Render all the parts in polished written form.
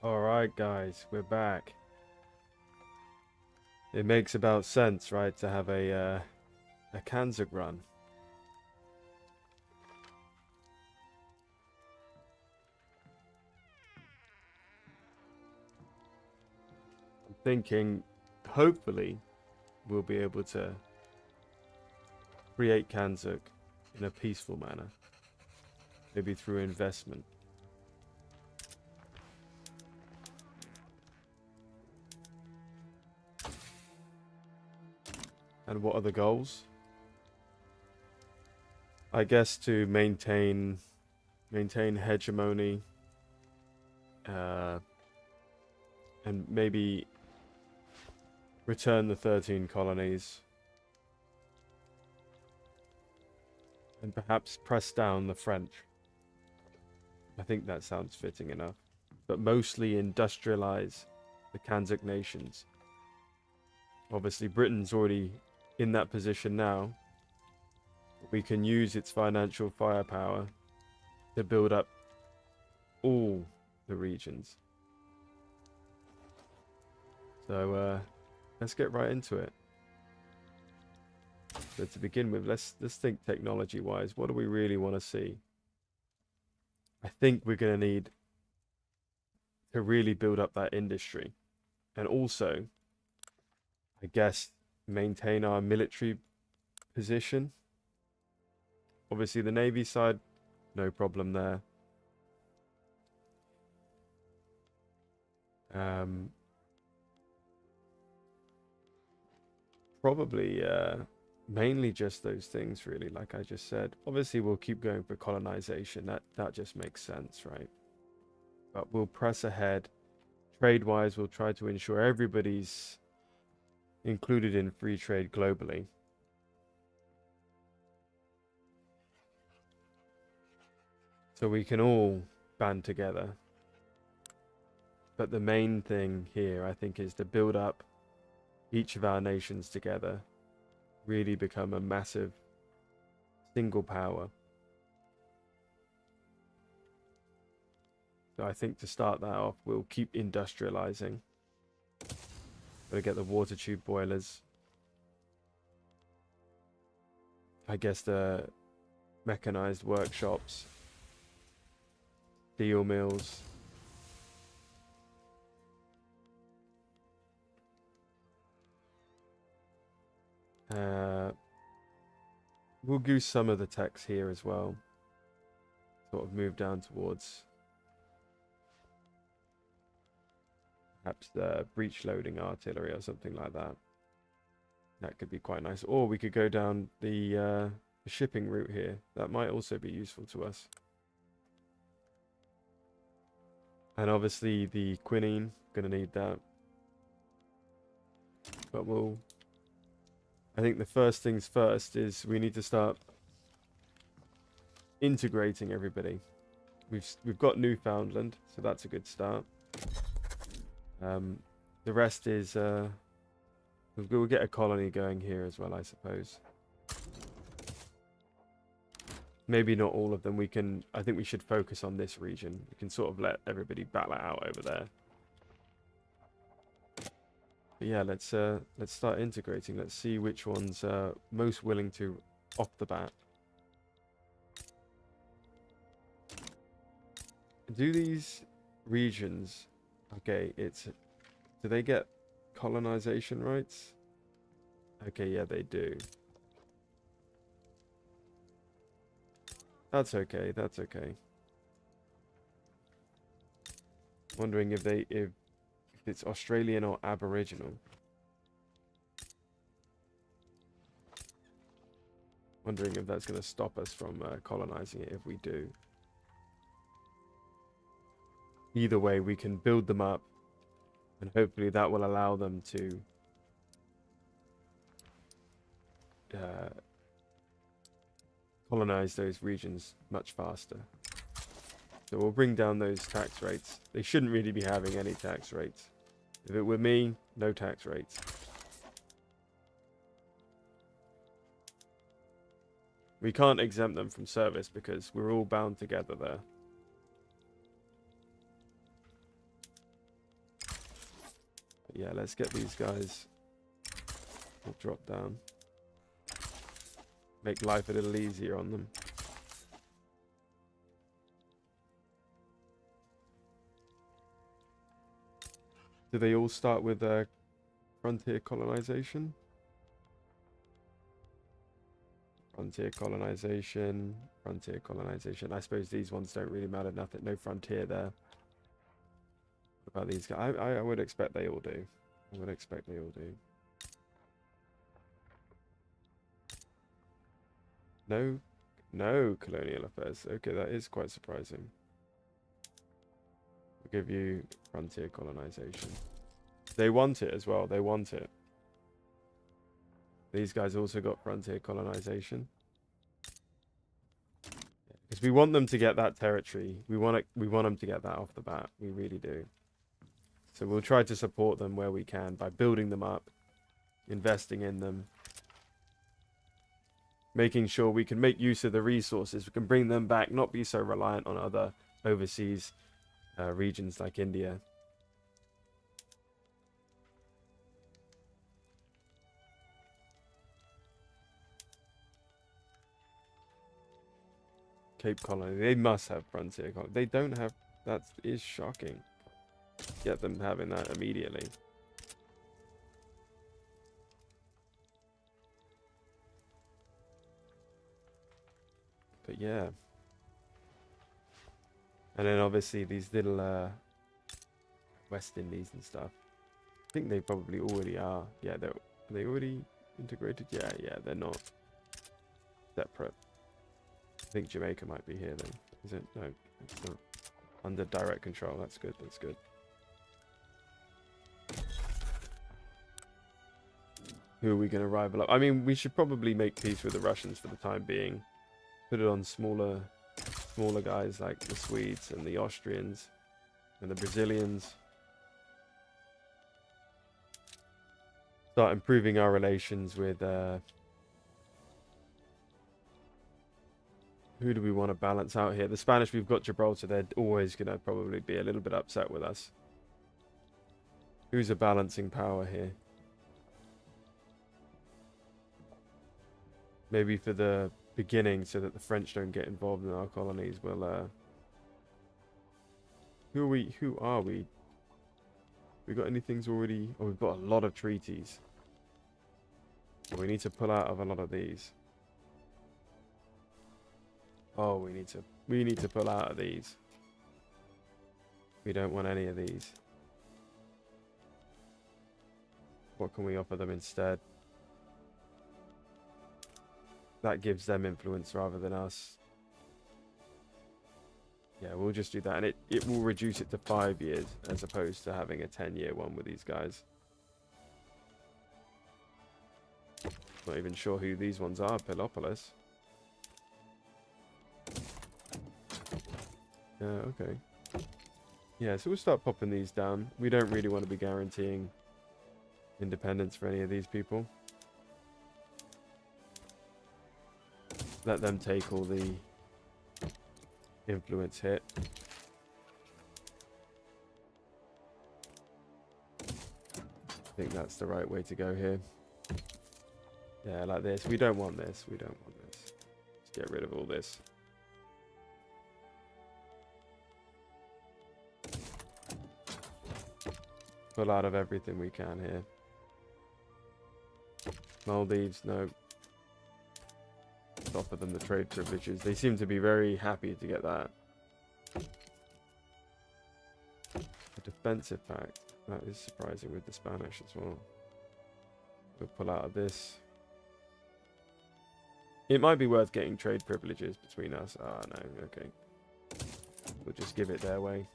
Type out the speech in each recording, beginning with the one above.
Alright guys, we're back. It makes about sense, right, to have a Kanzuk run. I'm thinking, hopefully, we'll be able to create Kanzuk in a peaceful manner. Maybe through investment. And what are the goals? I guess to maintain hegemony, uh, and maybe return the 13 colonies, and perhaps press down the French. I think that sounds fitting enough. But mostly industrialize the Kanzuk nations. Obviously, Britain's already in that position now. We can use its financial firepower to build up all the regions. So let's get right into it. So to begin with, let's think technology-wise. What do we really want to see? I think we're going to need to really build up that industry, and also, I guess, maintain our military position. Obviously, the Navy side, no problem there. Probably mainly just those things, really, like I just said. Obviously, we'll keep going for colonization. That just makes sense, right? But we'll press ahead. Trade-wise, we'll try to ensure everybody's included in free trade globally. So we can all band together. But the main thing here, I think, is to build up each of our nations together, really become a massive single power. So I think to start that off, we'll keep industrializing. Gotta get the water tube boilers. I guess the mechanized workshops, steel mills. We'll do some of the techs here as well. Sort of move down towards perhaps the breech loading artillery or something like that. That could be quite nice. Or we could go down the shipping route here. That might also be useful to us. And obviously the quinine, gonna need that. But I think the first things first is we need to start integrating everybody. We've got Newfoundland, so that's a good start. The rest is we'll get a colony going here as well, I suppose. Maybe not all of them. I think we should focus on this region. We can sort of let everybody battle it out over there. But yeah, let's start integrating. Let's see which one's most willing to off the bat. Do these regions, okay, do they get colonization rights? Okay, yeah, they do. That's okay, that's okay. Wondering if it's Australian or Aboriginal. Wondering if that's going to stop us from colonizing it if we do. Either way, we can build them up, and hopefully that will allow them to colonize those regions much faster. So we'll bring down those tax rates. They shouldn't really be having any tax rates. If it were me, no tax rates. We can't exempt them from service because we're all bound together there. But yeah, let's get these guys all drop down. Make life a little easier on them. Do they all start with frontier colonization? Frontier colonization, frontier colonization. I suppose these ones don't really matter. Nothing, no frontier there. What about these guys? I would expect they all do. I would expect they all do. No colonial affairs. Okay, that is quite surprising. We'll give you frontier colonization. They want it as well. They want it. These guys also got frontier colonization. Because we want them to get that territory. We want them to get that off the bat. We really do. So we'll try to support them where we can by building them up, investing in them, making sure we can make use of the resources. We can bring them back, not be so reliant on other overseas regions like India. Cape Colony. They must have frontier colony. They don't have. That is shocking. Get them having that immediately. But yeah. And then obviously these little West Indies and stuff. I think they probably already are. Yeah, are they already integrated? Yeah, they're not separate. I think Jamaica might be here then. Is it? No, it's not. Under direct control. That's good. That's good. Who are we going to rival up? I mean, we should probably make peace with the Russians for the time being. Put it on smaller guys like the Swedes and the Austrians and the Brazilians. Start improving our relations with who do we want to balance out here? The Spanish, we've got Gibraltar. They're always going to probably be a little bit upset with us. Who's a balancing power here? Maybe for the beginning, so that the French don't get involved in our colonies, we'll who are we? We got anything already? Oh, we've got a lot of treaties. We need to pull out of a lot of these. Oh, we need to pull out of these. We don't want any of these. What can we offer them instead? That gives them influence rather than us. Yeah, we'll just do that. And it will reduce it to 5 years as opposed to having a 10-year one with these guys. Not even sure who these ones are. Pelopolis. Yeah, okay. Yeah, so we'll start popping these down. We don't really want to be guaranteeing independence for any of these people. Let them take all the influence hit. I think that's the right way to go here. Yeah, like this. We don't want this. We don't want this. Let's get rid of all this. Pull out of everything we can here. Maldives, no. Offer them the trade privileges. They seem to be very happy to get that. A defensive pact. That is surprising with the Spanish as well. We'll pull out of this. It might be worth getting trade privileges between us. Ah, no, okay. We'll just give it their way.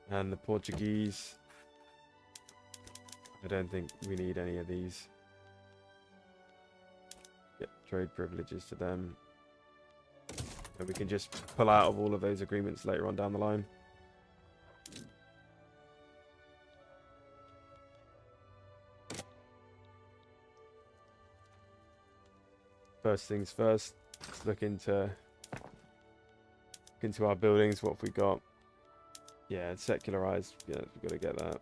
And the Portuguese. I don't think we need any of these. Get trade privileges to them. And we can just pull out of all of those agreements later on down the line. First things first, let's look into our buildings. What have we got? Yeah, secularized. Yeah, we've got to get that.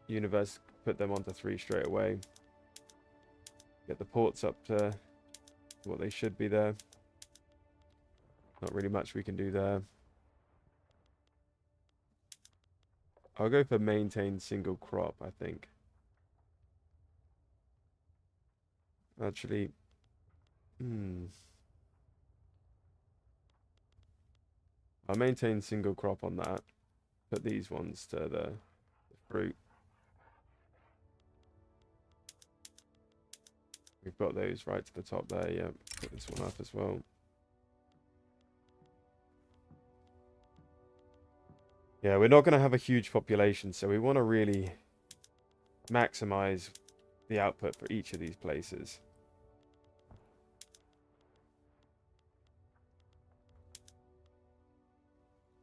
universe, put them onto 3 straight away. Get the ports up to what they should be there. Not really much we can do there. I'll go for maintain single crop, I think. Actually, I'll maintain single crop on that. Put these ones to the fruit. We've got those right to the top there, yeah. Put this one up as well. Yeah, we're not going to have a huge population, so we want to really maximize the output for each of these places.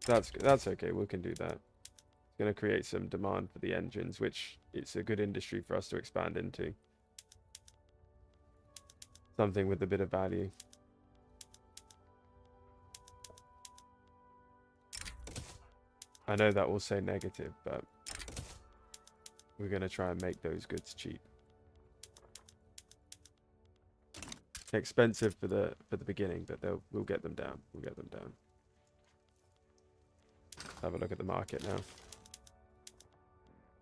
That's okay, we can do that. It's going to create some demand for the engines, which it's a good industry for us to expand into. Something with a bit of value. I know that will say negative, but we're going to try and make those goods cheap. Expensive for the beginning, but we'll get them down. We'll get them down. Have a look at the market now.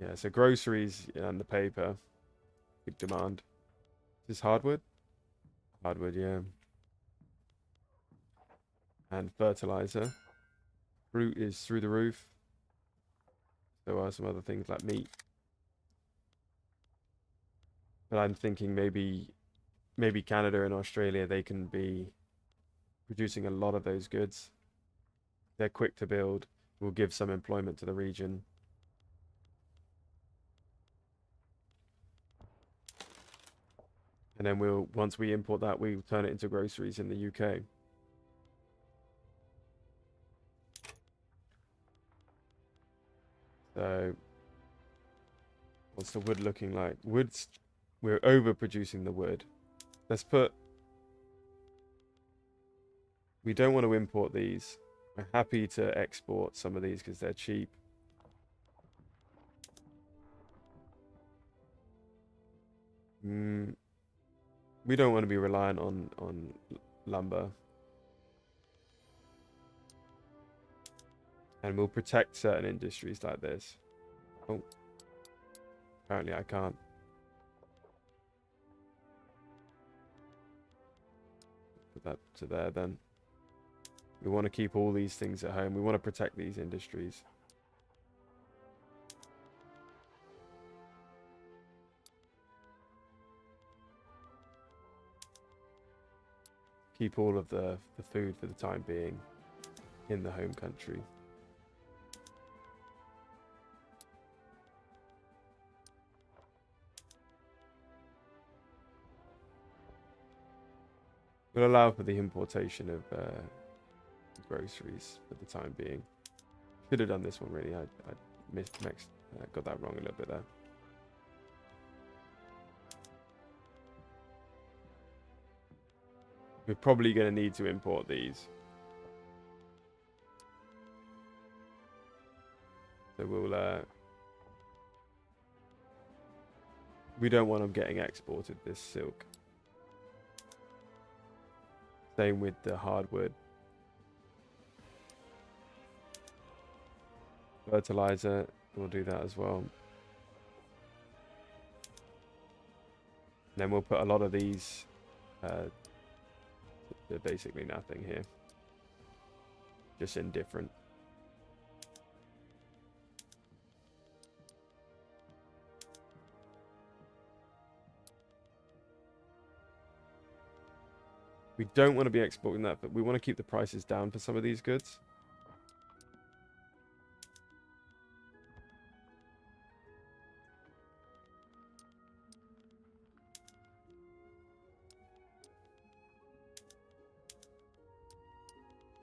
Yeah, so groceries and the paper, big demand. Is this hardwood? Hardwood, yeah. And fertilizer. Fruit is through the roof. There are some other things like meat. But I'm thinking maybe Canada and Australia, they can be producing a lot of those goods. They're quick to build. Will give some employment to the region. And then once we import that, we'll turn it into groceries in the UK. So, what's the wood looking like? We're overproducing the wood. Let's put... We don't want to import these. We're happy to export some of these because they're cheap. We don't want to be reliant on lumber. And we'll protect certain industries like this. Oh. Apparently I can't. Put that to there then. We want to keep all these things at home. We want to protect these industries. Keep all of the food for the time being in the home country. We'll allow for the importation of groceries for the time being. Should have done this one really. I got that wrong a little bit there. We're probably going to need to import these. So we'll... we don't want them getting exported, this silk. Same with the hardwood. Fertilizer, we'll do that as well. And then we'll put a lot of these... they're basically nothing here. Just indifferent. We don't want to be exporting that, but we want to keep the prices down for some of these goods.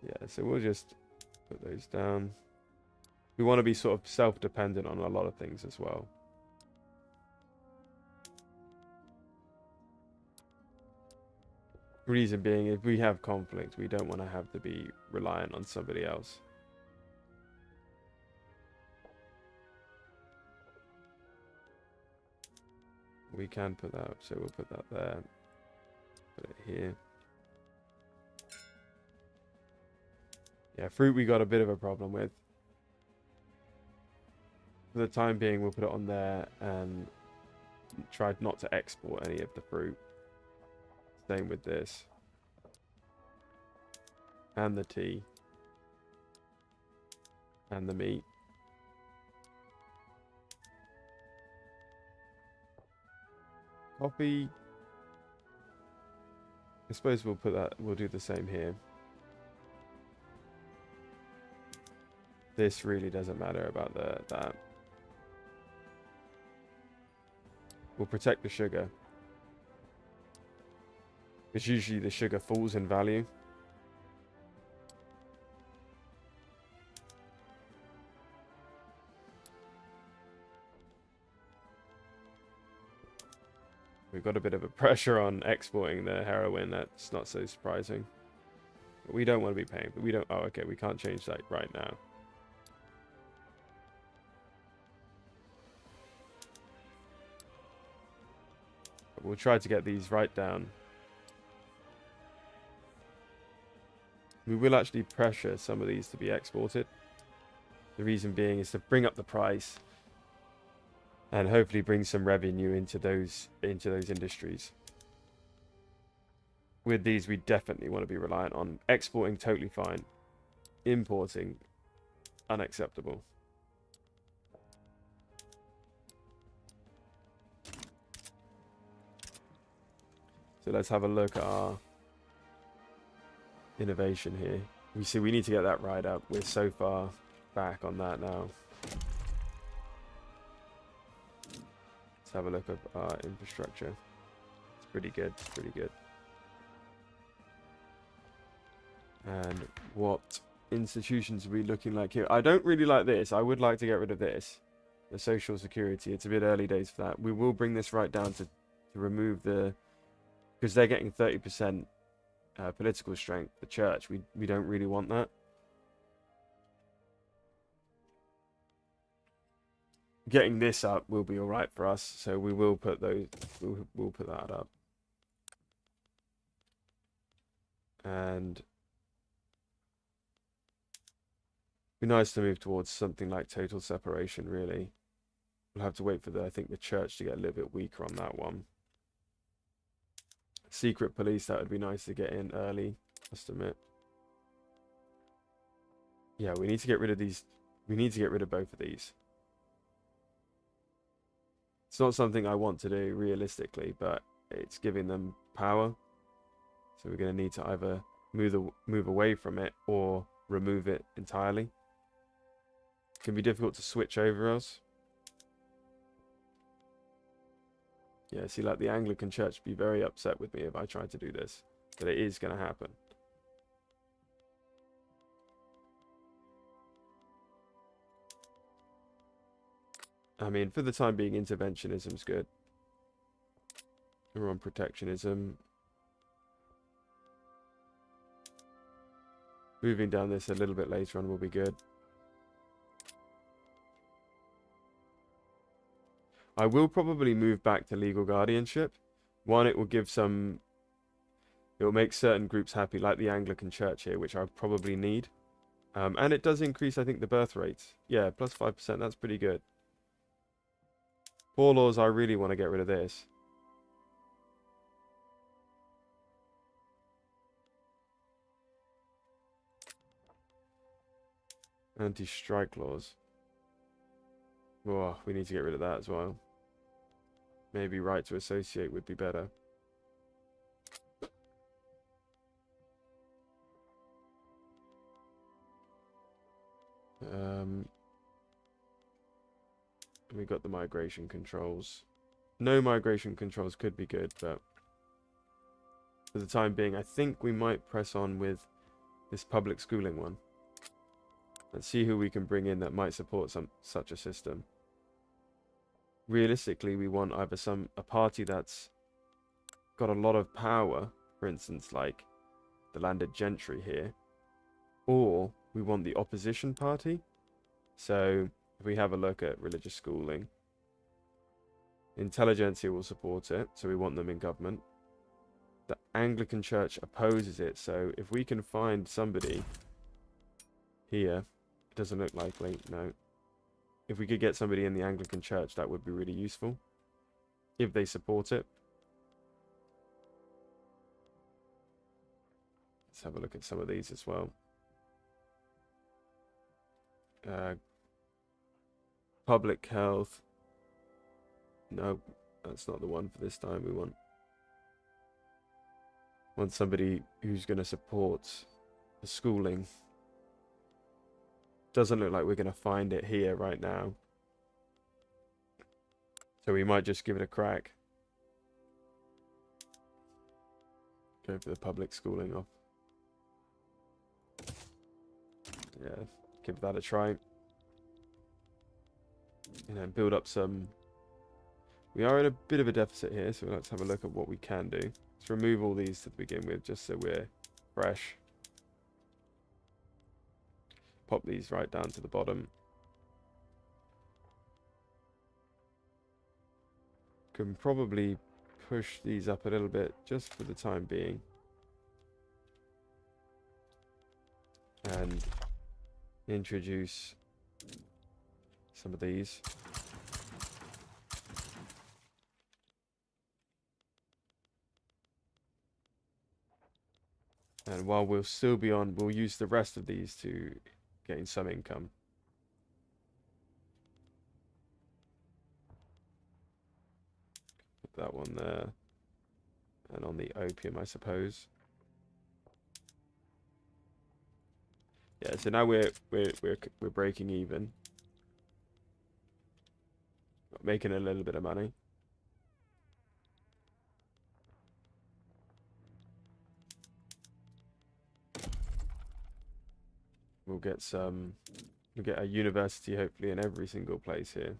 Yeah, so we'll just put those down. We want to be sort of self-dependent on a lot of things as well. Reason being, if we have conflict, we don't want to have to be reliant on somebody else. We can put that up, so we'll put that there. Put it here. Yeah, fruit we got a bit of a problem with. For the time being, we'll put it on there and try not to export any of the fruit. Same with this. And the tea. And the meat. Coffee. I suppose we'll put that, we'll do the same here. This really doesn't matter about that. We'll protect the sugar. Because usually the sugar falls in value. We've got a bit of a pressure on exporting the heroin. That's not so surprising. But we don't want to be paying. But we don't. Oh, okay. We can't change that right now. But we'll try to get these right down. We will actually pressure some of these to be exported. The reason being is to bring up the price and hopefully bring some revenue into those industries. With these, we definitely want to be reliant on exporting. Totally fine. Importing, unacceptable. So let's have a look at our innovation here. We see we need to get that right up. We're so far back on that now. Let's have a look at our infrastructure. It's pretty good. It's pretty good. And what institutions are we looking like here? I don't really like this. I would like to get rid of this. The social security. It's a bit early days for that. We will bring this right down to remove the... Because they're getting 30% political strength. The church. We don't really want that. Getting this up will be alright for us. So we will put those... We'll put that up. And... Be nice to move towards something like total separation, really. We'll have to wait for I think the church to get a little bit weaker on that one. Secret police, that would be nice to get in early, must admit. Yeah, we need to get rid of these. We need to get rid of both of these. It's not something I want to do realistically, but it's giving them power. So we're going to need to either move away from it or remove it entirely. Can be difficult to switch over us. Yeah, see, like the Anglican Church would be very upset with me if I tried to do this. But it is going to happen. I mean, for the time being, interventionism's good. We're on protectionism. Moving down this a little bit later on will be good. I will probably move back to legal guardianship. One, it will give some... It will make certain groups happy, like the Anglican Church here, which I probably need. And it does increase, I think, the birth rates. Yeah, plus 5%, that's pretty good. Poor laws, I really want to get rid of this. Anti-strike laws. Oh, we need to get rid of that as well. Maybe right to associate would be better. We got the migration controls. No migration controls could be good, but for the time being, I think we might press on with this public schooling one. Let's see who we can bring in that might support such a system. Realistically, we want either a party that's got a lot of power, for instance, like the landed gentry here, or we want the opposition party. So if we have a look at religious schooling, Intelligentsia will support it, so we want them in government. The Anglican Church opposes it, so if we can find somebody here, it doesn't look likely, no. If we could get somebody in the Anglican Church, that would be really useful. If they support it. Let's have a look at some of these as well. Public health. No, that's not the one for this time. We want somebody who's going to support the schooling. Doesn't look like we're going to find it here right now. So we might just give it a crack. Go for the public schooling off. Yeah, give that a try. You know, build up some... We are in a bit of a deficit here, so let's have a look at what we can do. Let's remove all these to begin with, just so we're fresh. Pop these right down to the bottom. Can probably push these up a little bit, just for the time being. And introduce some of these. And while we'll still be on, we'll use the rest of these to gain some income. Put that one there. And on the opium, I suppose. Yeah, so now we're breaking even. Making a little bit of money. We'll get a university hopefully in every single place here.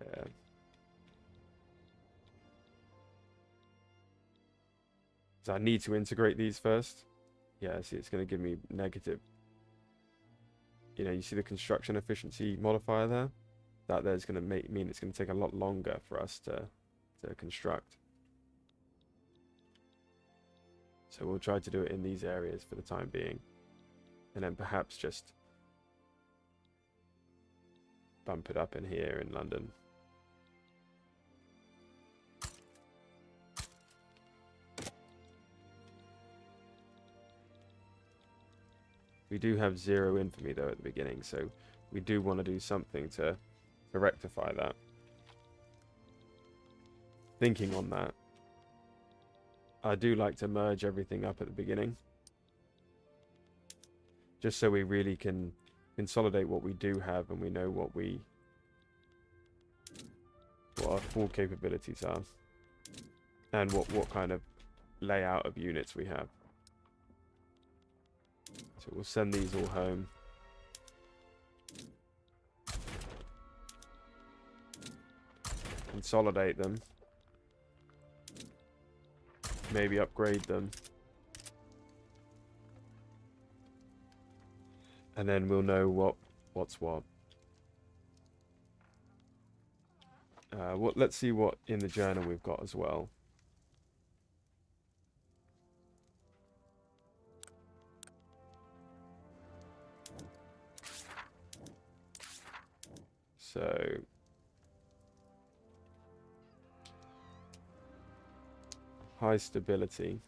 Yeah. So I need to integrate these first. Yeah, see, it's going to give me negative. You know, you see the construction efficiency modifier there? That there's going to mean it's going to take a lot longer for us to construct. So we'll try to do it in these areas for the time being. And then perhaps just bump it up in here in London. We do have 0 infamy though at the beginning, so we do want to do something to rectify that. Thinking on that, I do like to merge everything up at the beginning, just so we really can consolidate what we do have and we know what our full capabilities are and what kind of layout of units we have. So we'll send these all home. Consolidate them. Maybe upgrade them. And then we'll know what's what. Let's see what in the journal we've got as well. So high stability.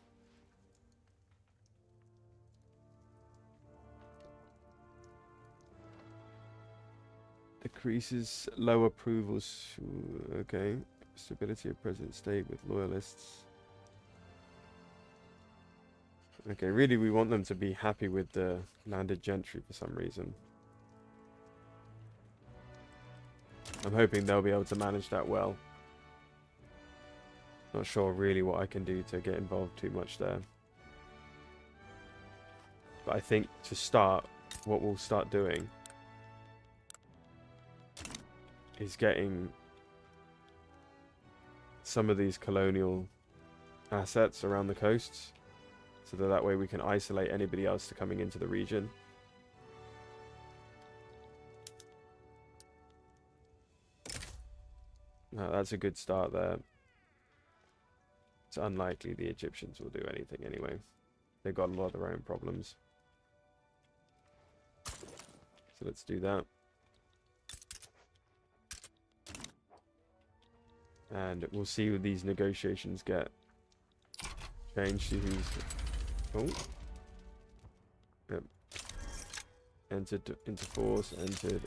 Decreases low approvals. Okay. Stability of present state with loyalists. Okay, really we want them to be happy with the landed gentry for some reason. I'm hoping they'll be able to manage that well. Not sure really what I can do to get involved too much there. But I think to start, what we'll start doing is getting some of these colonial assets around the coasts, so that way we can isolate anybody else coming into the region. No, that's a good start there. It's unlikely the Egyptians will do anything anyway. They've got a lot of their own problems. So let's do that. And we'll see what these negotiations get changed to who's... Oh. Yep. Entered into force, entered.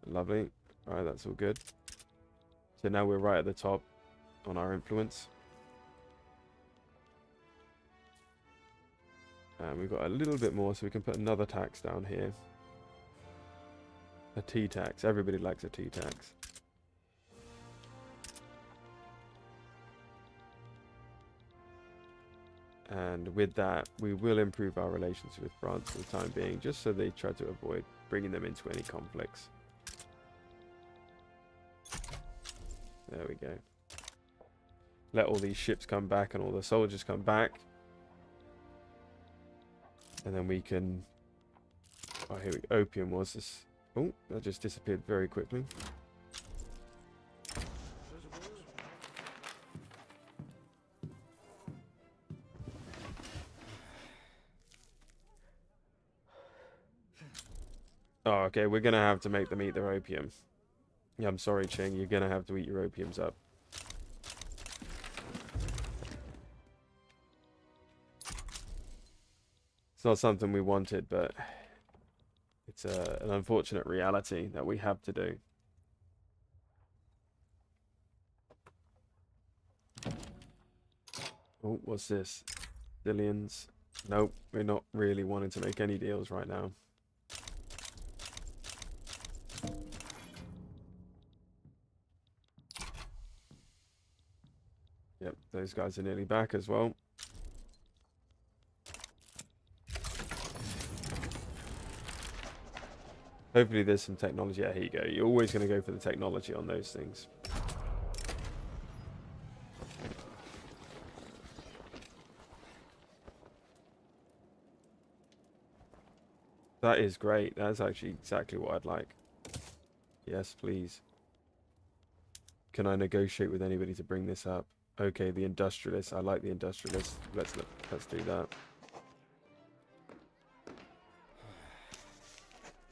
Lovely. Alright, that's all good. So now we're right at the top on our influence. And we've got a little bit more, so we can put another tax down here. A tea tax. Everybody likes a tea tax. And with that, we will improve our relations with France for the time being, just so they try to avoid bringing them into any conflicts. There we go. Let all these ships come back and all the soldiers come back. And then we can... Oh, here we go. Opium was this. Oh, that just disappeared very quickly. Oh, okay. We're going to have to make them eat their opium. Yeah, I'm sorry, Ching. You're going to have to eat your opiums up. It's not something we wanted, but it's an unfortunate reality that we have to do. Oh, what's this? Billions. Nope, we're not really wanting to make any deals right now. Yep, those guys are nearly back as well. Hopefully there's some technology. Yeah, here you go. You're always going to go for the technology on those things. That is great. That's actually exactly what I'd like. Yes, please. Can I negotiate with anybody to bring this up? Okay, the industrialist. I like the industrialist. Let's do that.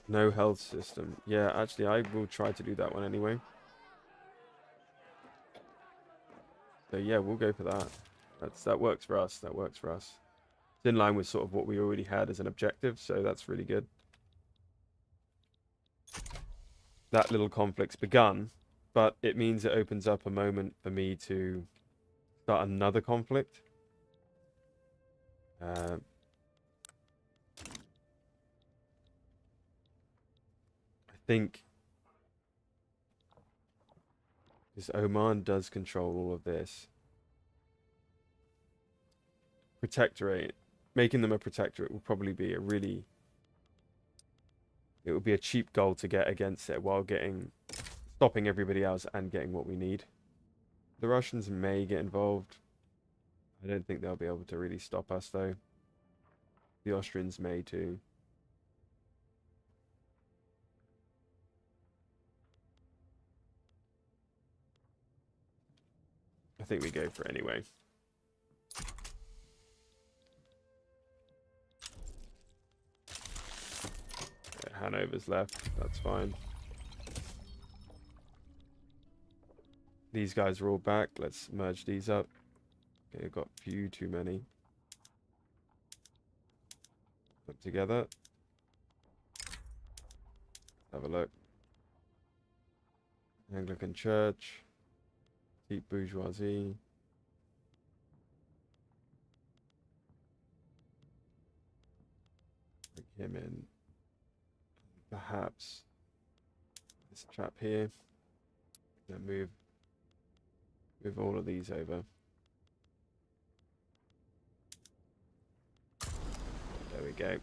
No health system. Yeah, actually, I will try to do that one anyway. So yeah, we'll go for that. That works for us. That works for us. It's in line with sort of what we already had as an objective, so that's really good. That little conflict's begun, but it means it opens up a moment for me to start another conflict. I think because Oman does control all of this. Protectorate. Making them a protectorate will probably be a really... It would be a cheap goal to get against it while stopping everybody else and getting what we need. The Russians may get involved. I don't think they'll be able to really stop us though. The Austrians may too. I think we go for it anyway. Yeah, Hanover's left. That's fine. These guys are all back. Let's merge these up. Okay, I've got a few too many. Put together. Have a look. Anglican Church. Deep bourgeoisie. Bring him in. Perhaps this chap here. Then move all of these over. There we go.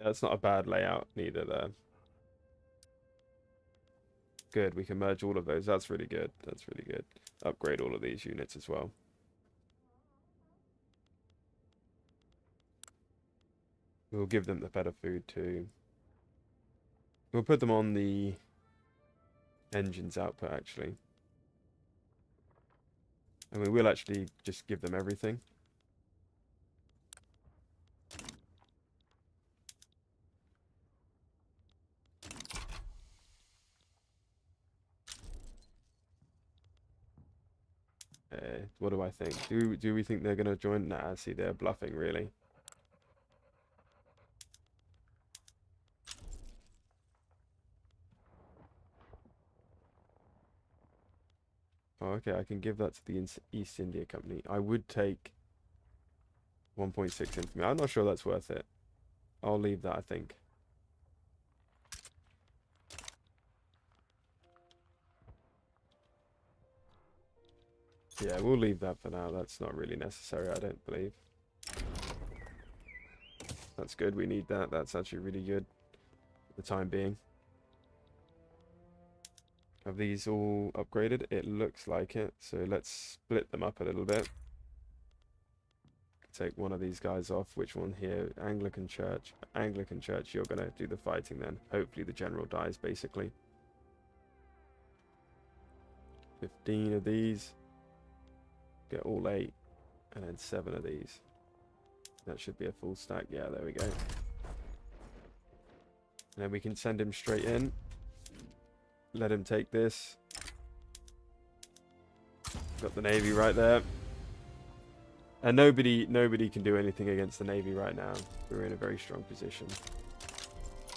That's not a bad layout neither there. Good, we can merge all of those. That's really good. That's really good. Upgrade all of these units as well. We'll give them the better food too. We'll put them on the engines output actually. And we will actually just give them everything. What do I think? Do we think they're going to join? Nah, see, they're bluffing, really. Oh, okay, I can give that to the East India Company. I would take 1.6 infamy. I'm not sure that's worth it. I'll leave that, I think. Yeah, we'll leave that for now. That's not really necessary, I don't believe. That's good. We need that. That's actually really good for the time being. Have these all upgraded? It looks like it. So let's split them up a little bit. Take one of these guys off. Which one here? Anglican Church. Anglican Church, you're going to do the fighting then. Hopefully the general dies, basically. 15 of these. Get all 8. And then 7 of these. That should be a full stack. Yeah, there we go. And then we can send him straight in. Let him take this. Got the Navy right there. And nobody can do anything against the Navy right now. We're in a very strong position.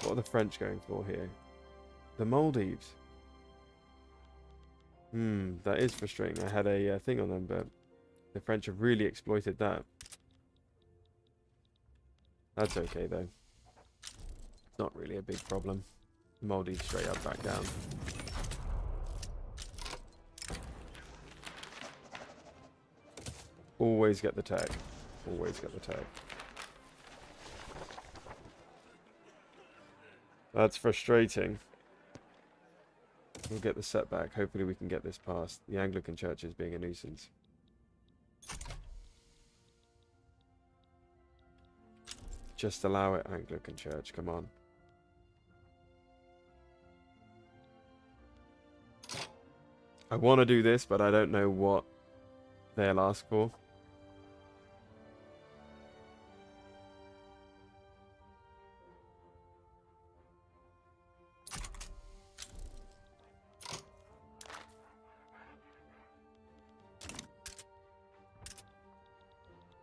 What are the French going for here? The Maldives. That is frustrating. I had a thing on them, but the French have really exploited that. That's okay, though. It's not really a big problem. Maldives straight up back down. Always get the tag. Always get the tag. That's frustrating. We'll get the setback. Hopefully we can get this past. The Anglican Church is being a nuisance. Just allow it, Anglican Church. Come on. I want to do this, but I don't know what they'll ask for.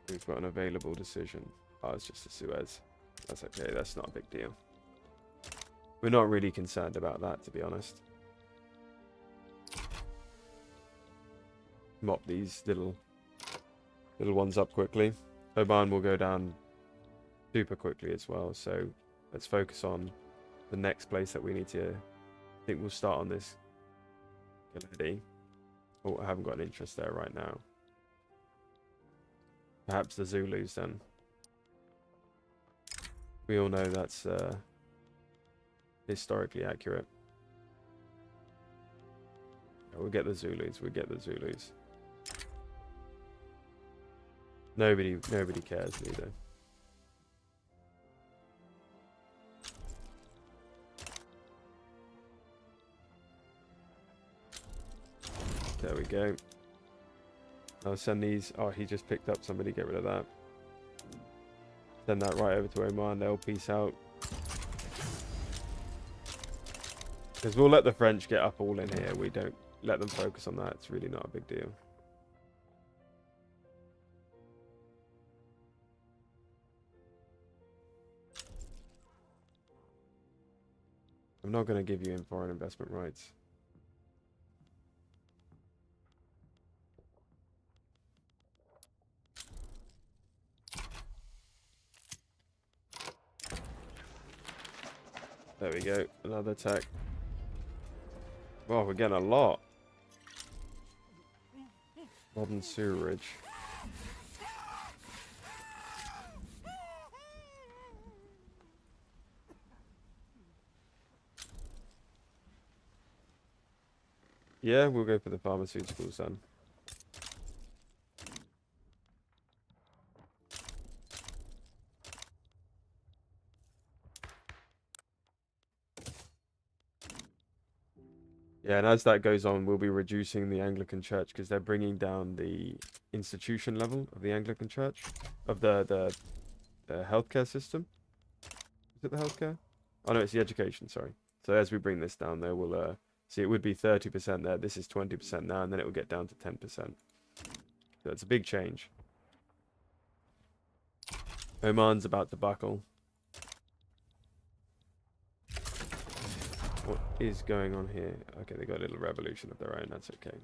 We've got an available decision. Oh, it's just a Suez. That's okay. That's not a big deal. We're not really concerned about that, to be honest. Mop these little ones up quickly. Oman will go down super quickly as well. So let's focus on the next place that we need to. I think we'll start on this Galedi. Oh, I haven't got an interest there right now. Perhaps the Zulus then. We all know that's historically accurate. Yeah, we'll get the Zulus. We'll get the Zulus. Nobody cares either. There we go. I'll send these. Oh, he just picked up somebody. Get rid of that. Send that right over to Oman. They'll peace out. Because we'll let the French get up all in here. We don't let them focus on that. It's really not a big deal. I'm not going to give you in foreign investment rights. There we go. Another attack. Well, we're getting a lot. Modern sewerage. Yeah, we'll go for the pharmaceuticals then. Yeah, and as that goes on, we'll be reducing the Anglican Church because they're bringing down the institution level of the Anglican Church, of the healthcare system. Is it the healthcare? Oh no, it's the education. Sorry. So as we bring this down, there we'll see it would be 30% there. This is 20% now, and then it will get down to 10%. So it's a big change. Oman's about to buckle. What is going on here? Okay, they got a little revolution of their own. That's okay.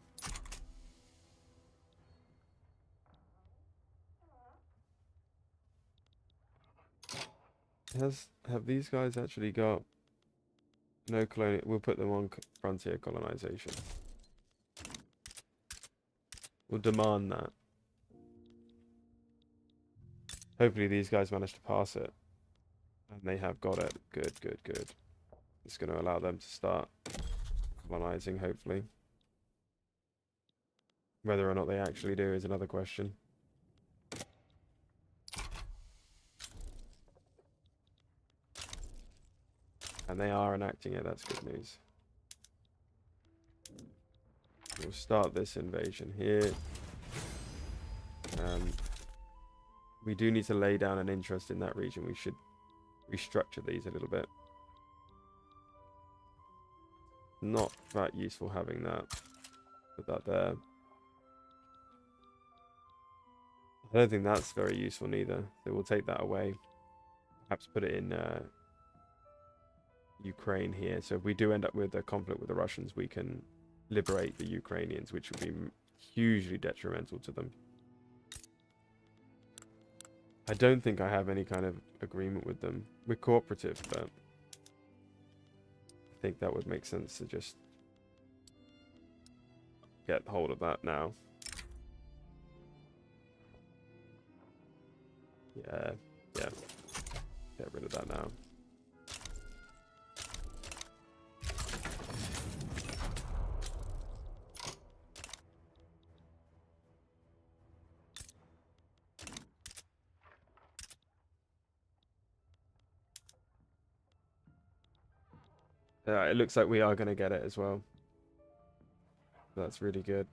Have these guys actually got no colonial? We'll put them on frontier colonization. We'll demand that. Hopefully these guys manage to pass it. And they have got it. Good, good, good. It's going to allow them to start colonizing, hopefully. Whether or not they actually do is another question. And they are enacting it. That's good news. We'll start this invasion here. We do need to lay down an interest in that region. We should restructure these a little bit. Not that useful having that. Put that there. I don't think that's very useful neither. So we'll take that away. Perhaps put it in Ukraine here. So if we do end up with a conflict with the Russians, we can liberate the Ukrainians, which would be hugely detrimental to them. I don't think I have any kind of agreement with them. We're cooperative, but I think that would make sense to just get hold of that now. Yeah, yeah. Get rid of that now. It looks like we are going to get it as well. That's really good.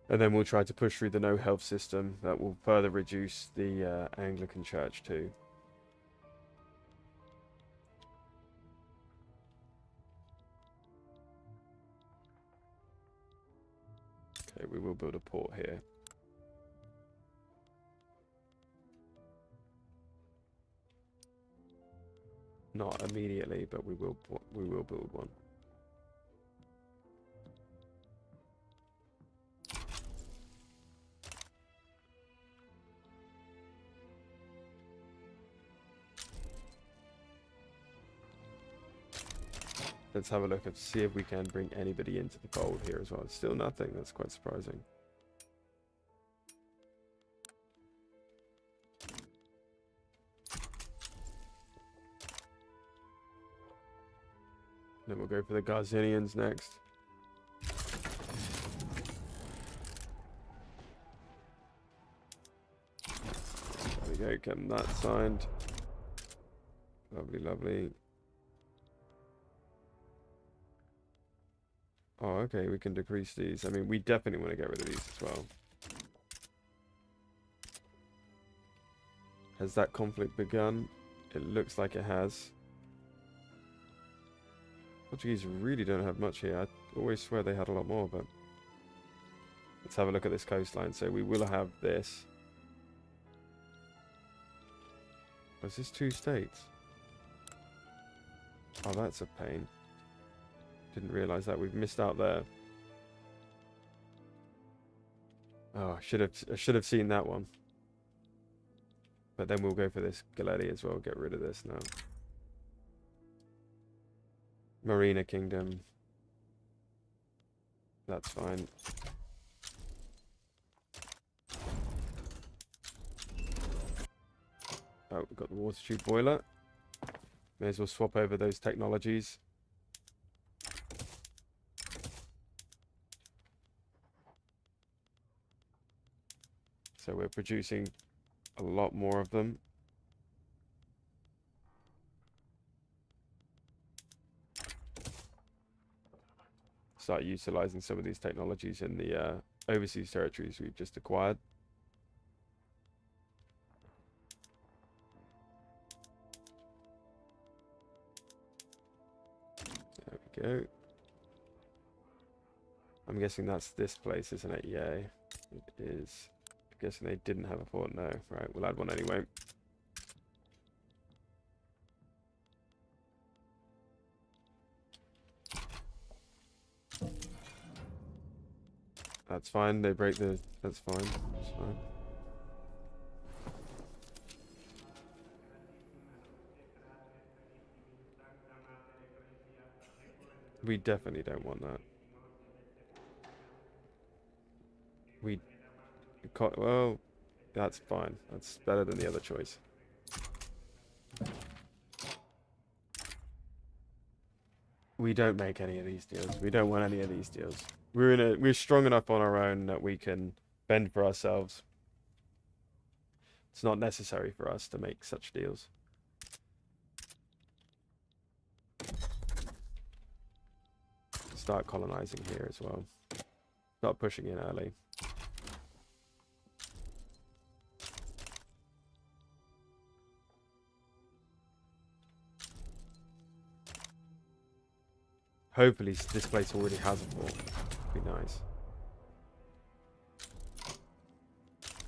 And then we'll try to push through the no health system. That will further reduce the Anglican Church too. Okay, we will build a port here. Not immediately, but we will build one. Let's have a look and see if we can bring anybody into the fold here as well. Still nothing. That's quite surprising. Then we'll go for the Garzinians next. There we go, getting that signed. Lovely, lovely. Oh, okay, we can decrease these. I mean, we definitely want to get rid of these as well. Has that conflict begun? It looks like it has. Portuguese really don't have much here. I always swear they had a lot more, but let's have a look at this coastline. So we will have this. Oh, is this 2 states? Oh, that's a pain. Didn't realize that. We've missed out there. Oh, I should have seen that one. But then we'll go for this Galeti as well. Get rid of this now. Marina Kingdom. That's fine. Oh, we've got the water tube boiler. May as well swap over those technologies. So we're producing a lot more of them. Start utilizing some of these technologies in the overseas territories we've just acquired. There we go. I'm guessing that's this place, isn't it? Yeah, it is. I'm guessing they didn't have a port. No. Right, we'll add one anyway. That's fine. They break the... That's fine. That's fine. We definitely don't want that. Well, that's fine. That's better than the other choice. We don't make any of these deals. We don't want any of these deals. We're strong enough on our own that we can fend for ourselves. It's not necessary for us to make such deals. Start colonizing here as well. Start pushing in early. Hopefully this place already has a fort. Be nice.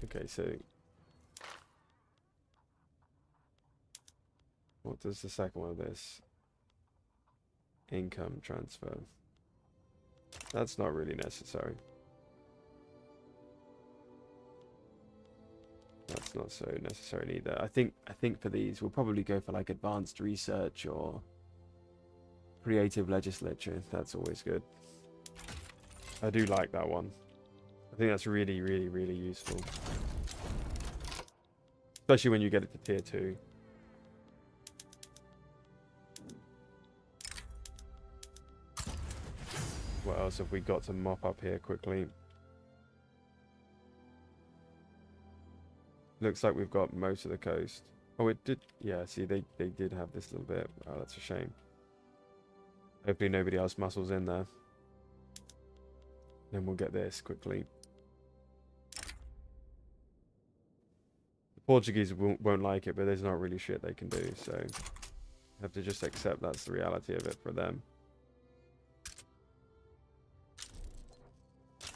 Okay, so what does the second one of this? Income transfer. That's not really necessary. That's not so necessary either. I think for these we'll probably go for like advanced research or creative legislature. That's always good. I do like that one. I think that's really, really, really useful. Especially when you get it to tier 2. What else have we got to mop up here quickly? Looks like we've got most of the coast. Oh, it did. Yeah, see, they did have this little bit. Oh, that's a shame. Hopefully nobody else muscles in there. Then we'll get this quickly. The Portuguese won't like it, but there's not really shit they can do. So have to just accept that's the reality of it for them.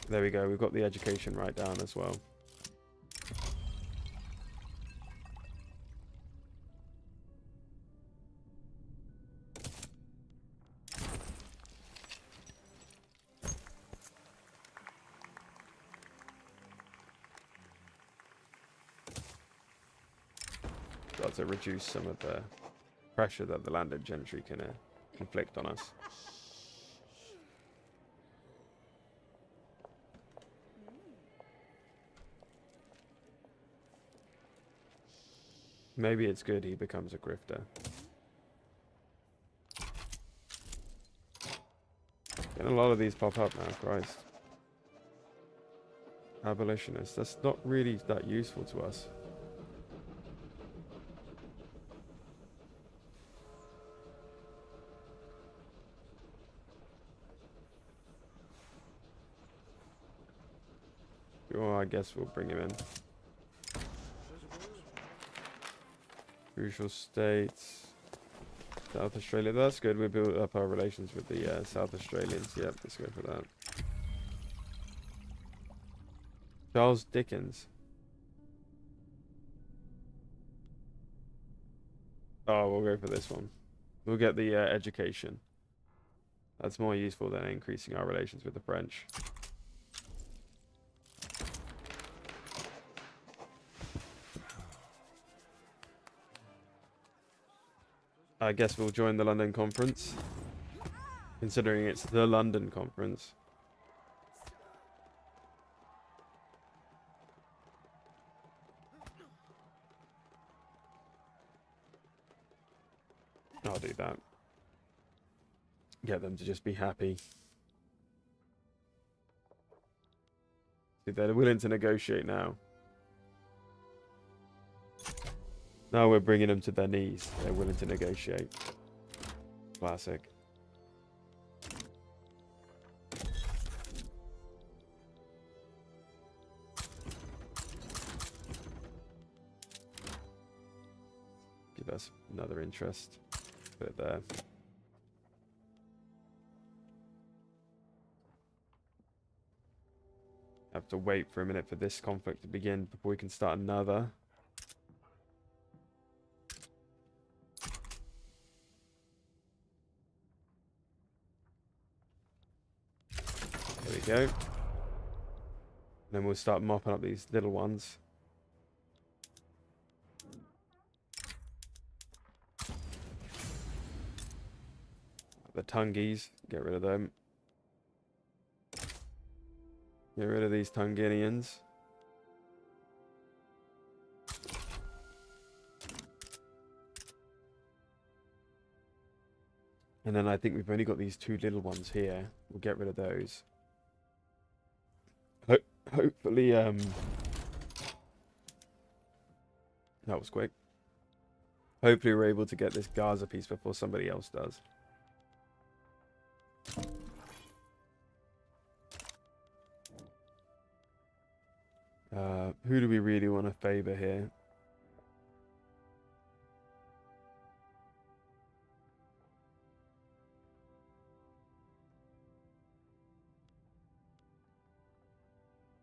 There we go. We've got the education right down as well. Got to reduce some of the pressure that the landed gentry can inflict on us. Maybe it's good he becomes a grifter. Getting a lot of these pop up now, Christ. Abolitionists. That's not really that useful to us. Well, I guess we'll bring him in. Crucial states. South Australia. That's good. We built up our relations with the South Australians. Yep, let's go for that. Charles Dickens. Oh, we'll go for this one. We'll get the education. That's more useful than increasing our relations with the French. I guess we'll join the London conference, considering it's the London conference. I'll do that. Get them to just be happy. See, they're willing to negotiate now. Now we're bringing them to their knees. They're willing to negotiate. Classic. Give us another interest. Put it there. Have to wait for a minute for this conflict to begin before we can start another. There we go. And then we'll start mopping up these little ones. The Tungies, get rid of them. Get rid of these Tunginians. And then I think we've only got these two little ones here. We'll get rid of those. Hopefully, that was quick. Hopefully we're able to get this Gaza piece before somebody else does. Who do we really want to favor here?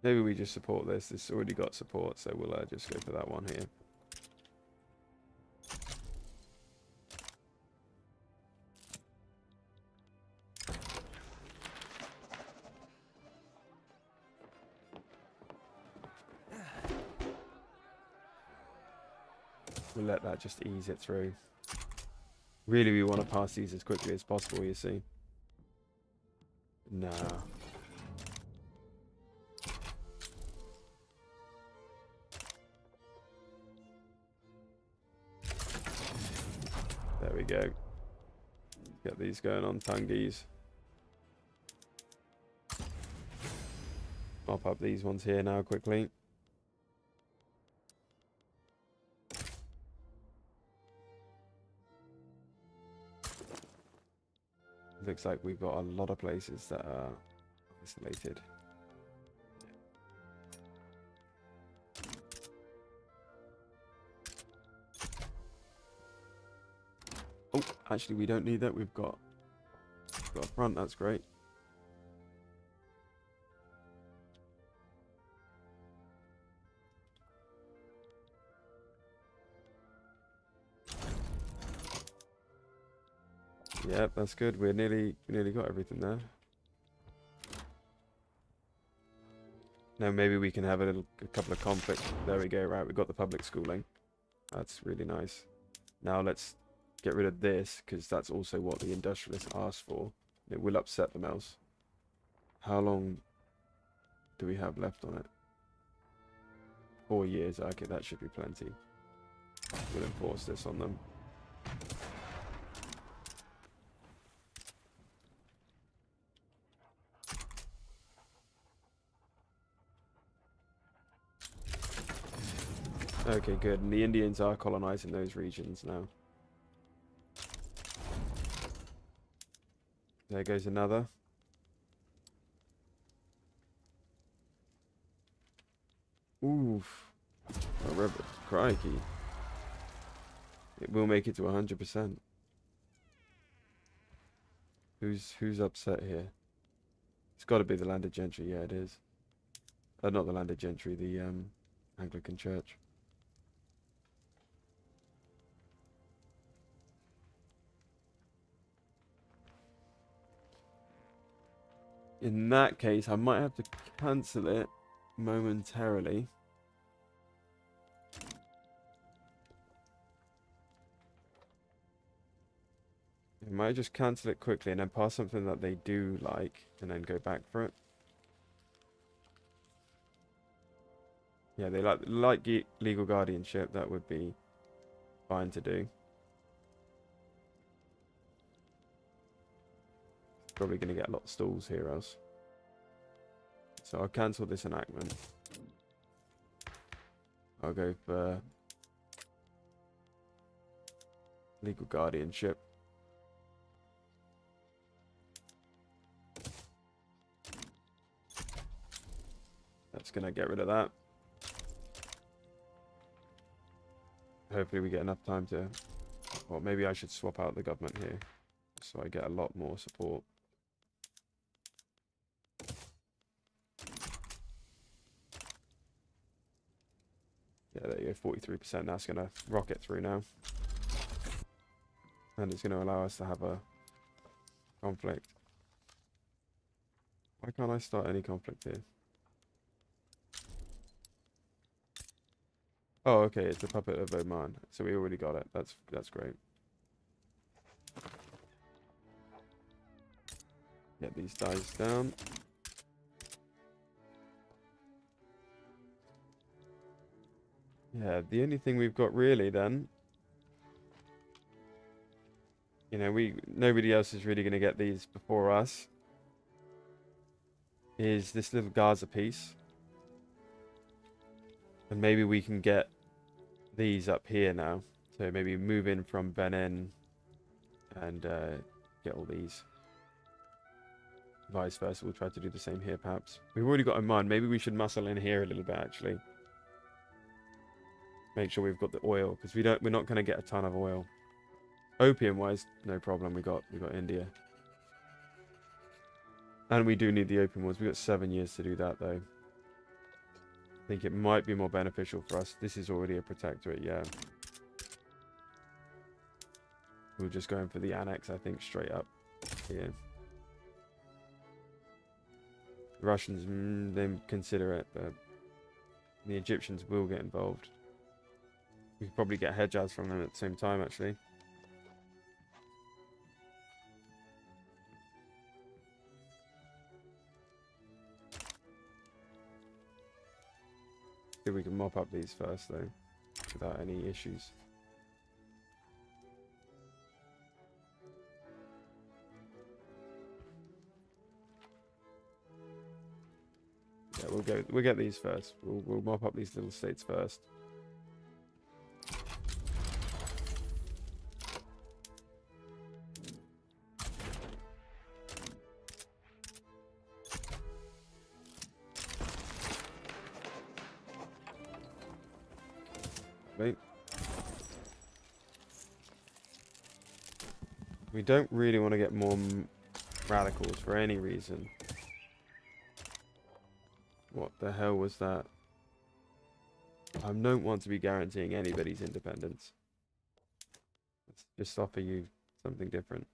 Maybe we just support this. This already got support, so we'll just go for that one here. We'll let that just ease it through. Really, we want to pass these as quickly as possible, you see. Nah. There we go. Get these going on Tungis. Mop up these ones here now quickly. Looks like we've got a lot of places that are isolated. Oh, actually we don't need that. We've got a front, that's great. Yep, that's good. We nearly got everything there. Now maybe we can have a couple of conflicts. There we go. Right, we got the public schooling. That's really nice. Now let's get rid of this because that's also what the industrialists asked for. It will upset them else. How long do we have left on it? 4 years. Okay, that should be plenty. We'll enforce this on them. Okay, good. And the Indians are colonizing those regions now. There goes another. Oof. Oh, crikey. It will make it to 100%. Who's upset here? It's got to be the landed gentry. Yeah, it is. Not the landed gentry, the Anglican Church. In that case, I might have to cancel it momentarily. I might just cancel it quickly and then pass something that they do like and then go back for it. Yeah, they like legal guardianship. That would be fine to do. Probably going to get a lot of stalls here else. So I'll cancel this enactment. I'll go for Legal guardianship. That's going to get rid of that. Hopefully we get enough time to... Or maybe I should swap out the government here, so I get a lot more support. Yeah, there you go, 43%. That's going to rocket through now. And it's going to allow us to have a conflict. Why can't I start any conflict here? Oh, okay, it's a puppet of Oman. So we already got it. That's great. Get these dice down. Yeah, the only thing we've got really then, you know, nobody else is really going to get these before us, is this little Gaza piece. And maybe we can get these up here now. So maybe move in from Benin and get all these. Vice versa, we'll try to do the same here perhaps. We've already got Oman. Maybe we should muscle in here a little bit actually. Make sure we've got the oil, because we're not going to get a ton of oil. Opium wise, no problem. We got India. And we do need the opium ones. We've got 7 years to do that though. I think it might be more beneficial for us. This is already a protectorate, yeah. We're just going for the annex, I think, straight up here. The Russians, they consider it, but the Egyptians will get involved. We could probably get Hejaz from them at the same time, actually. See if we can mop up these first, though, without any issues. Yeah, we'll get these first. We'll mop up these little states first. Wait. We don't really want to get more radicals for any reason. What the hell was that? I don't want to be guaranteeing anybody's independence. Let's just offer you something different.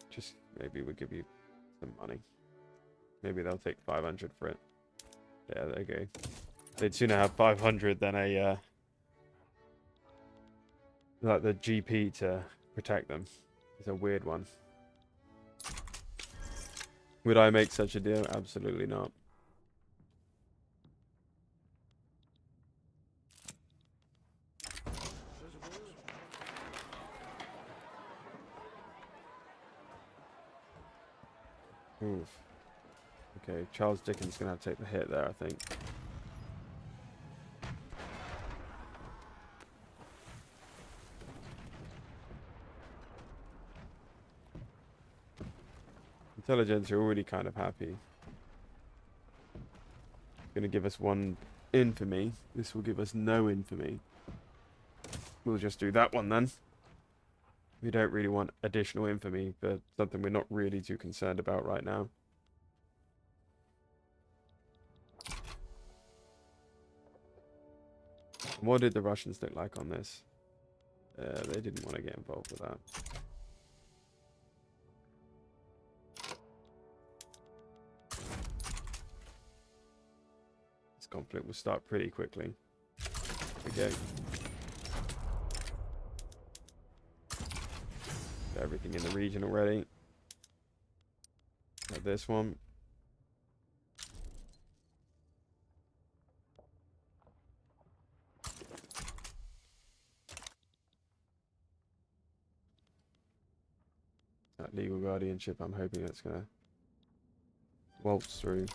Just maybe we'll give you some money. Maybe they'll take 500 for it. Yeah, there you go. They'd sooner have 500 than a like the GP to protect them. It's a weird one. Would I make such a deal? Absolutely not. Oof. Okay, Charles Dickens is going to have to take the hit there, I think. Intelligence are already kind of happy. Going to give us 1 infamy. This will give us no infamy. We'll just do that one then. We don't really want additional infamy, but something we're not really too concerned about right now. What did the Russians look like on this? They didn't want to get involved with that. This conflict will start pretty quickly. There we go. Got everything in the region already. Like this one. That legal guardianship, I'm hoping that's gonna waltz through.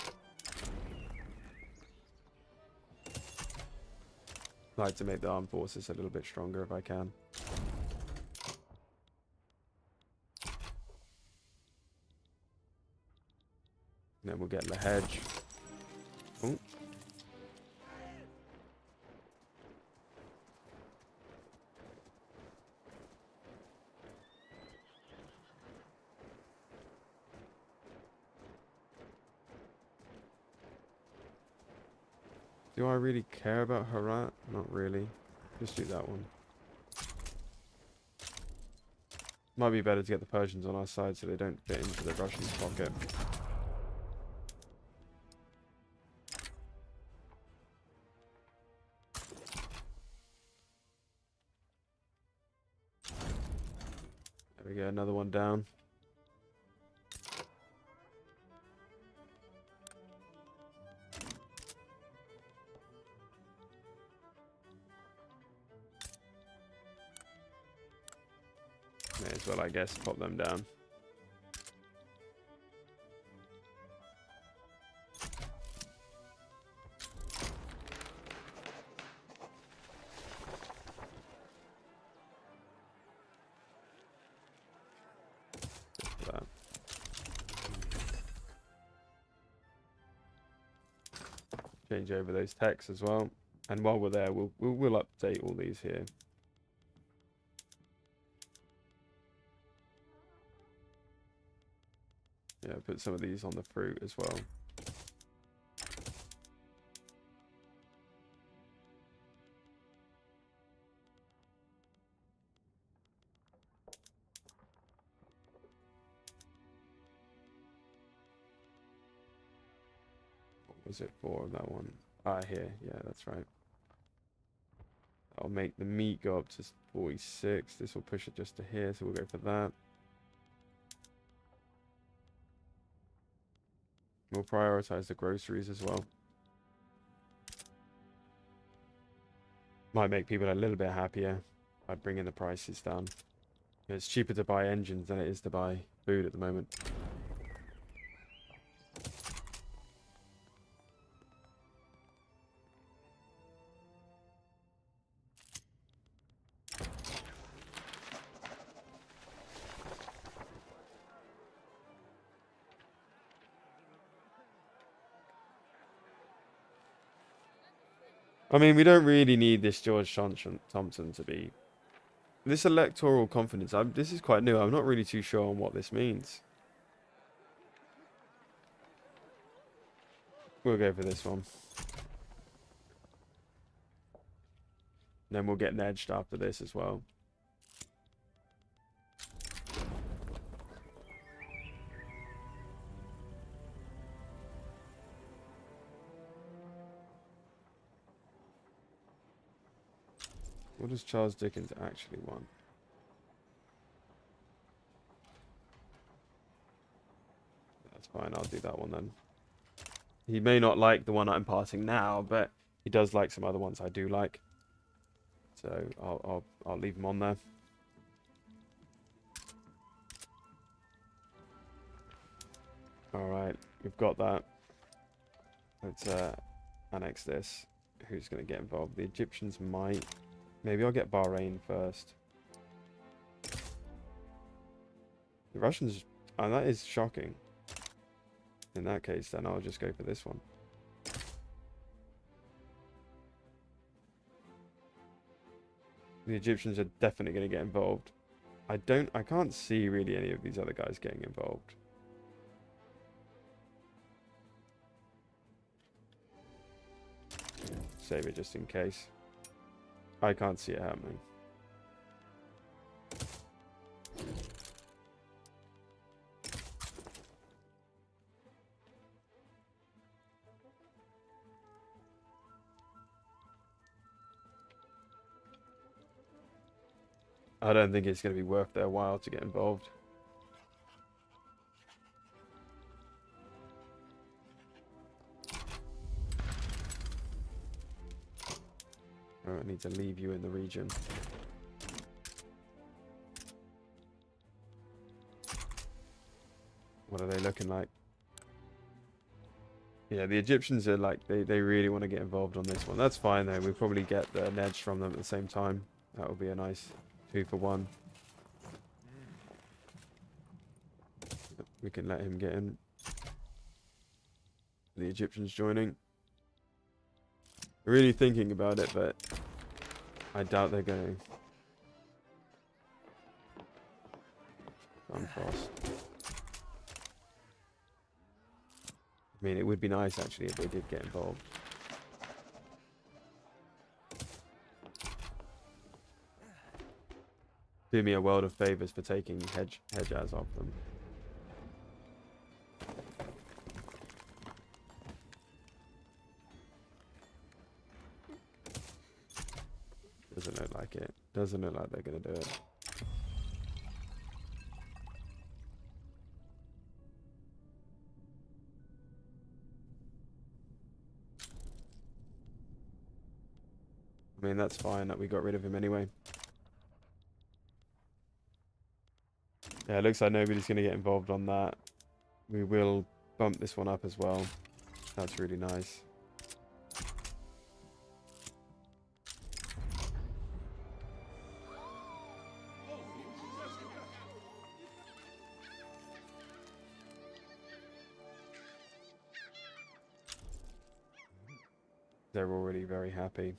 Like to make the armed forces a little bit stronger if I can. And then we'll get the hedge. Ooh. Do I really care about Herat? Not really. Just do that one. Might be better to get the Persians on our side so they don't fit into the Russians' pocket. There we go, another one down. May as well, I guess, pop them down. That. Change over those texts as well. And while we're there, we'll update all these here. Yeah, put some of these on the fruit as well. What was it for, that one? Ah, here. Yeah, that's right. I'll make the meat go up to 46. This will push it just to here, so we'll go for that. We'll prioritize the groceries as well. Might make people a little bit happier by bringing the prices down. It's cheaper to buy engines than it is to buy food at the moment. I mean, we don't really need this George Thompson to be... This electoral confidence, this is quite new. I'm not really too sure on what this means. We'll go for this one. Then we'll get edged after this as well. What does Charles Dickens actually want? That's fine, I'll do that one then. He may not like the one I'm passing now, but he does like some other ones I do like. So I'll leave him on there. Alright, we've got that. Let's annex this. Who's going to get involved? The Egyptians might. Maybe I'll get Bahrain first. The Russians... Oh, that is shocking. In that case, then I'll just go for this one. The Egyptians are definitely going to get involved. I can't see really any of these other guys getting involved. Save it just in case. I can't see it happening. I don't think it's going to be worth their while to get involved. I need to leave you in the region. What are they looking like? Yeah, the Egyptians are like, they really want to get involved on this one. That's fine though. We'll probably get the Nedge from them at the same time. That will be a nice 2-for-1. We can let him get in. The Egyptians joining. Really thinking about it, but I doubt they're going to come across. I mean, it would be nice actually if they did get involved. Do me a world of favors for taking Hejaz off them. Doesn't look like it. Doesn't look like they're gonna do it. I mean, that's fine that we got rid of him anyway. Yeah, it looks like nobody's going to get involved on that. We will bump this one up as well. That's really nice. They're already very happy.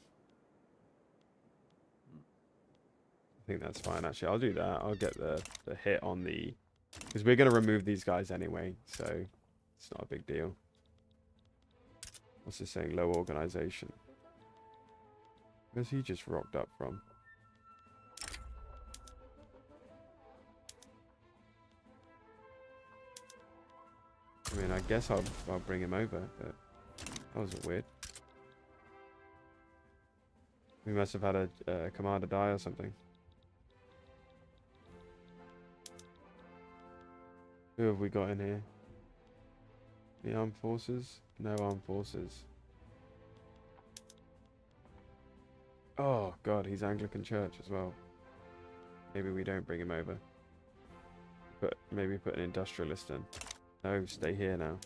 I think that's fine, actually. I'll do that. I'll get the hit on the... Because we're going to remove these guys anyway, so it's not a big deal. What's this saying? Low organization. Where's he just rocked up from? I mean, I guess I'll bring him over, but that was weird. We must have had a commander die or something. Who have we got in here? The armed forces? No armed forces. Oh god, he's Anglican Church as well. Maybe we don't bring him over. But maybe put an industrialist in. No, stay here now.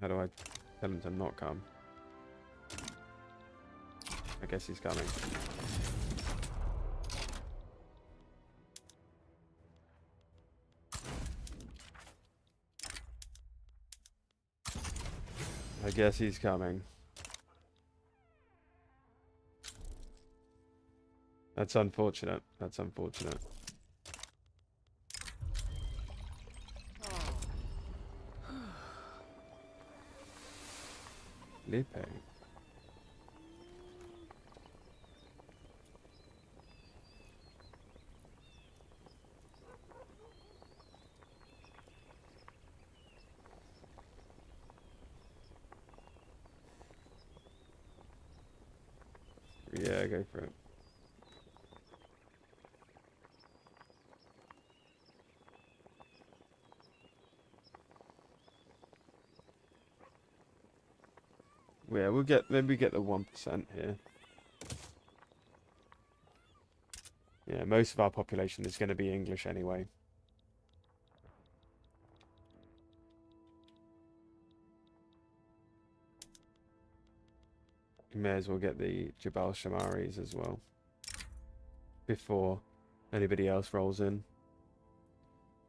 How do I tell him to not come? I guess he's coming. I guess he's coming. That's unfortunate. That's unfortunate. Lipe. Yeah, go for it. Yeah, we'll get, maybe get the 1% here. Yeah, most of our population is going to be English anyway. You may as well get the Jabal Shamaris as well. Before anybody else rolls in.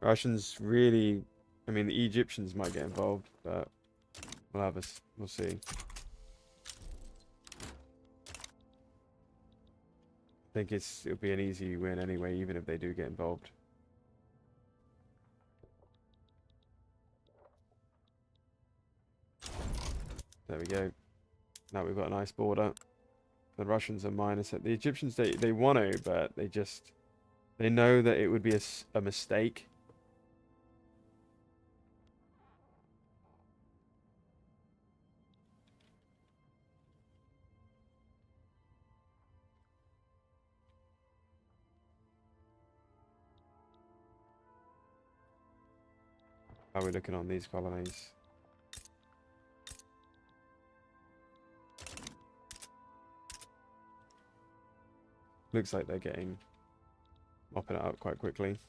Russians really... I mean, the Egyptians might get involved, but we'll see. I think it'll be an easy win anyway, even if they do get involved. There we go. Now we've got a nice border. The Russians are minus it. The Egyptians, they want to, but they know that it would be a mistake. How are we looking on these colonies? Looks like they're mopping it up quite quickly.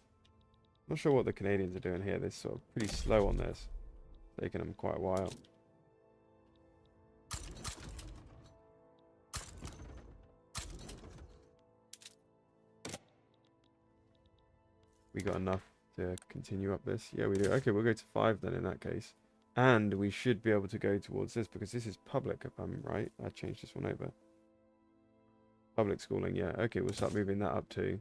Not sure what the Canadians are doing here. They're sort of pretty slow on this. Taking them quite a while. We got enough to continue up this? Yeah, we do. Okay, we'll go to 5 then in that case. And we should be able to go towards this because this is public, if I'm right. I changed this one over. Public schooling, yeah. Okay, we'll start moving that up too.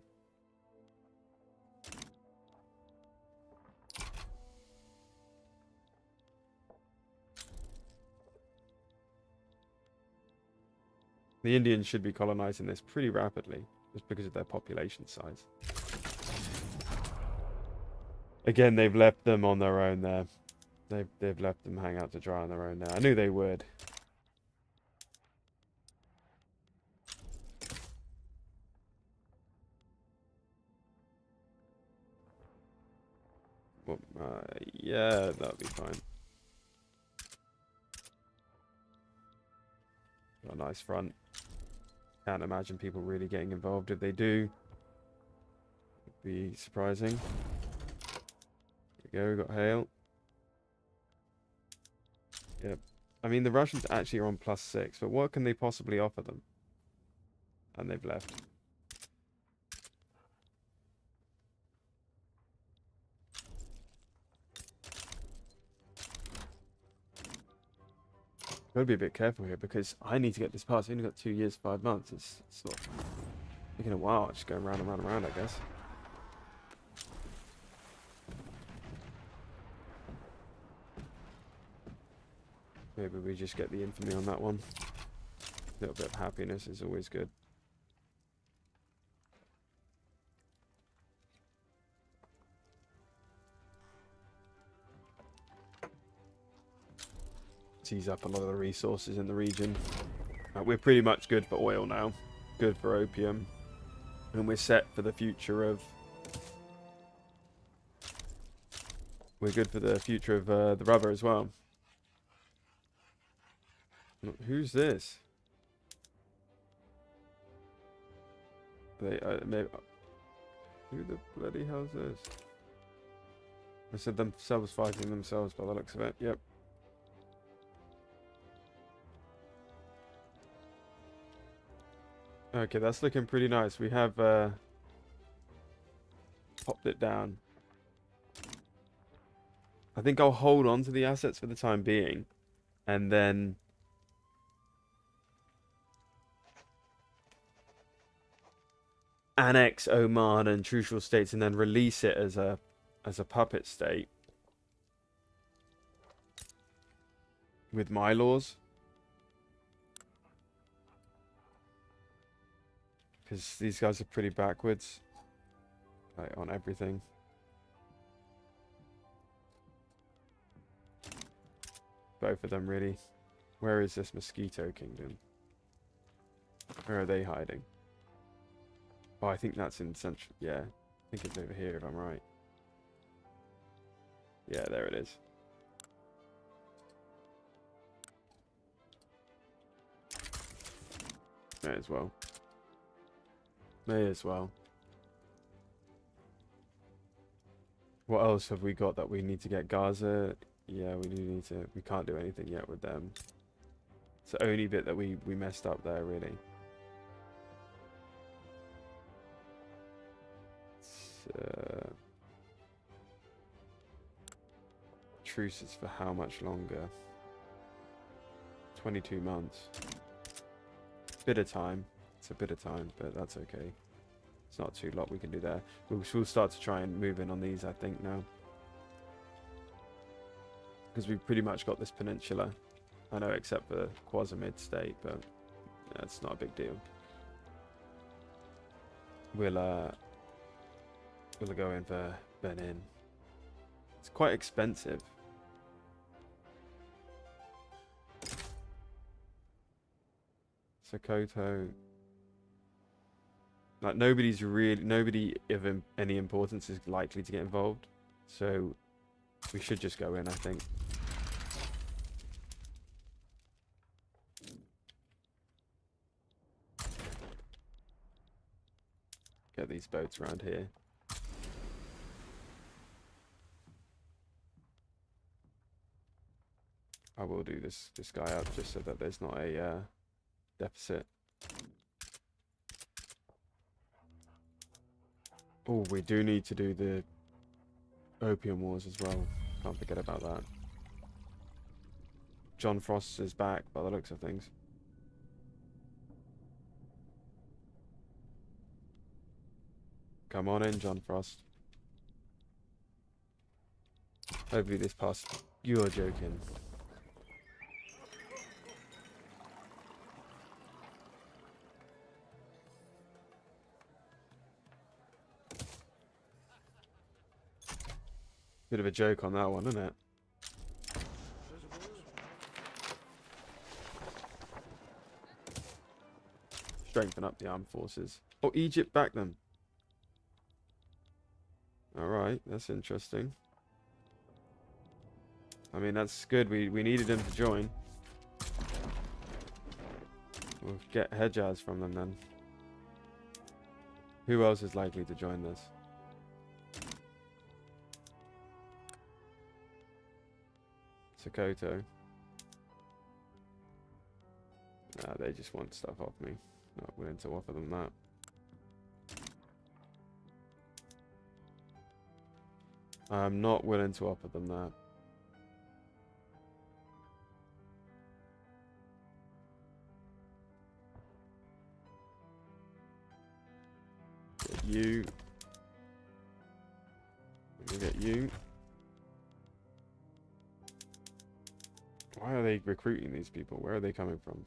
The Indians should be colonizing this pretty rapidly, just because of their population size. Again, they've left them on their own there. They've left them hang out to dry on their own there. I knew they would. Well, yeah, that'll be fine. Got a nice front. Can't imagine people really getting involved. If they do, it'd be surprising. Here we go, we got hail. Yep. I mean, the Russians actually are on +6, but what can they possibly offer them? And they've left. Gotta be a bit careful here because I need to get this passed. I've only got 2 years, 5 months. It's sort of taking a while. Just going round and round and round, I guess. Maybe we just get the infamy on that one. A little bit of happiness is always good. Tease up a lot of the resources in the region. We're pretty much good for oil now. Good for opium. And we're set for the future of... We're good for the future of the rubber as well. Who's this? They maybe, who the bloody hell's this? I said themselves fighting themselves by the looks of it. Yep. Okay, that's looking pretty nice. We have popped it down. I think I'll hold on to the assets for the time being, and then annex Oman and Trucial states, and then release it as a puppet state with my laws. Because these guys are pretty backwards, like, on everything. Both of them, really. Where is this Mosquito Kingdom? Where are they hiding? Oh, I think that's in Central. Yeah, I think it's over here if I'm right. Yeah, there it is. May as well. May as well. What else have we got that we need to get? Gaza? Yeah, we do need to. We can't do anything yet with them. It's the only bit that we messed up there, really. Truces for how much longer? 22 months. Bit of time. It's a bit of time, but that's okay. It's not too lot we can do there. We'll start to try and move in on these, I think, now. Because we've pretty much got this peninsula. I know, except for Quasimid State, but that's not a big deal. We'll go in for Benin. It's quite expensive. Sokoto. Like, nobody of any importance is likely to get involved, so we should just go in, I think. Get these boats around here. I will do this guy up just so that there's not a deficit. Oh, we do need to do the Opium Wars as well. Can't forget about that. John Frost is back by the looks of things. Come on in, John Frost. Hopefully this passes. You are joking. Bit of a joke on that one, isn't it? Strengthen up the armed forces. Oh, Egypt back them. Alright, that's interesting. I mean, that's good. We needed them to join. We'll get Hejaz from them then. Who else is likely to join this? Sokoto. Nah, they just want stuff off me. Not willing to offer them that. I'm not willing to offer them that. Get you. Let me get you. Why are they recruiting these people? Where are they coming from?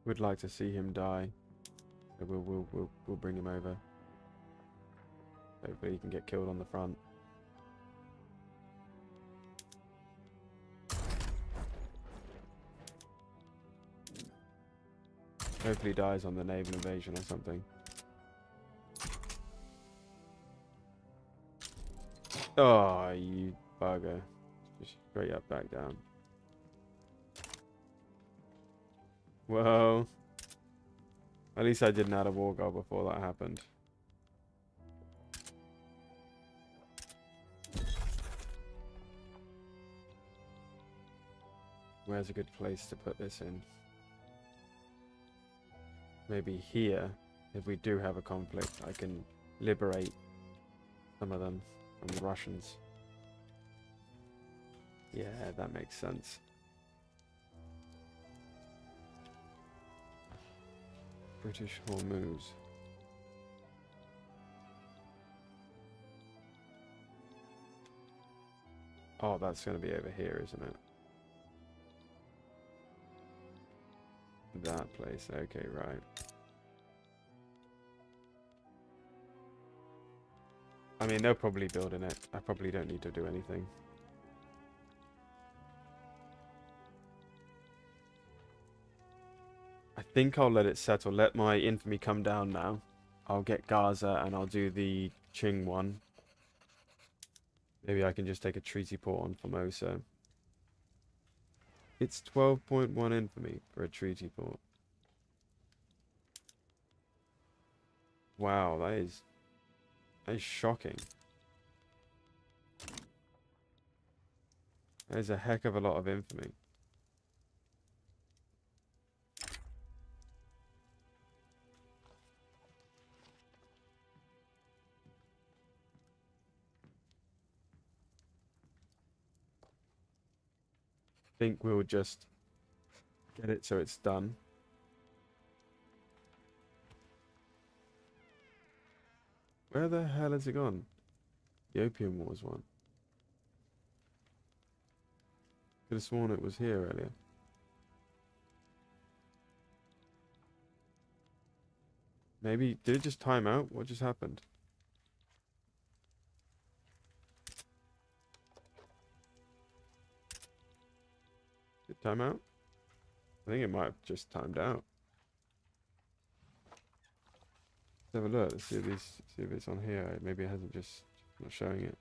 Would like to see him die. So we'll bring him over. Hopefully he can get killed on the front. Hopefully he dies on the naval invasion or something. Oh, you bugger. Just straight up back down. Well, at least I didn't add a war goal before that happened. Where's a good place to put this in? Maybe here, if we do have a conflict, I can liberate some of them from the Russians. Yeah, that makes sense. British Hormuz. Oh, that's going to be over here, isn't it? That place. Okay, right. I mean, they're probably building it. I probably don't need to do anything. I think I'll let it settle. Let my infamy come down now. I'll get Gaza and I'll do the Qing one. Maybe I can just take a treaty port on Formosa. It's 12.1 infamy for a treaty port. Wow, that is shocking. That is a heck of a lot of infamy. I think we'll just get it so it's done. Where the hell has it gone? The Opium Wars one. Could have sworn it was here earlier. Maybe, did it just time out? What just happened? Did it time out? I think it might have just timed out. Let's have a look. Let's see if it's on here. Maybe it hasn't just not showing it.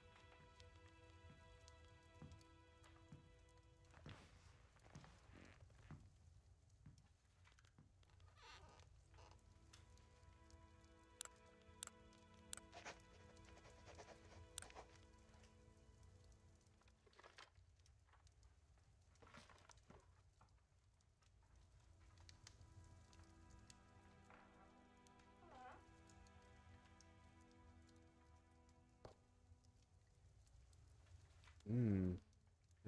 Hmm.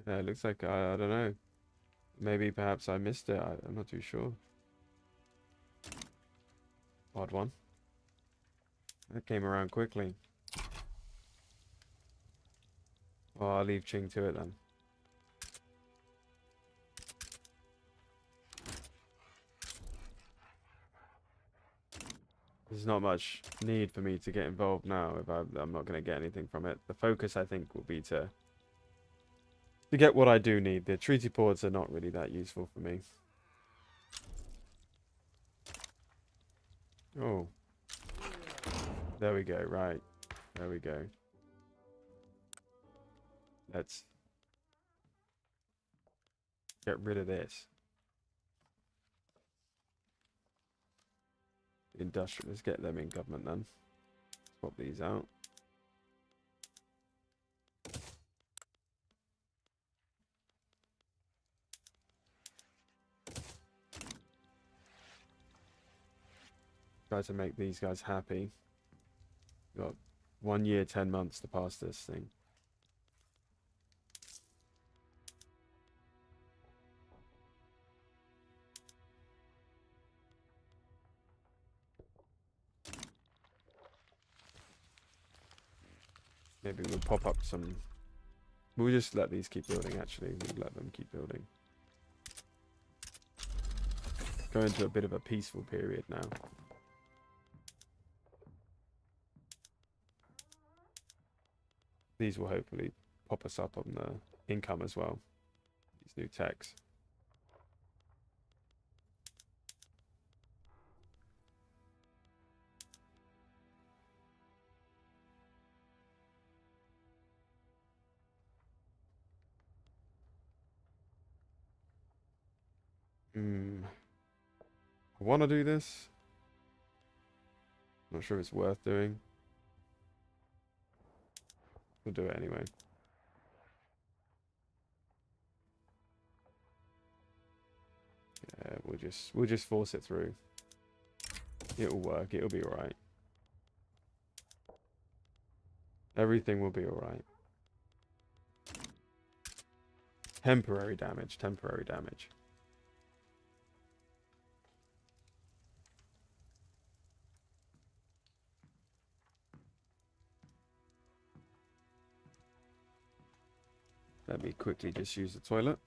Yeah, it looks like I don't know. Maybe perhaps I missed it. I'm not too sure. Odd one. That came around quickly. Oh, I'll leave Ching to it then. There's not much need for me to get involved now if I'm not going to get anything from it. The focus, I think, will be to get what I do need. The treaty ports are not really that useful for me. Oh, there we go. Right. There we go. Let's get rid of this. Industrial. Let's get them in government then. Swap these out. Try to make these guys happy. Got 1 year, 10 months to pass this thing. Maybe we'll pop up some. We'll just let these keep building, actually. We'll let them keep building. Go into a bit of a peaceful period now. These will hopefully pop us up on the income as well. These new techs. I want to do this. Not sure if it's worth doing. We'll do it anyway. Yeah, we'll just force it through. It'll work. It'll be alright. Everything will be alright. Temporary damage. Temporary damage. Let me quickly just use the toilet.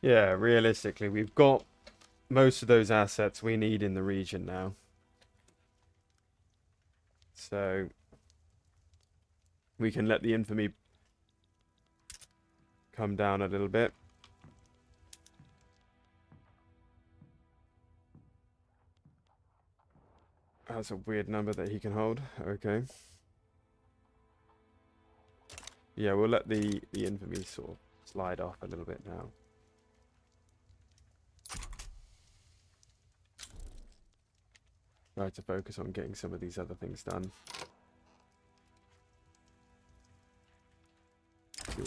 Yeah, realistically, we've got most of those assets we need in the region now. So we can let the infamy come down a little bit. That's a weird number that he can hold. Okay. Yeah, we'll let the infamy sort of slide off a little bit now. Try to focus on getting some of these other things done.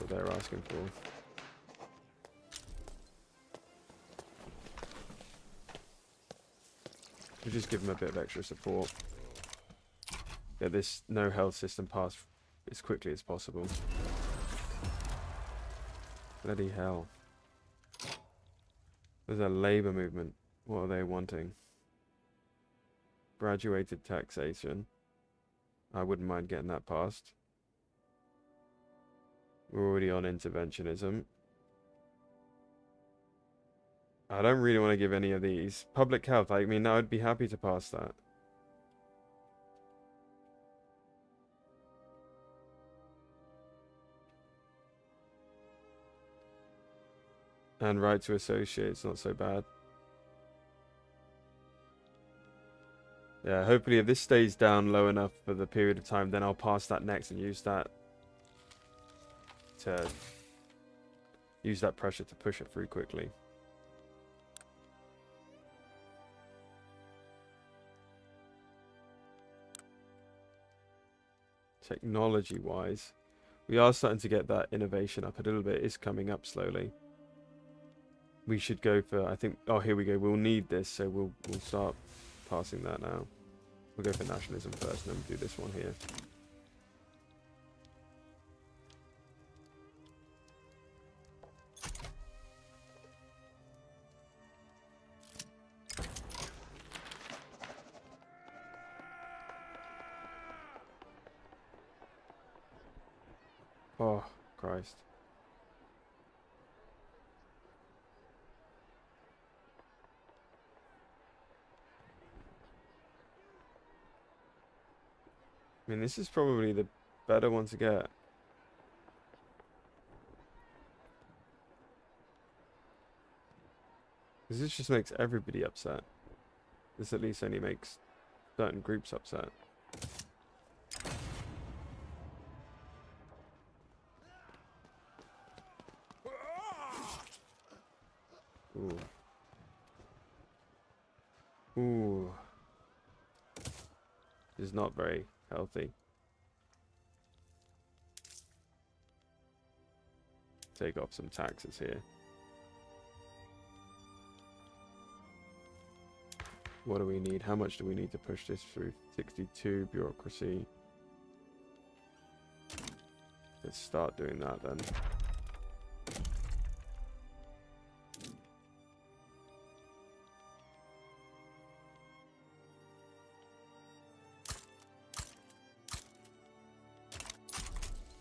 what they're asking for. We'll just give them a bit of extra support. Get this no health system passed as quickly as possible. Bloody hell. There's a labour movement. What are they wanting? Graduated taxation. I wouldn't mind getting that passed. We're already on interventionism. I don't really want to give any of these. Public health, I mean, I would be happy to pass that. And right to associate, it's not so bad. Yeah, hopefully if this stays down low enough for the period of time, then I'll pass that next and use that to use that pressure to push it through quickly. Technology wise, we are starting to get that innovation up a little bit. It's coming up slowly. We should go for, I think, oh, here we go. We'll need this, so we'll start passing that now. We'll go for nationalism first, and then we'll do this one here. Oh, Christ. I mean, this is probably the better one to get. Because this just makes everybody upset. This at least only makes certain groups upset. Ooh. Ooh. This is not very healthy. Take off some taxes here. What do we need? How much do we need to push this through? 62 bureaucracy. Let's start doing that then.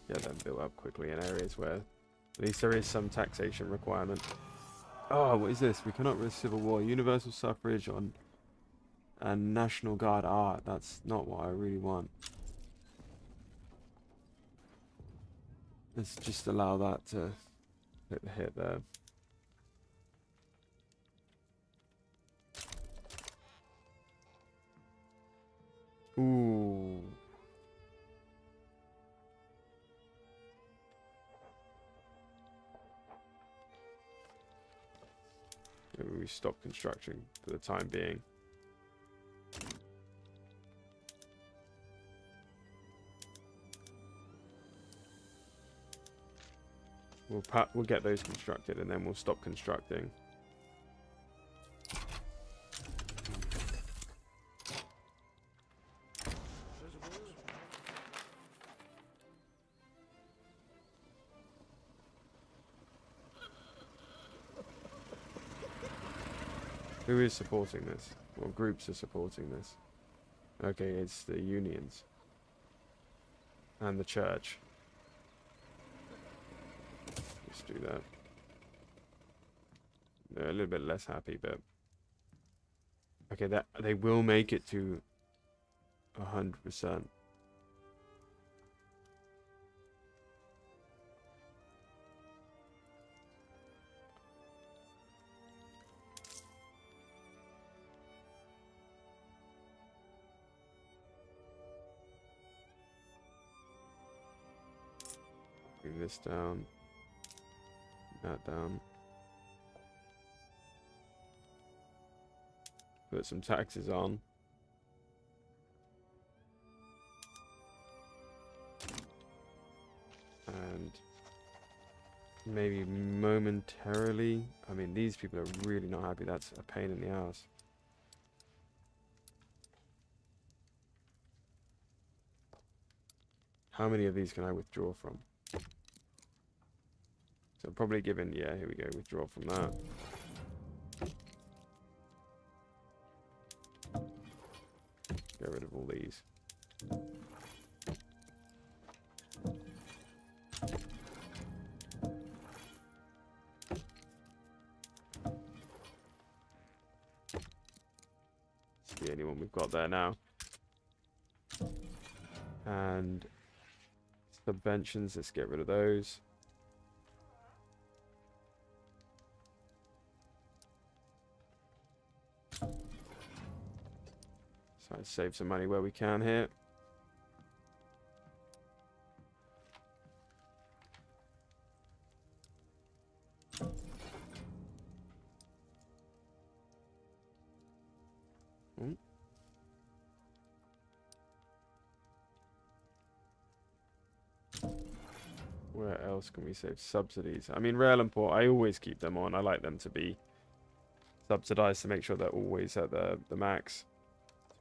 Get them built up quickly in areas where at least there is some taxation requirement. Oh, what is this? We cannot risk civil war. Universal suffrage on and National Guard art. That's not what I really want. Let's just allow that to hit the hit there. Ooh. Maybe we stop construction for the time being. We'll get those constructed and then we'll stop constructing. Who is supporting this? What groups are supporting this? Okay, it's the unions. And the church. Let's do that. They're a little bit less happy, but... Okay, that they will make it to 100%. Bring this down. That down. Put some taxes on. And Maybe momentarily. I mean, these people are really not happy. That's a pain in the ass. How many of these can I withdraw from? So probably given, yeah, here we go, withdraw from that. Get rid of all these. It's the only one we've got there now. And subventions, let's get rid of those. So let's save some money where we can here. Where else can we save subsidies? I mean, rail and port, I always keep them on. I like them to be subsidized to make sure they're always at the max.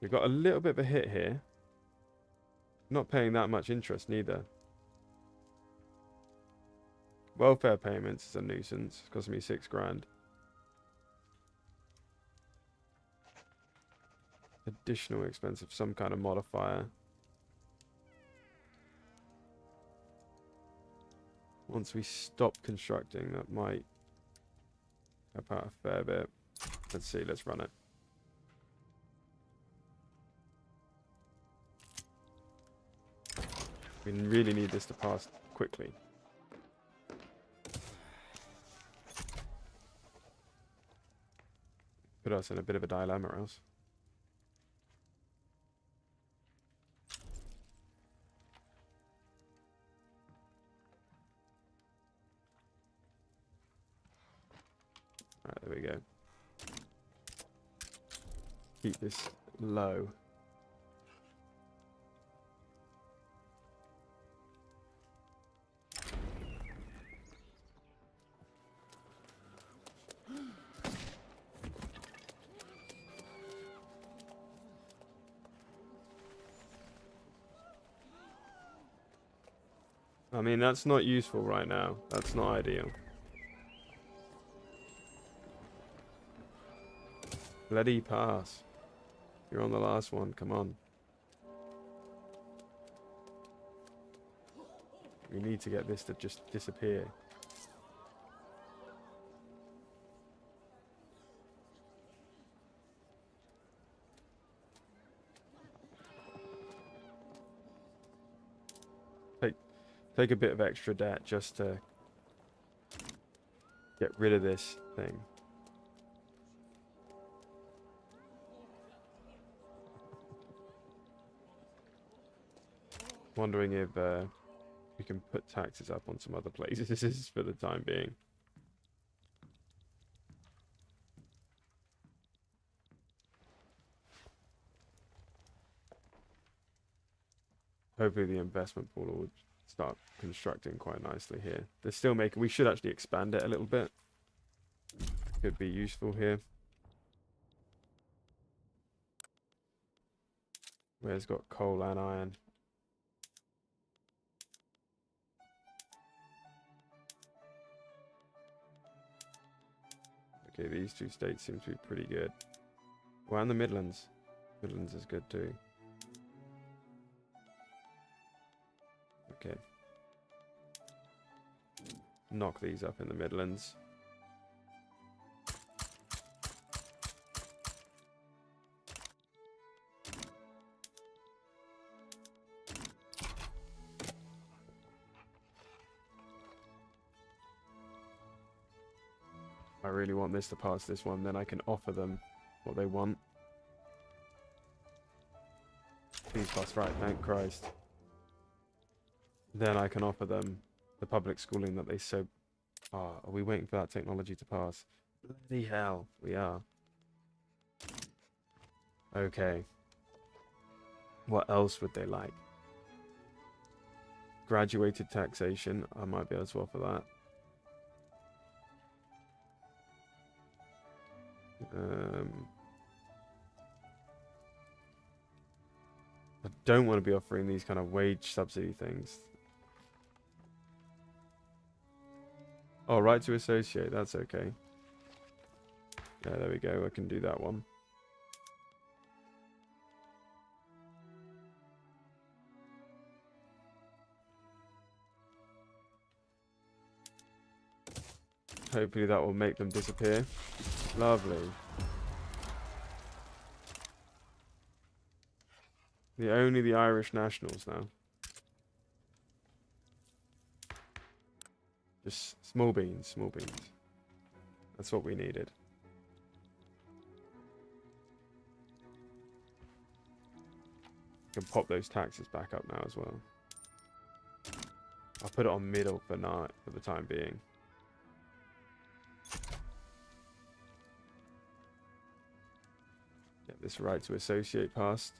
We've got a little bit of a hit here. Not paying that much interest neither. Welfare payments is a nuisance. It's costing me 6 grand. Additional expense of some kind of modifier. Once we stop constructing, that might help out a fair bit. Let's see, let's run it. We really need this to pass quickly. Put us in a bit of a dilemma else. Alright, there we go. Keep this low. I mean, that's not useful right now. That's not ideal. Bloody pass. You're on the last one. Come on. We need to get this to just disappear. Take a bit of extra debt just to get rid of this thing. Wondering if we can put taxes up on some other places. This is for the time being. Hopefully the investment pool will start constructing quite nicely here. They're still making... We should actually expand it a little bit. Could be useful here. Where's got coal and iron? Okay, these two states seem to be pretty good. Well, and the Midlands. Midlands is good too. Okay. Knock these up in the Midlands. I really want this to pass this one, then I can offer them what they want. Please pass, right, thank Christ. Then I can offer them the public schooling that they so... are we waiting for that technology to pass? Bloody hell, we are. Okay. What else would they like? Graduated taxation, I might be able to offer that. I don't want to be offering these kind of wage subsidy things. Oh, right to associate. That's okay. Yeah, there we go. I can do that one. Hopefully that will make them disappear. Lovely. Only the Irish nationals now. Just small beans, small beans. That's what we needed. Can pop those taxes back up now as well. I'll put it on middle for now, for the time being. Get this right to associate past.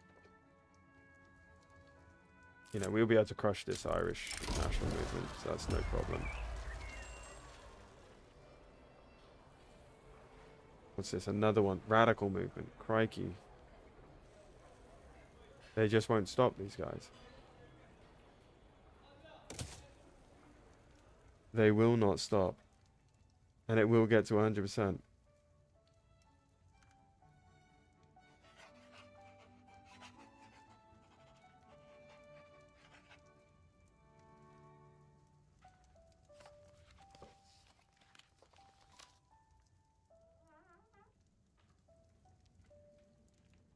You know, we'll be able to crush this Irish national movement, so that's no problem. What's this? Another one. Radical movement. Crikey. They just won't stop, these guys. They will not stop. And it will get to 100%.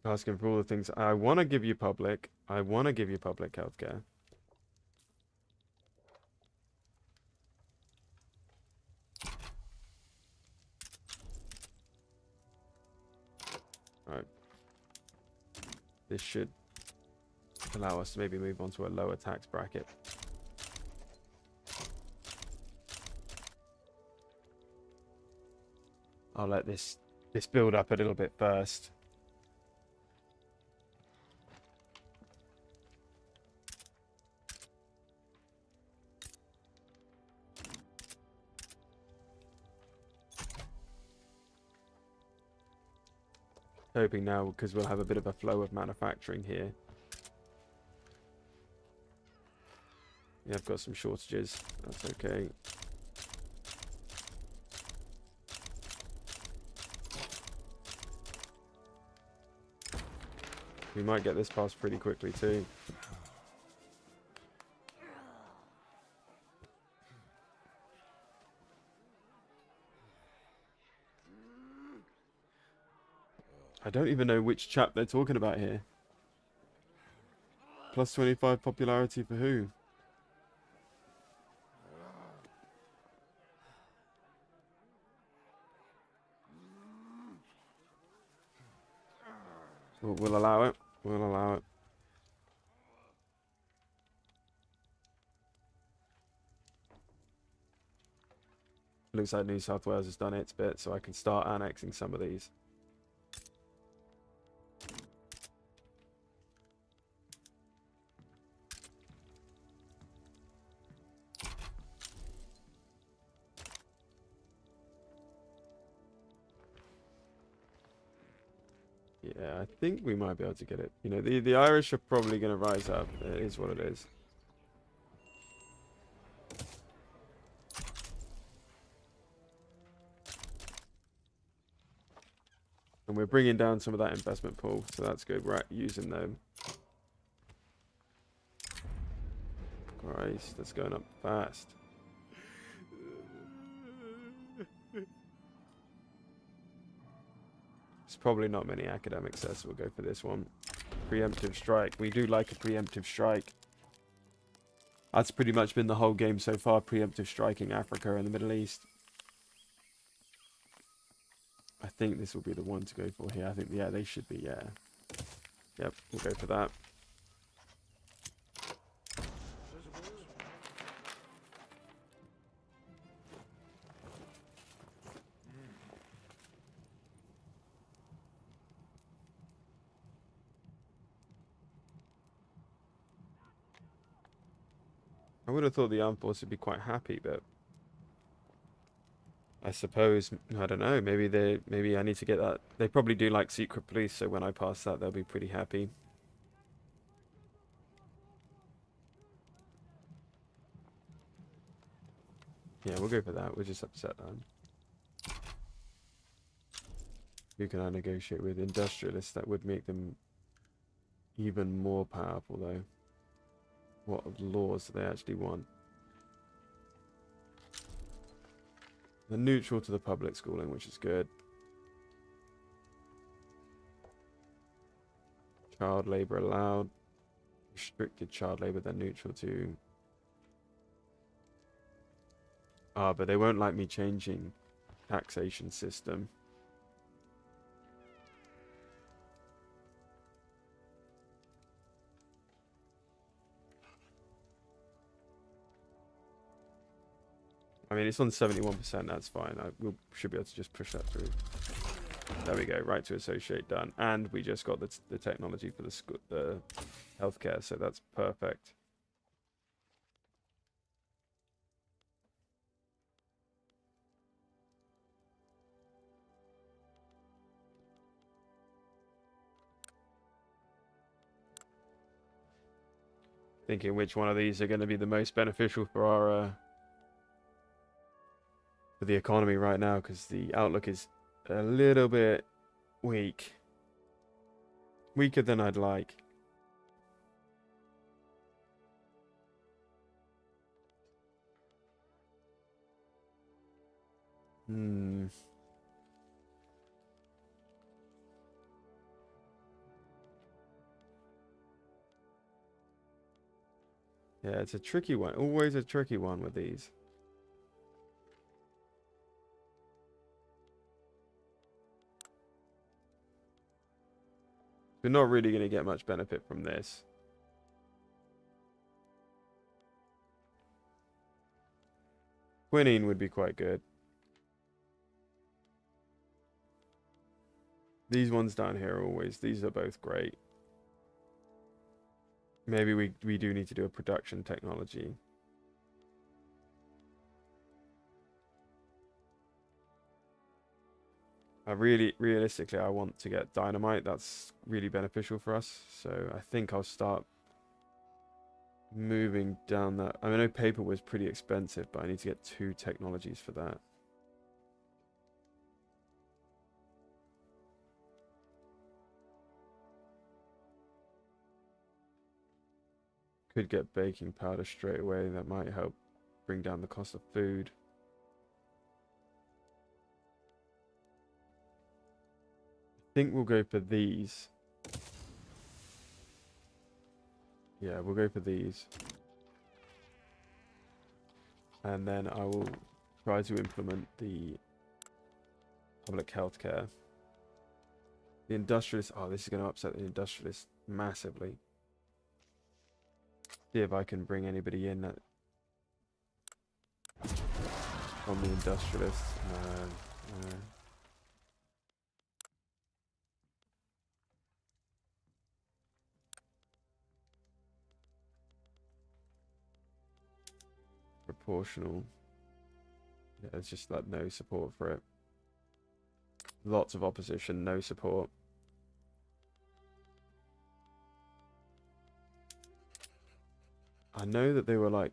Asking for all the things. I want to give you public. I want to give you public healthcare. Alright. This should allow us to maybe move on to a lower tax bracket. I'll let this build up a little bit first. Hoping now, because we'll have a bit of a flow of manufacturing here. Yeah, I've got some shortages. That's okay. We might get this passed pretty quickly too. I don't even know which chap they're talking about here. Plus 25 popularity for who? We'll allow it. We'll allow it. Looks like New South Wales has done its bit, so I can start annexing some of these. Yeah, I think we might be able to get it. You know, the Irish are probably going to rise up. It is what it is. And we're bringing down some of that investment pool, so that's good. We're using them. Christ, that's going up fast. There's probably not many academics there, so we'll go for this one. Preemptive strike. We do like a preemptive strike. That's pretty much been the whole game so far, preemptive striking Africa and the Middle East. I think this will be the one to go for here. I think, yeah, they should be, yeah. Yep, we'll go for that. I would have thought the armed force would be quite happy, but I suppose, I don't know, maybe I need to get that. They probably do like secret police, so when I pass that, they'll be pretty happy. Yeah, we'll go for that. We'll just upset them. Who can I negotiate with? Industrialists. That would make them even more powerful, though. What laws do they actually want? They're neutral to the public schooling, which is good. Child labor allowed. Restricted child labor, they're neutral to. Ah, but they won't like me changing taxation system. I mean, it's on 71%, that's fine. We should be able to just push that through. There we go, right to associate done. And we just got the technology for the healthcare, so that's perfect. Thinking which one of these are going to be the most beneficial for our for the economy right now, because the outlook is a little bit weak. Weaker than I'd like. Hmm. Yeah, it's a tricky one. Always a tricky one with these. We're not really going to get much benefit from this. Quinine would be quite good. These ones down here are always, these are both great. Maybe we do need to do a production technology. Realistically, I want to get dynamite. That's really beneficial for us. So I think I'll start moving down that. I know paper was pretty expensive, but I need to get 2 technologies for that. Could get baking powder straight away. That might help bring down the cost of food. I think we'll go for these. Yeah, we'll go for these. And then I will try to implement the public healthcare. The industrialists, oh, this is going to upset the industrialists massively. See if I can bring anybody in that from the industrialists. No. Proportional. Yeah, there's just like no support for it. Lots of opposition, no support. I know that they were like,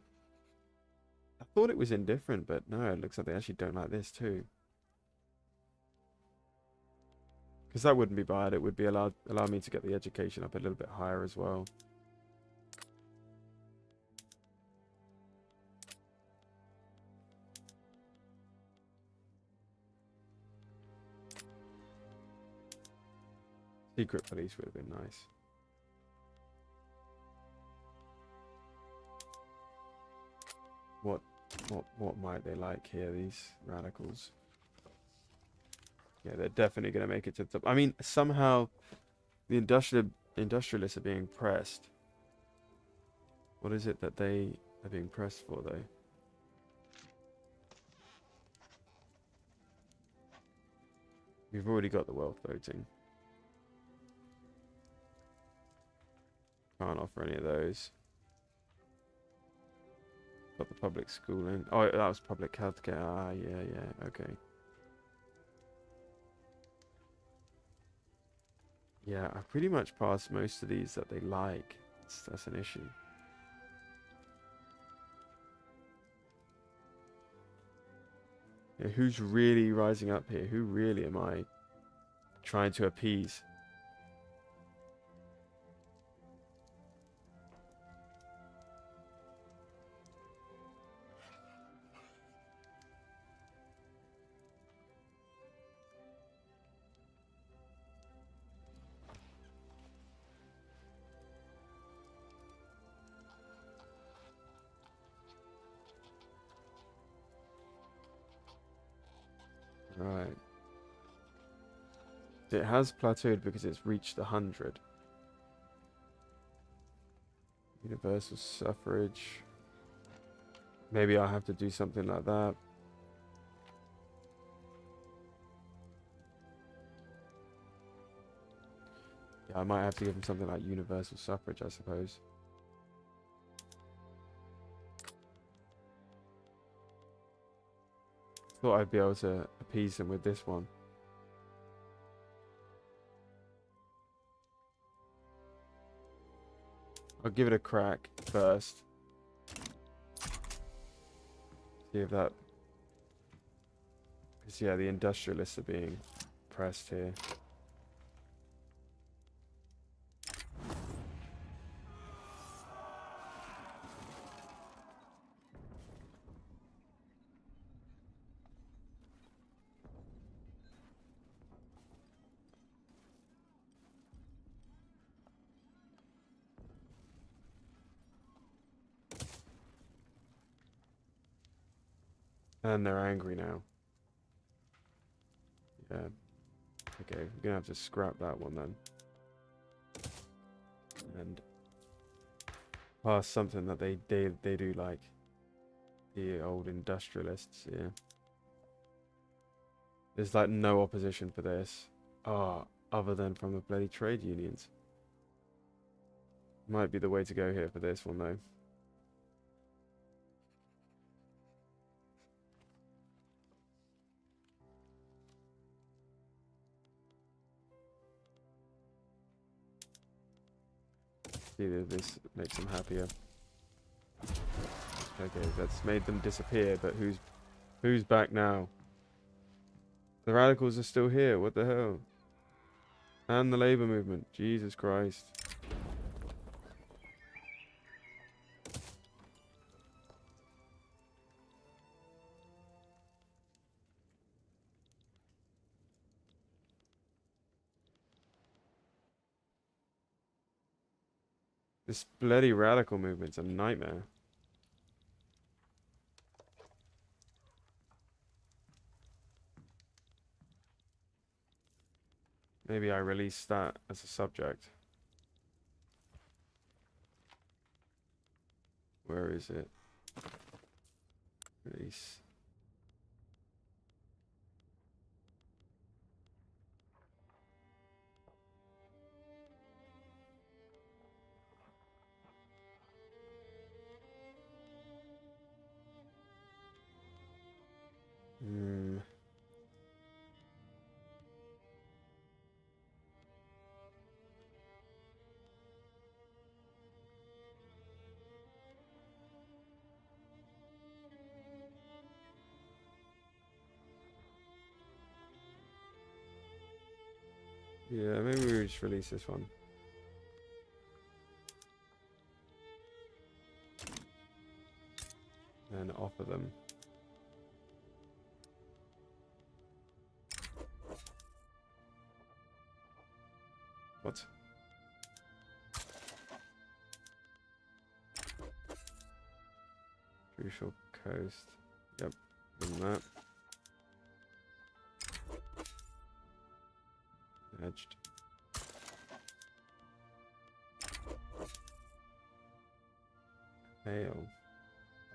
I thought it was indifferent, but no, it looks like they actually don't like this too. Because that wouldn't be bad. It would be allow me to get the education up a little bit higher as well. Secret police would have been nice. What might they like here, these radicals? Yeah, they're definitely going to make it to the top. I mean, somehow the industrialists are being pressed. What is it that they are being pressed for, though? We've already got the wealth voting. Can't offer any of those. Got the public schooling. Oh, that was public healthcare. Ah, yeah, yeah, okay. Yeah, I pretty much passed most of these that they like. That's an issue. Yeah, who's really rising up here? Who really am I trying to appease? Right. It has plateaued because it's reached 100. Universal suffrage. Maybe I'll have to do something like that. Yeah, I might have to give them something like universal suffrage, I suppose. Thought I'd be able to appease them with this one. I'll give it a crack first. See if that... Because, yeah, the industrialists are being pressed here. And they're angry now. Yeah. Okay, we're gonna have to scrap that one then. And pass something that they do like. The old industrialists, yeah. There's like no opposition for this. Other than from the bloody trade unions. Might be the way to go here for this one though. See if this makes them happier. Okay, that's made them disappear, but who's back now? The radicals are still here, what the hell? And the labor movement, Jesus Christ. This bloody radical movement's a nightmare. Maybe I release that as a subject. Where is it? Release. Hmm. Yeah, maybe we just release this one. And offer them. What? Crucial coast. Yep, give them that. Edged. Hail.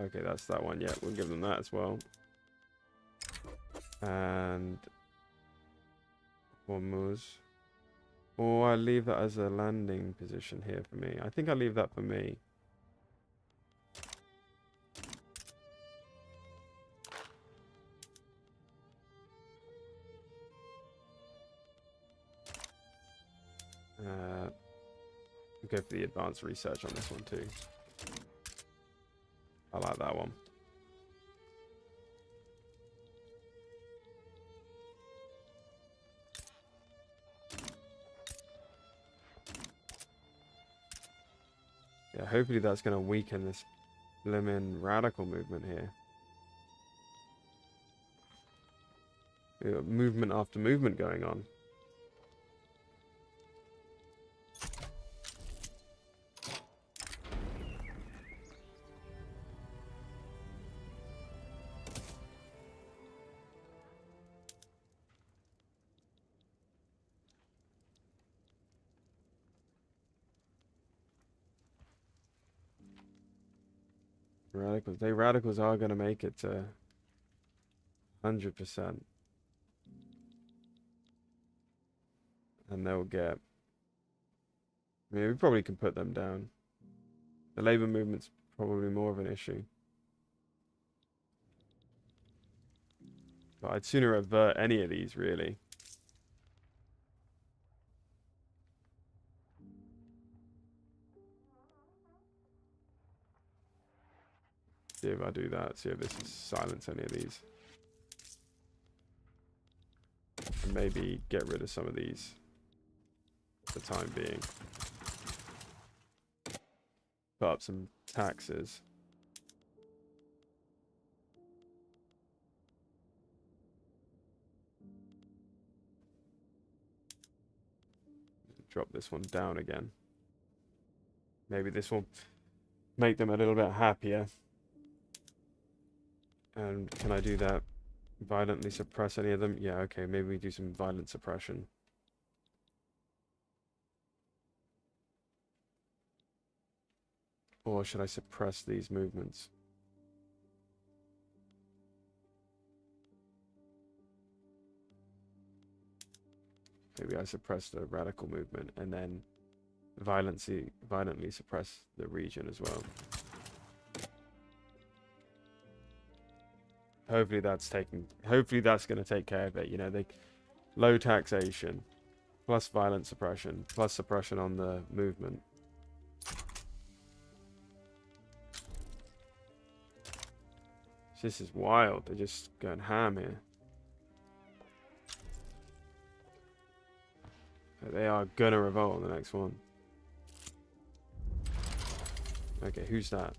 Okay, that's that one. Yeah, we'll give them that as well. And Hormuz. Or I leave that as a landing position here for me. I think I'll leave that for me. Go for the advanced research on this one too. I like that one. Yeah, hopefully that's going to weaken this blimmin' radical movement here. We got movement after movement going on. Radicals are going to make it to 100%. And they'll get... I mean, we probably can put them down. The labor movement's probably more of an issue. But I'd sooner avert any of these, really. See if I do that. See if this is silence any of these. And maybe get rid of some of these for the time being. Put up some taxes. Drop this one down again. Maybe this will make them a little bit happier. And can I do that? Violently suppress any of them? Yeah, okay, maybe we do some violent suppression. Or should I suppress these movements? Maybe I suppress the radical movement and then violently suppress the region as well. Hopefully that's going to take care of it. You know, low taxation, plus violent suppression, plus suppression on the movement. This is wild. They're just going ham here. They are gonna revolt on the next one. Okay, who's that?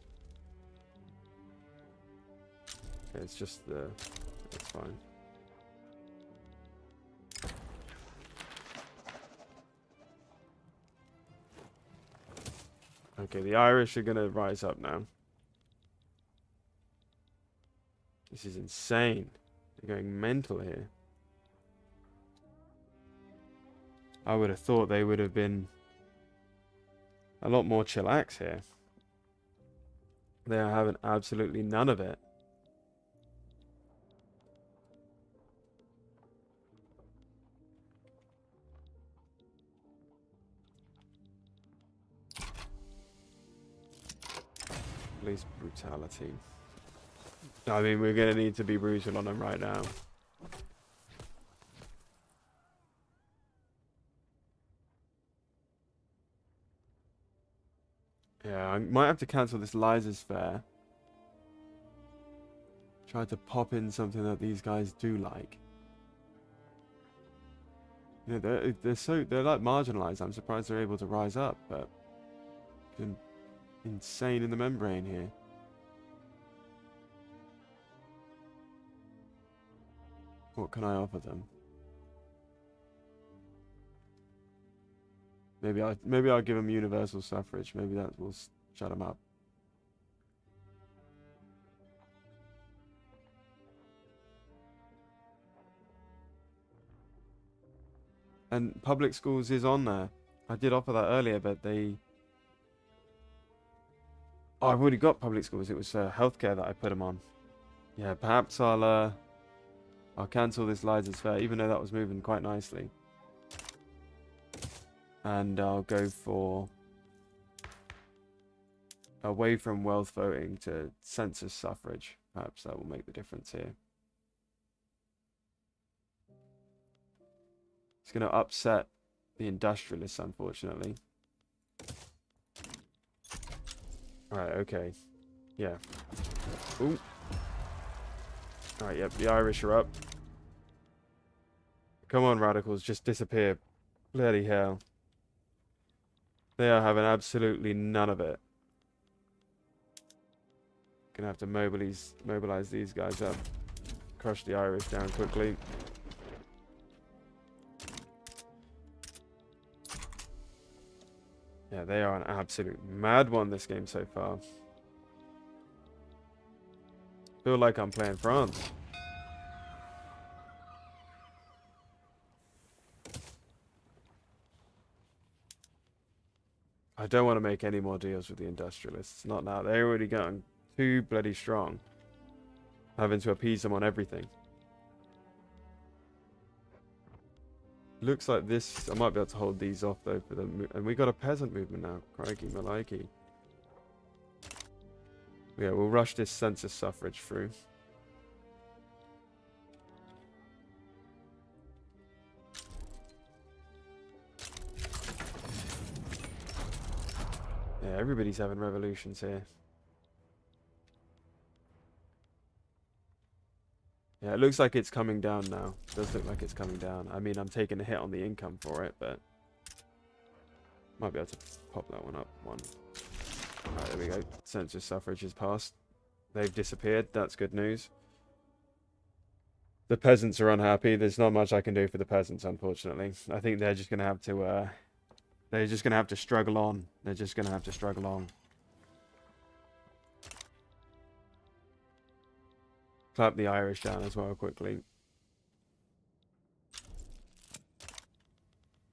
Okay, it's just the... That's fine. Okay, the Irish are gonna rise up now. This is insane. They're going mental here. I would have thought they would have been a lot more chillax here. They are having absolutely none of it. Police brutality. I mean, we're going to need to be brutal on them right now. Yeah, I might have to cancel this Liza's Fair. Try to pop in something that these guys do like. You know, they're like marginalized. I'm surprised they're able to rise up, but insane in the membrane here. What can I offer them? Maybe I'll give them universal suffrage. Maybe that will shut them up. And public schools is on there. I did offer that earlier, but they... Oh, I've already got public schools. It was healthcare that I put them on. Yeah, perhaps I'll cancel this Liza's Fair, even though that was moving quite nicely. And I'll go for away from wealth voting to census suffrage. Perhaps that will make the difference here. It's going to upset the industrialists, unfortunately. Alright, okay. Yeah. Ooh. Alright, yep, the Irish are up. Come on, radicals, just disappear. Bloody hell. They are having absolutely none of it. Gonna have to mobilize these guys up. Crush the Irish down quickly. Yeah, they are an absolute mad one this game so far. Feel like I'm playing France. I don't want to make any more deals with the industrialists. Not now. They're already getting too bloody strong. Having to appease them on everything. Looks like this... I might be able to hold these off, though. For them. And we got a peasant movement now. Crikey, Malaiki. Yeah, we'll rush this census suffrage through. Yeah, everybody's having revolutions here. Yeah, it looks like it's coming down now. It does look like it's coming down. I mean, I'm taking a hit on the income for it, but... might be able to pop that one up. Alright, there we go. Census suffrage has passed. They've disappeared. That's good news. The peasants are unhappy. There's not much I can do for the peasants, unfortunately. I think they're just going to have to... they're just going to have to struggle on. They're just going to have to struggle on. Clap the Irish down as well, quickly.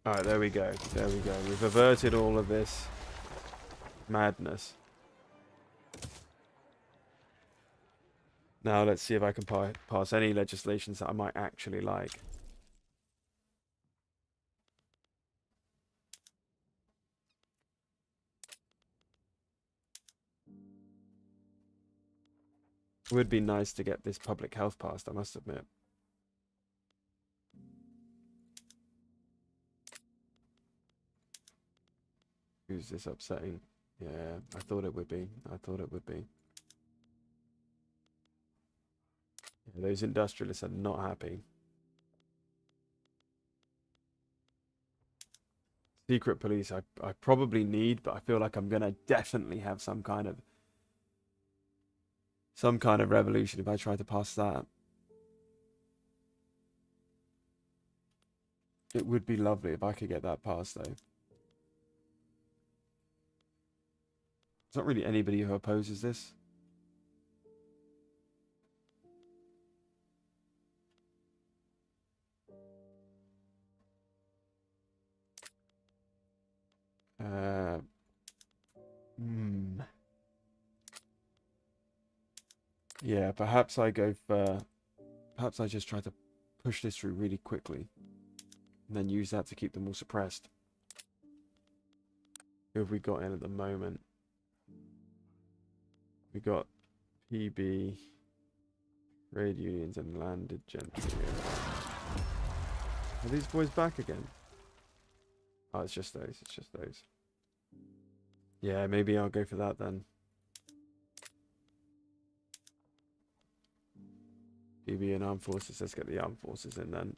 Alright, there we go. There we go. We've averted all of this madness. Now let's see if I can pass any legislations that I might actually like. It would be nice to get this public health passed, I must admit. Who's this upsetting? Yeah, I thought it would be. I thought it would be. Yeah, those industrialists are not happy. Secret police I probably need, but I feel like I'm gonna definitely have some kind of revolution if I try to pass that. It would be lovely if I could get that passed, though. There's not really anybody who opposes this. Yeah, perhaps I go for... perhaps I just try to push this through really quickly. And then use that to keep them all suppressed. Who have we got in at the moment? We got PB, trade unions, and landed gentry. Are these boys back again? Oh, it's just those. It's just those. Yeah, maybe I'll go for that then. PB and armed forces. Let's get the armed forces in then.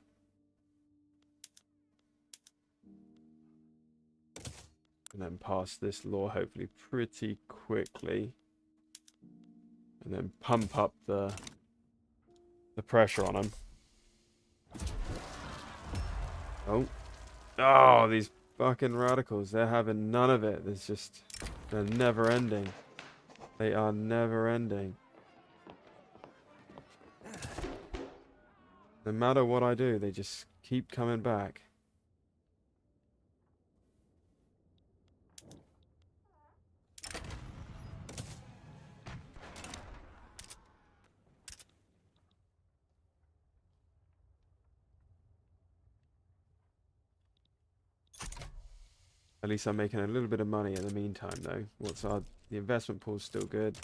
And then pass this law hopefully pretty quickly. And then pump up the pressure on them. Oh. Oh, these fucking radicals. They're having none of it. There's just... they're never ending. They are never ending. No matter what I do, they just keep coming back. At least I'm making a little bit of money in the meantime, though. The investment pool's still good.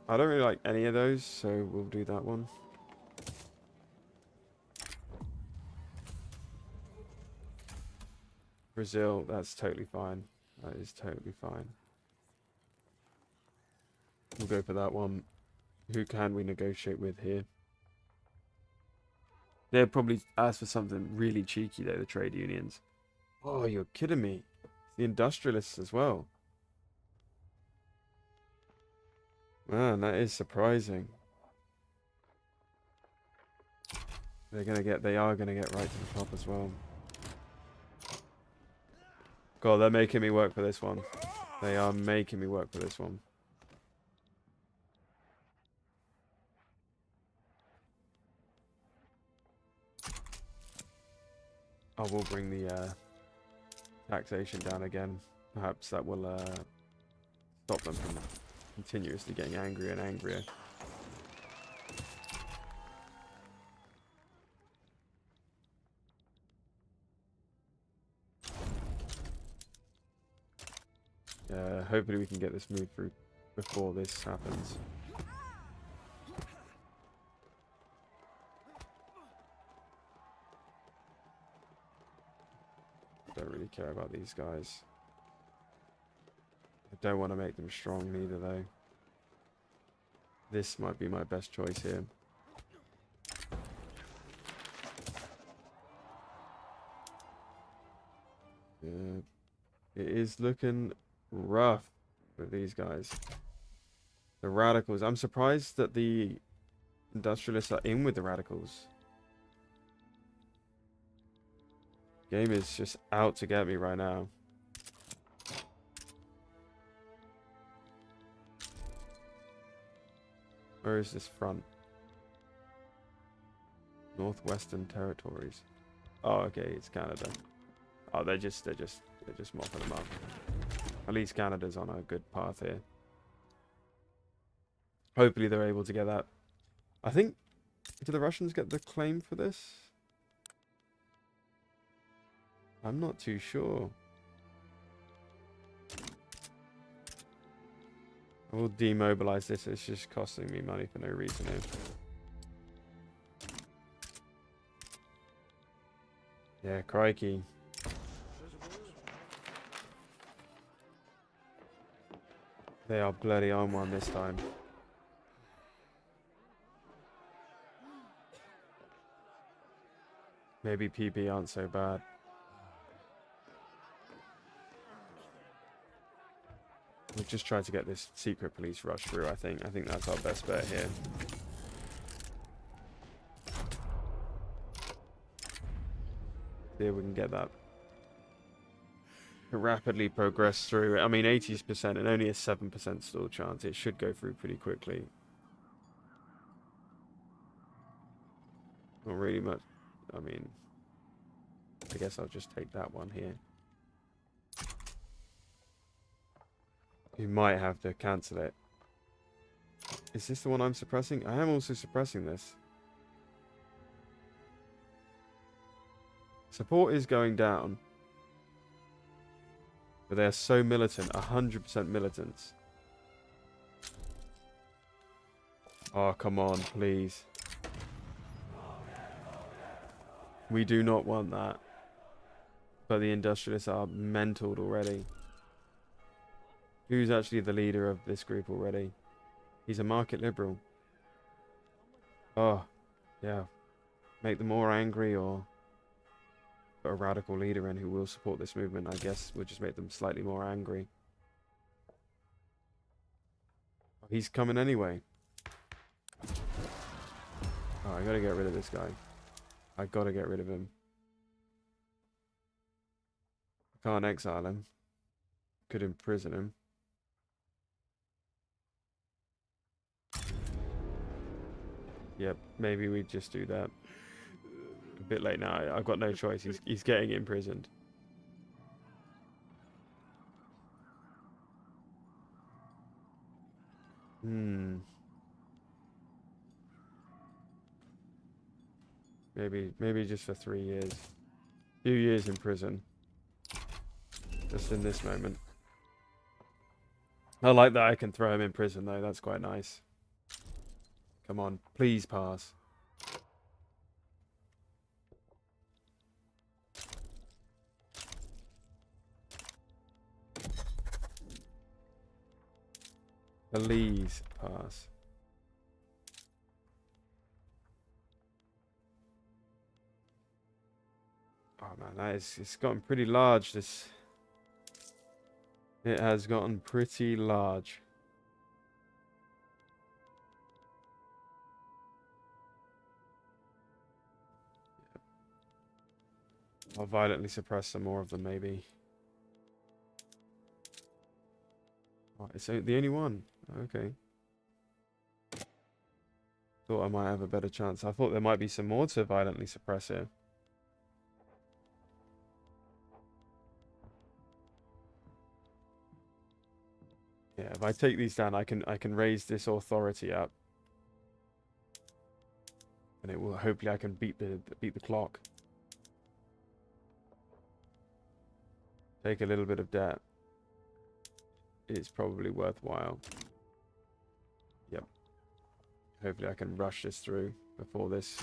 I don't really like any of those, so we'll do that one. Brazil, that's totally fine. That is totally fine. We'll go for that one. Who can we negotiate with here? They'll probably ask for something really cheeky though, the trade unions. Oh, you're kidding me. The industrialists as well. Man, that is surprising. They are gonna get right to the top as well. God, they're making me work for this one. They are making me work for this one. I will bring the taxation down again. Perhaps that will stop them from continuously getting angrier and angrier. Hopefully we can get this move through before this happens. Don't really care about these guys. I don't want to make them strong neither though. This might be my best choice here. Yeah, it is looking rough with these guys. The radicals. I'm surprised that the industrialists are in with the radicals. Game is just out to get me right now. Where is this front? Northwestern Territories. Oh, okay, it's Canada. Oh, they're just mopping them up. At least Canada's on a good path here. Hopefully they're able to get that. I think, do the Russians get the claim for this? I'm not too sure. I will demobilize this. It's just costing me money for no reason here. Yeah, crikey. They are bloody on one this time. Maybe PP aren't so bad. We'll just try to get this secret police rush through, I think. I think that's our best bet here. See if we can get that. Rapidly progress through. I mean, 80% and only a 7% still chance. It should go through pretty quickly. Not really much. I mean, I guess I'll just take that one here. You might have to cancel it. Is this the one I'm suppressing? I am also suppressing this. Support is going down. But they're so militant. 100% militants. Oh, come on, please. We do not want that. But the industrialists are mentaled already. Who's actually the leader of this group already? He's a market liberal. Oh, yeah. Make them more angry or put a radical leader in who will support this movement. I guess we'll just make them slightly more angry. Oh, he's coming anyway. Oh, I gotta get rid of this guy. I gotta get rid of him. I can't exile him. Could imprison him. Yep, maybe we just do that. A bit late now. I've got no choice. He's getting imprisoned. Maybe just for 3 years. Few years in prison. Just in this moment. I like that I can throw him in prison though. That's quite nice. Come on, please pass. Please pass. Oh man, it's gotten pretty large. It has gotten pretty large. I'll violently suppress some more of them, maybe. Oh, it's the only one. Okay. Thought I might have a better chance. I thought there might be some more to violently suppress here. Yeah, if I take these down, I can raise this authority up, and it will hopefully I can beat the clock. Take a little bit of debt. It's probably worthwhile. Yep. Hopefully I can rush this through before this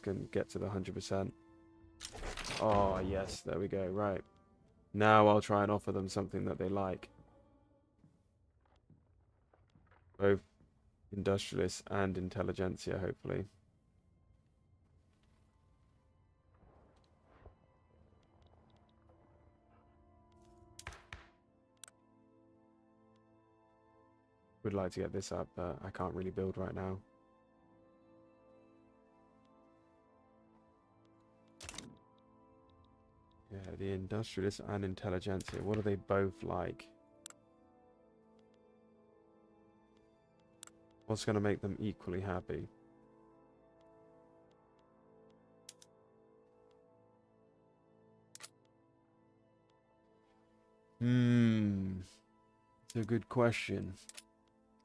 can get to the 100%. Oh yes, there we go. Right. Now I'll try and offer them something that they like. Both industrialists and intelligentsia, hopefully. Would like to get this up, but I can't really build right now. Yeah, the industrialists and intelligentsia. What are they both like? What's going to make them equally happy? It's a good question.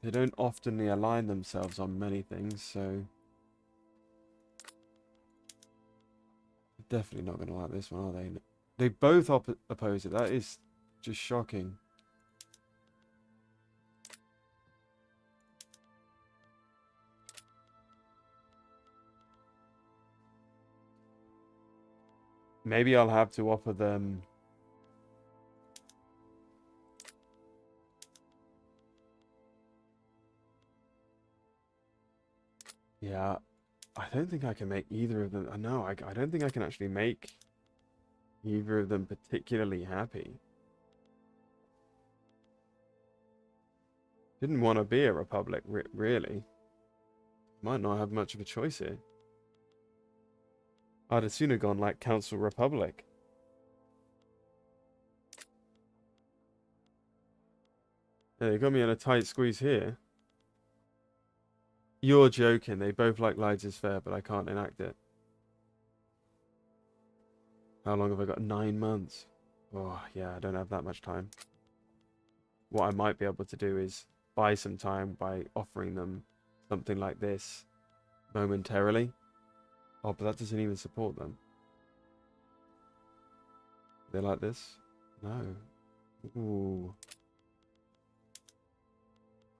They don't often align themselves on many things, so definitely not going to like this one, are they? They both oppose it. That is just shocking. Maybe I'll have to offer them... Yeah, I don't think I can make either of them... No, I don't think I can actually make either of them particularly happy. Didn't want to be a republic, really. Might not have much of a choice here. I'd have sooner gone like Council Republic. Yeah, they got me in a tight squeeze here. You're joking. They both like Lides is Fair, but I can't enact it. How long have I got? 9 months. Oh, yeah, I don't have that much time. What I might be able to do is buy some time by offering them something like this momentarily. Oh, but that doesn't even support them. They like this? No. Ooh.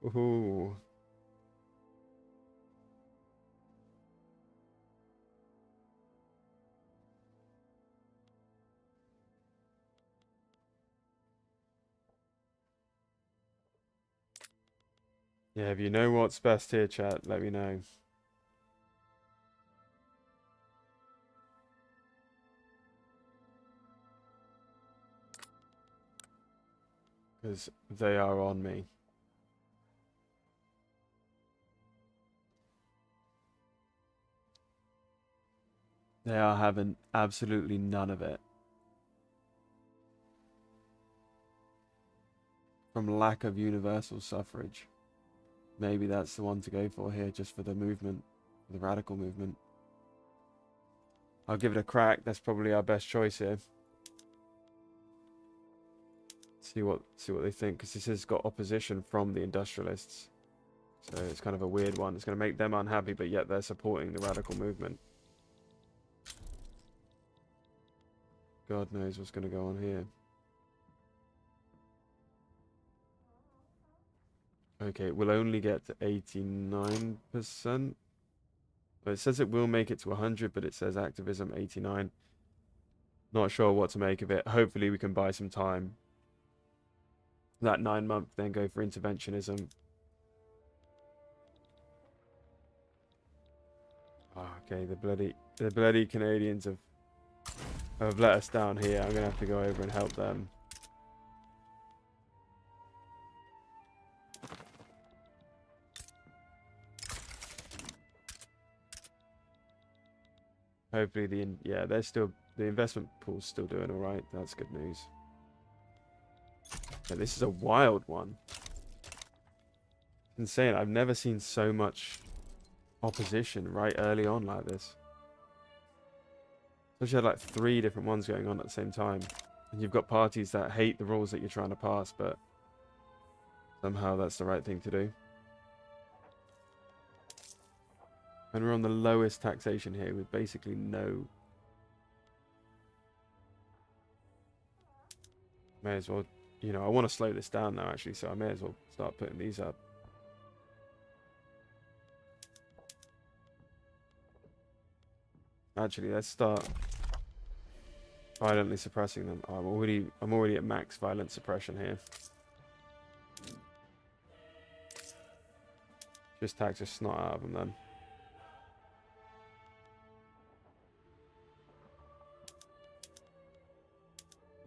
Ooh. Yeah, if you know what's best here, chat, let me know. Because they are on me. They are having absolutely none of it. From lack of universal suffrage. Maybe that's the one to go for here, just for the movement, the radical movement. I'll give it a crack. That's probably our best choice here. See what they think, because this has got opposition from the industrialists. So it's kind of a weird one. It's going to make them unhappy, but yet they're supporting the radical movement. God knows what's going to go on here. Okay, we'll only get to 89%. Well, it says it will make it to 100, but it says activism 89. Not sure what to make of it. Hopefully we can buy some time. That 9 month, then go for interventionism. Okay, the bloody Canadians have let us down here. I'm gonna have to go over and help them. Hopefully they're still, the investment pool's still doing all right. That's good news. Yeah, this is a wild one. Insane. I've never seen so much opposition right early on like this. Especially had like 3 different ones going on at the same time. And you've got parties that hate the rules that you're trying to pass, but somehow that's the right thing to do. And we're on the lowest taxation here with basically no... May as well, you know, I want to slow this down now actually, so I may as well start putting these up. Actually, let's start violently suppressing them. Oh, I'm already at max violent suppression here. Just tax a snot out of them then.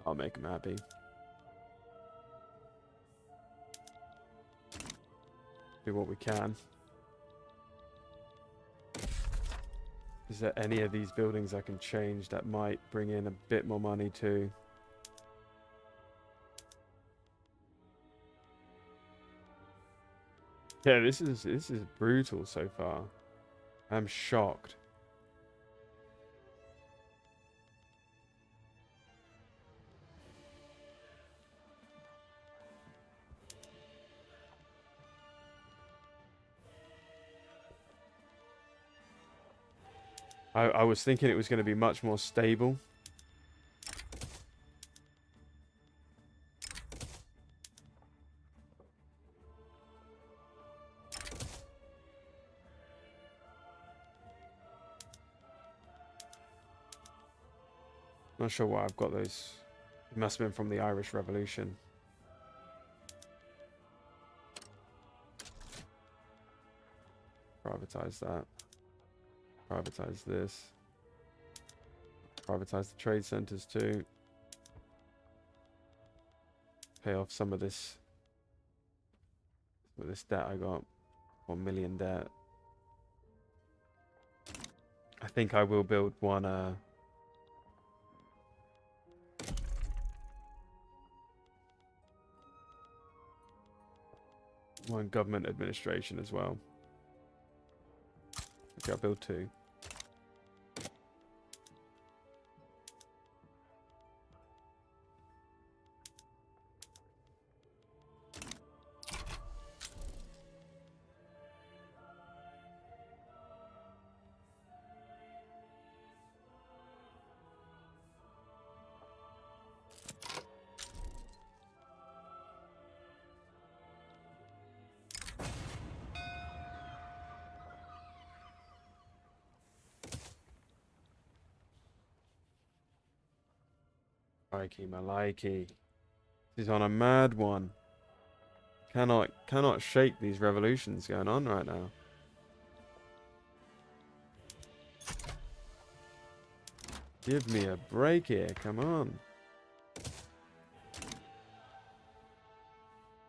I'll make them happy. Do what we can. Is there any of these buildings I can change that might bring in a bit more money too? Yeah, this is brutal so far. I'm shocked. I was thinking it was going to be much more stable. Not sure why I've got those. It must have been from the Irish Revolution. Privatize that. Privatize this. Privatize the trade centers too. Pay off some of this debt I got. 1 million debt. I think I will build one government administration as well. Okay, I'll build 2. Likey, my likey. He's on a mad one. Cannot shake these revolutions going on right now. Give me a break here, come on.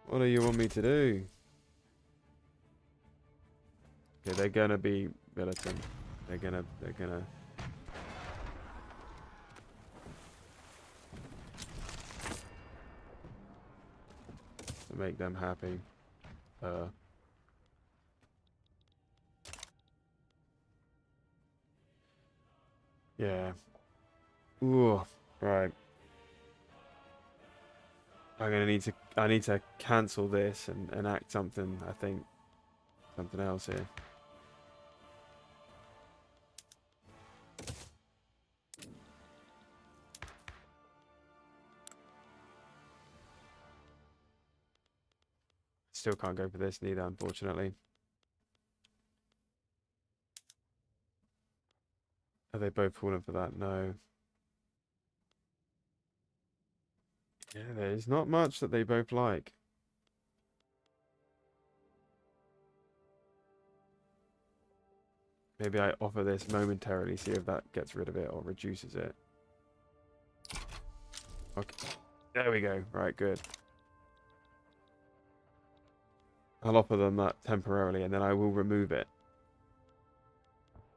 What do you want me to do? Okay, they're gonna be militant. They're gonna to make them happy. Yeah. Ooh, right. I need to cancel this and enact something, I think. Something else here. Still can't go for this neither, unfortunately. Are they both falling for that? No. Yeah, there's not much that they both like. Maybe I offer this momentarily, see if that gets rid of it or reduces it. Okay. There we go. Right, good. I'll offer them that temporarily, and then I will remove it.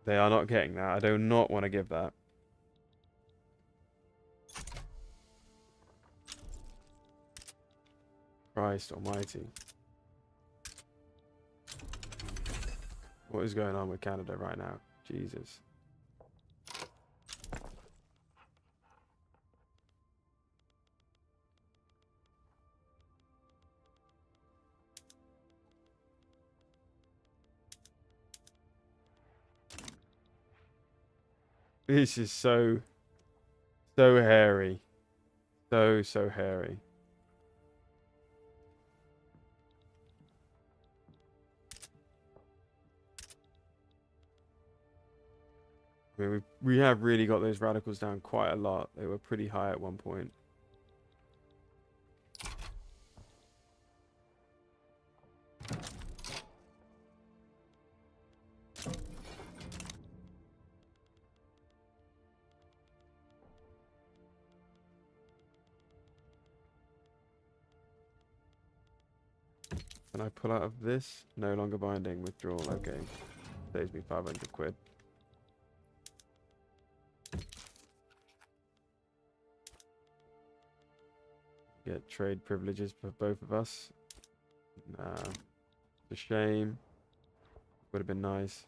They are not getting that. I do not want to give that. Christ almighty. What is going on with Canada right now? Jesus. This is so hairy. So hairy. I mean, we have really got those radicals down quite a lot. They were pretty high at one point. Can I pull out of this? No longer binding. Withdrawal. Okay. Saves me 500 quid. Get trade privileges for both of us. Nah. It's a shame. Would have been nice.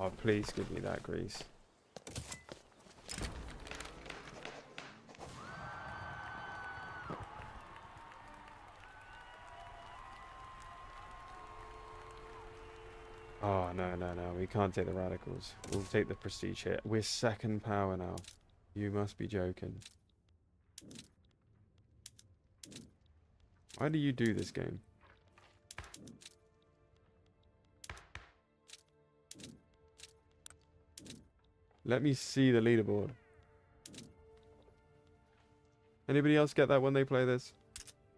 Oh, please give me that grease. Oh, no. We can't take the radicals. We'll take the prestige here. We're second power now. You must be joking. Why do you do this game? Let me see the leaderboard. Anybody else get that when they play this?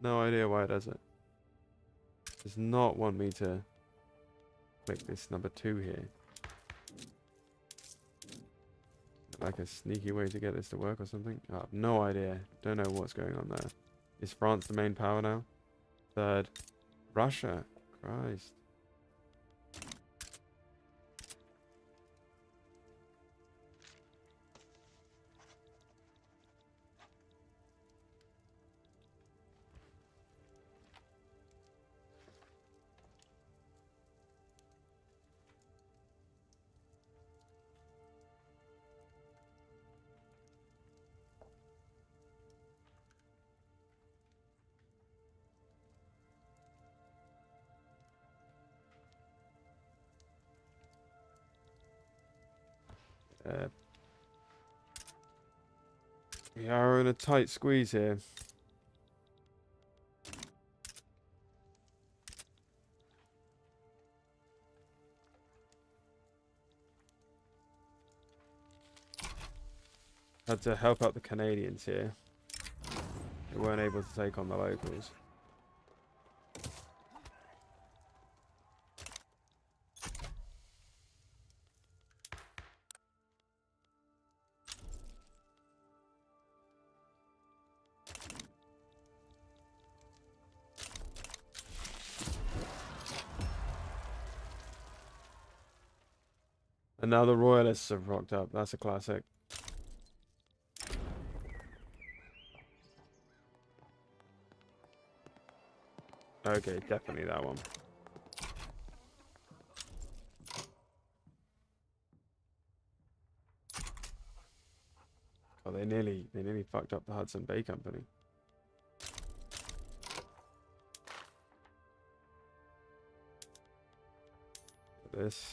No idea why it does it. Does not want me to click this number 2 here. Like a sneaky way to get this to work or something? I have no idea. Don't know what's going on there. Is France the main power now? Third. Russia. Christ. We are in a tight squeeze here. Had to help out the Canadians here. They weren't able to take on the locals. And now the royalists have rocked up. That's a classic. Okay, definitely that one. Oh, they nearly fucked up the Hudson Bay Company. this.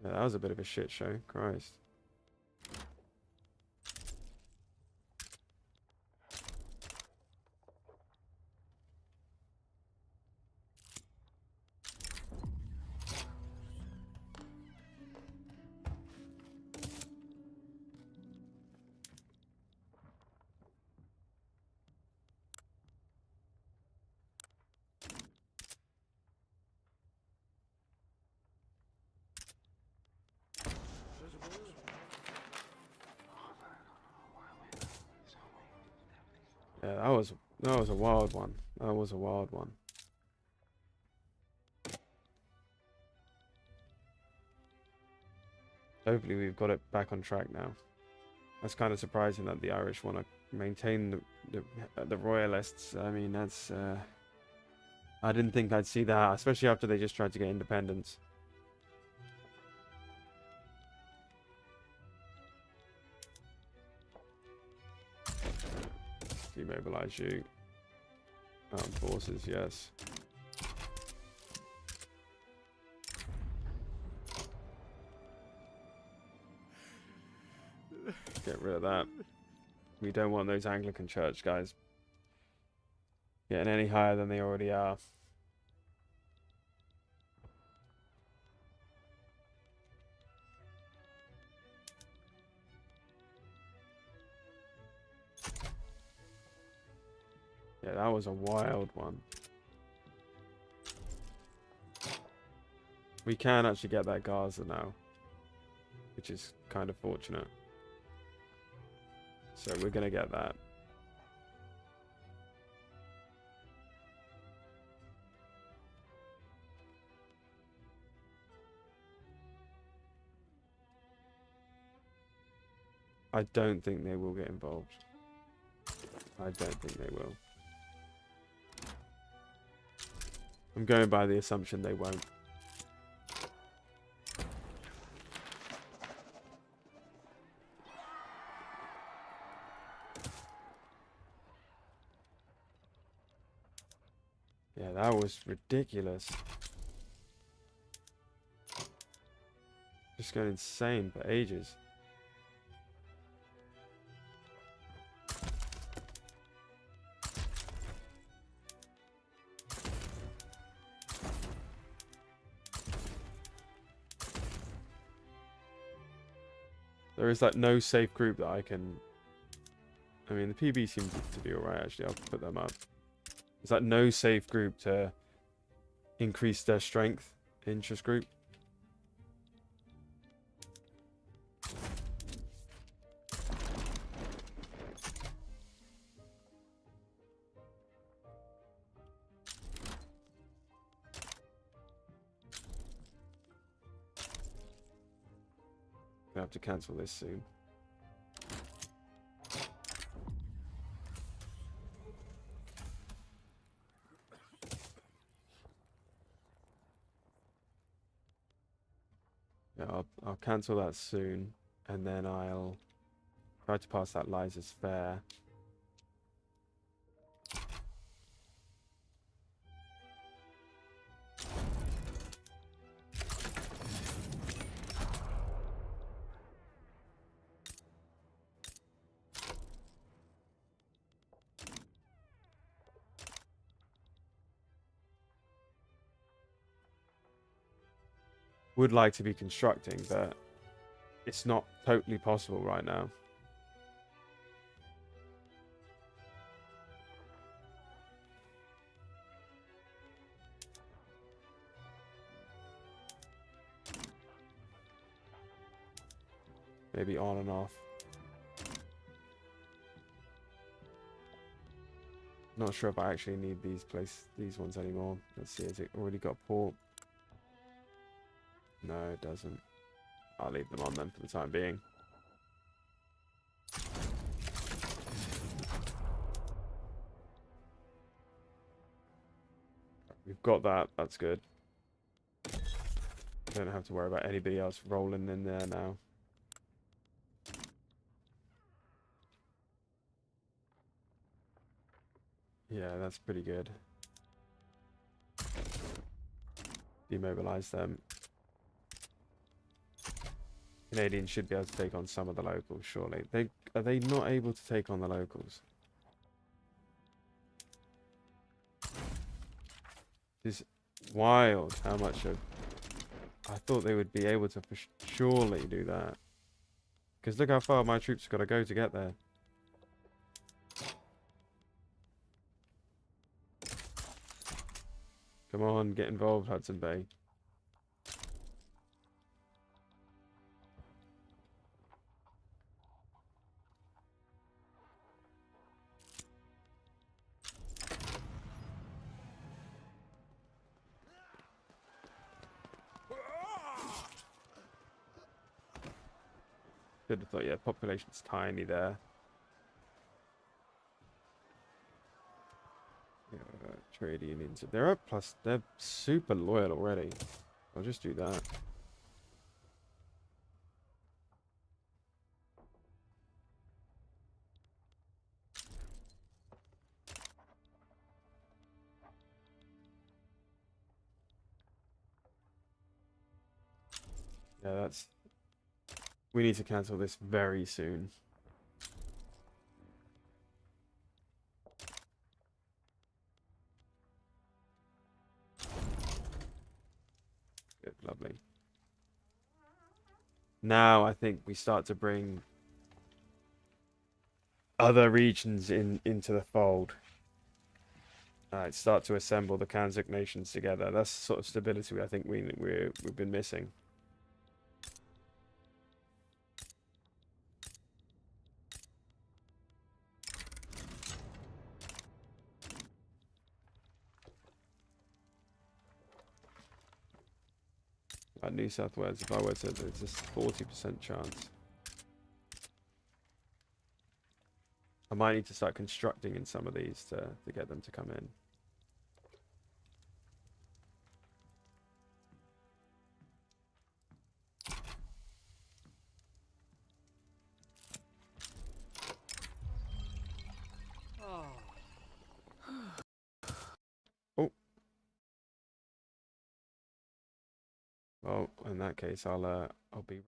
Yeah, that was a bit of a shit show. Christ. Yeah, that was a wild one. That was a wild one. Hopefully we've got it back on track now. That's kind of surprising that the Irish want to maintain the royalists. I mean, that's I didn't think I'd see that, especially after they just tried to get independence. Demobilize you. Armed forces, yes. Get rid of that. We don't want those Anglican church guys getting any higher than they already are. Yeah, that was a wild one. We can actually get that Gaza now, which is kind of fortunate. So we're going to get that. I don't think they will get involved. I don't think they will. I'm going by the assumption they won't. Yeah, that was ridiculous. Just going insane for ages. There is like no safe group that I can... I mean, the PB seems to be alright actually. I'll put them up. There's like no safe group to increase their strength. Interest group. I have to cancel this soon. Yeah, I'll cancel that soon, and then I'll try to pass that Liza's Fair. Would like to be constructing, but it's not totally possible right now. Maybe on and off. Not sure if I actually need these ones anymore. Let's see, has it already got port? No, it doesn't. I'll leave them on then for the time being. We've got that. That's good. Don't have to worry about anybody else rolling in there now. Yeah, that's pretty good. Demobilize them. Canadians should be able to take on some of the locals, surely. Are they not able to take on the locals? It's wild how much of... I thought they would be able to surely do that. Because look how far my troops have got to go to get there. Come on, get involved, Hudson Bay. Should have thought, yeah, population's tiny there. Yeah, trade unions. They're up plus, they're super loyal already. I'll just do that. Yeah, that's... We need to cancel this very soon. Good, lovely. Now I think we start to bring other regions into the fold. Start to assemble the Kanzuk nations together. That's the sort of stability I think we've been missing. New South Wales, if I were to, there's a 40% chance. I might need to start constructing in some of these to get them to come in. Oh. Well, in that case, I'll be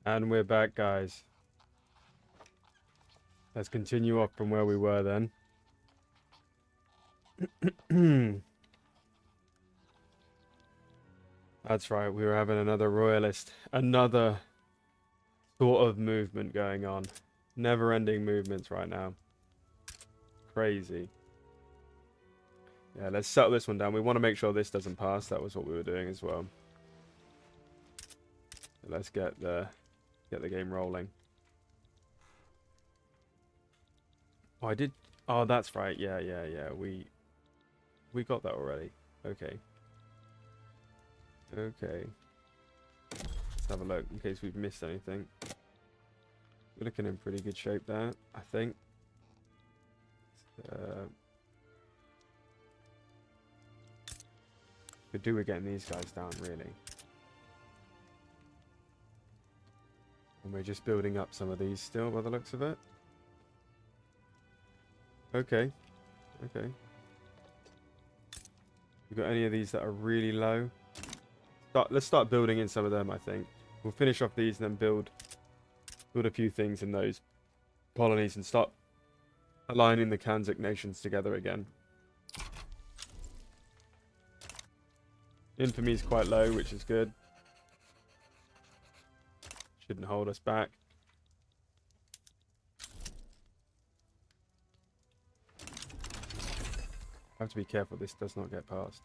And we're back, guys. Let's continue off from where we were then. That's right, we were having another royalist. Another sort of movement going on. Never-ending movements right now. Crazy. Yeah, let's settle this one down. We want to make sure this doesn't pass. That was what we were doing as well. So let's get the game rolling. Oh, I did. Oh, that's right. Yeah. We got that already. Okay. Okay. Let's have a look in case we've missed anything. We're looking in pretty good shape there, I think. Could do with getting these guys down, really. And we're just building up some of these still, by the looks of it. Okay. Okay. You got any of these that are really low? Let's start building in some of them, I think. We'll finish off these and then build a few things in those colonies and start aligning the Kanzuk nations together again. Infamy is quite low, which is good. Shouldn't hold us back. I have to be careful this does not get past.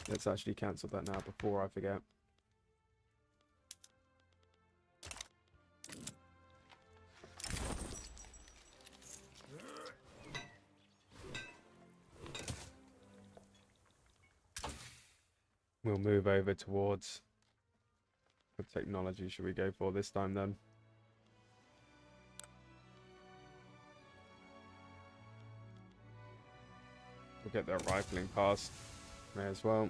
Let's actually cancel that now before I forget. We'll move over towards what technology should we go for this time then? We'll get that rifling pass. May as well.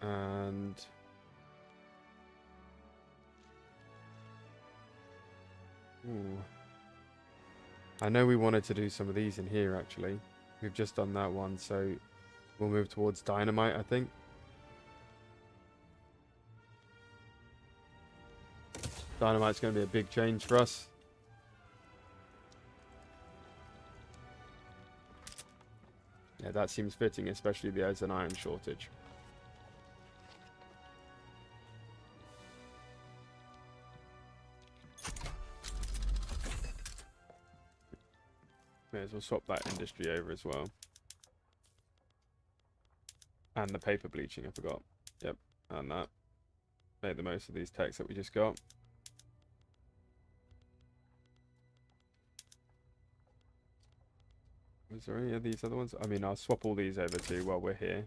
And ooh. I know we wanted to do some of these in here actually. We've just done that one, so we'll move towards dynamite, I think. Dynamite's going to be a big change for us. Yeah, that seems fitting, especially there's an iron shortage. May as well swap that industry over as well. And the paper bleaching, I forgot. Yep, and that. Make the most of these techs that we just got. Is there any of these other ones? I mean, I'll swap all these over too while we're here.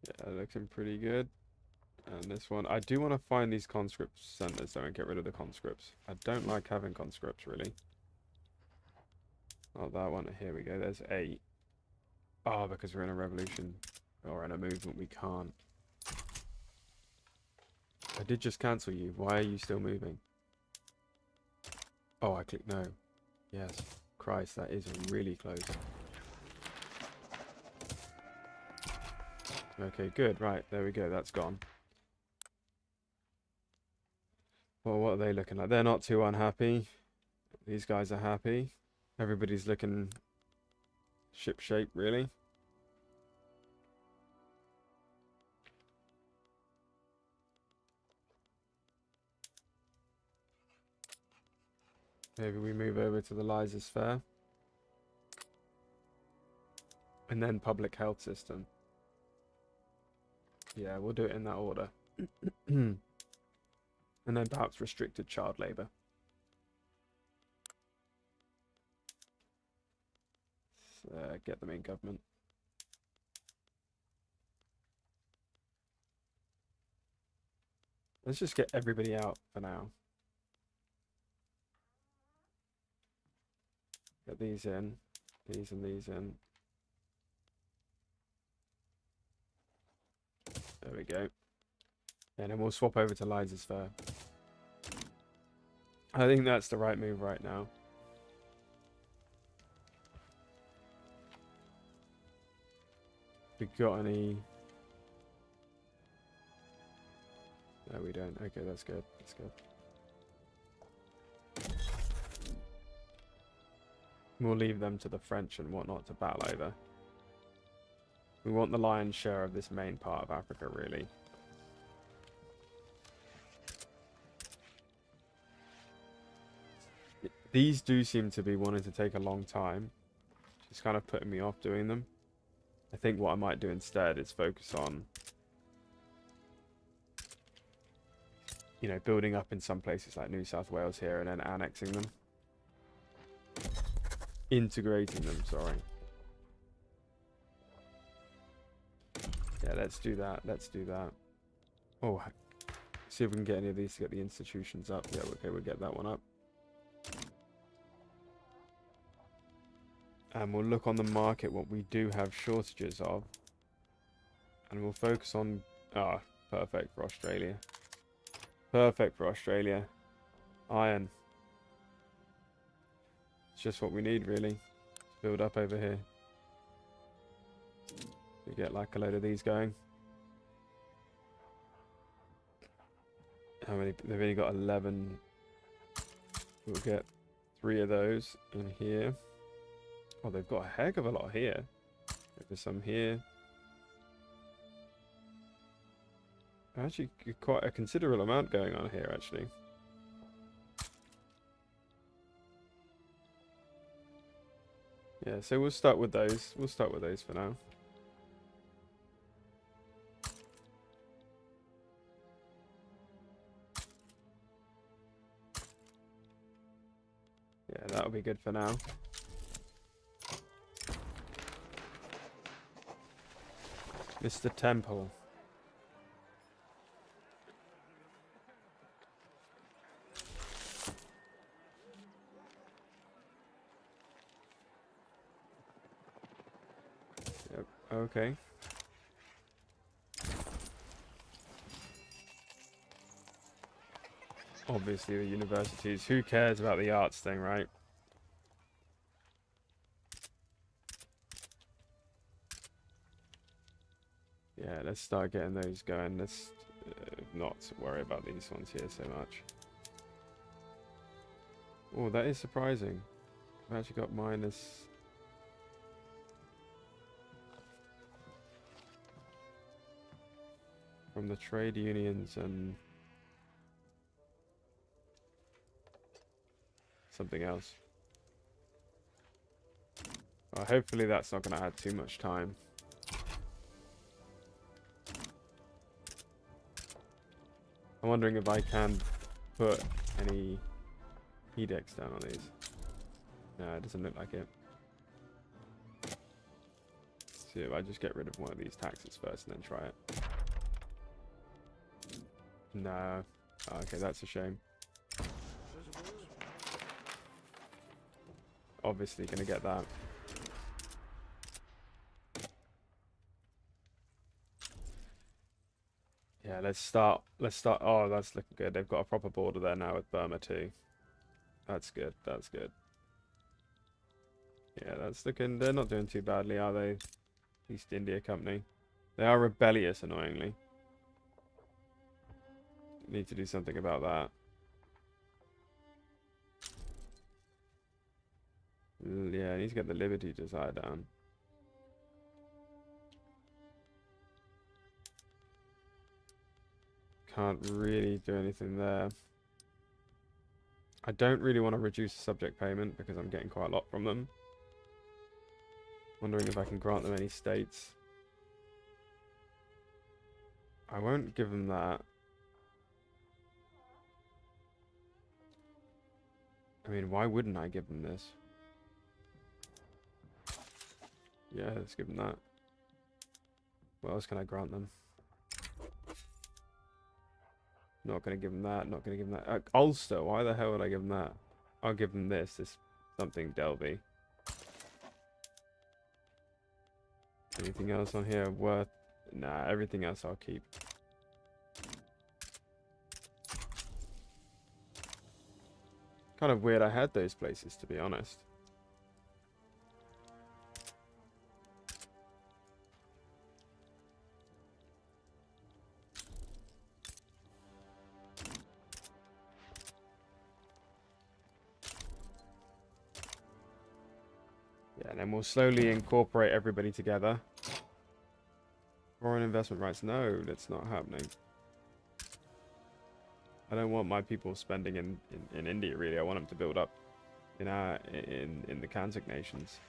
Yeah, looking pretty good. And this one, I do want to find these conscript centers though and get rid of the conscripts. I don't like having conscripts really. Oh, that one. Here we go. There's 8. Oh, because we're in a revolution or in a movement, we can't. I did just cancel you. Why are you still moving? Oh, I clicked no. Yes. Christ, that is really close. Okay, good. Right, there we go. That's gone. Well, what are they looking like? They're not too unhappy. These guys are happy. Everybody's looking ship shape, really. Maybe we move over to the Lysosphere. And then public health system. Yeah, we'll do it in that order. And then perhaps restricted child labour. Get them in government. Let's just get everybody out for now. Get these in. These and these in. There we go. And then we'll swap over to Lysosphere. I think that's the right move right now. We got any? No, we don't. Okay, that's good. That's good. We'll leave them to the French and whatnot to battle over. We want the lion's share of this main part of Africa, really. These do seem to be wanting to take a long time. It's kind of putting me off doing them. I think what I might do instead is focus on, you know, building up in some places like New South Wales here and then annexing them. Integrating them, sorry. Yeah, let's do that. Let's do that. Oh, see if we can get any of these to get the institutions up. Yeah, okay, we'll get that one up. And we'll look on the market what we do have shortages of. And we'll focus on... Ah, perfect for Australia. Perfect for Australia. Iron. It's just what we need, really. To build up over here. We get like a load of these going. How many? They've only got 11. We'll get 3 of those in here. Oh, they've got a heck of a lot here. There's some here. Actually, quite a considerable amount going on here, actually. Yeah, so we'll start with those. We'll start with those for now. Yeah, that'll be good for now. Mr. Temple. Yep, okay. Obviously the universities. Who cares about the arts thing, right? Yeah, let's start getting those going. Let's not worry about these ones here so much. Oh, that is surprising. I've actually got minus... from the trade unions and... something else. Well, hopefully that's not going to add too much time. I'm wondering if I can put any edicts down on these. No, it doesn't look like it. See if I just get rid of one of these taxes first and then try it. No. Oh, okay, that's a shame. Obviously gonna get that. Yeah, let's start. Oh, that's looking good. They've got a proper border there now with Burma too. That's good. That's good. Yeah, that's looking... They're not doing too badly, are they? East India Company. They are rebellious, annoyingly. Need to do something about that. Yeah, I need to get the Liberty Desire down. Can't really do anything there. I don't really want to reduce the subject payment because I'm getting quite a lot from them. Wondering if I can grant them any states. I won't give them that. I mean, why wouldn't I give them this? Yeah, let's give them that. What else can I grant them? Not going to give them that. Not going to give them that. Ulster, why the hell would I give them that? I'll give them this. This something Delby. Anything else on here worth... Nah, everything else I'll keep. Kind of weird I had those places, to be honest. Yeah, and then we'll slowly incorporate everybody together. Foreign investment rights. No, that's not happening. I don't want my people spending in India, really. I want them to build up in the Kanzuk nations.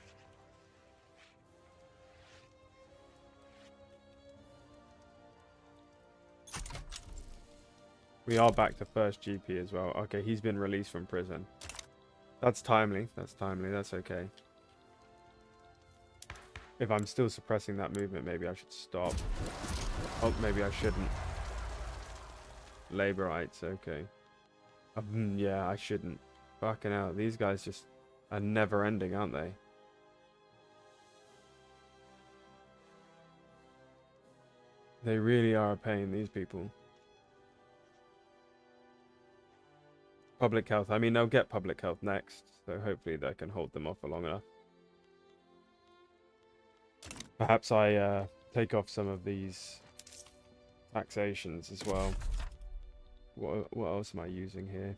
We are back to first GP as well. Okay, he's been released from prison. That's timely. That's timely. That's okay. If I'm still suppressing that movement, maybe I should stop. Oh, maybe I shouldn't. Labor rights, okay. Yeah, I shouldn't. Fucking hell, these guys just are never ending, aren't they? They really are a pain, these people. Public health. I mean, they'll get public health next, so hopefully that can hold them off for long enough. Perhaps I take off some of these taxations as well. What else am I using here?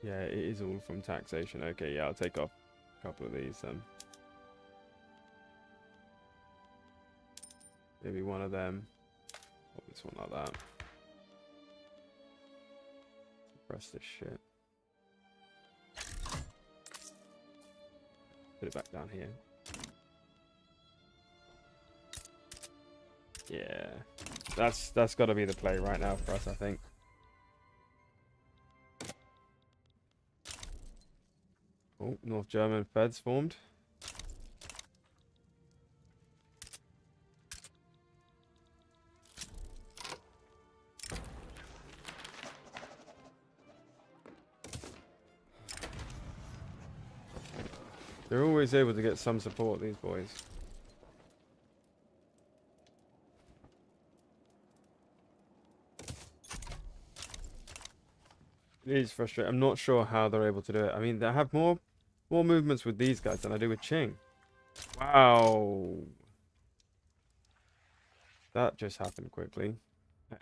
Yeah, it is all from taxation. Okay, yeah, I'll take off a couple of these then. Maybe one of them. Put this one like that. Suppress this shit. Put it back down here. Yeah, that's got to be the play right now for us, I think. Oh, North German Feds formed. They're always able to get some support, these boys. It is frustrating. I'm not sure how they're able to do it. I mean, they have more movements with these guys than I do with Qing. Wow. That just happened quickly.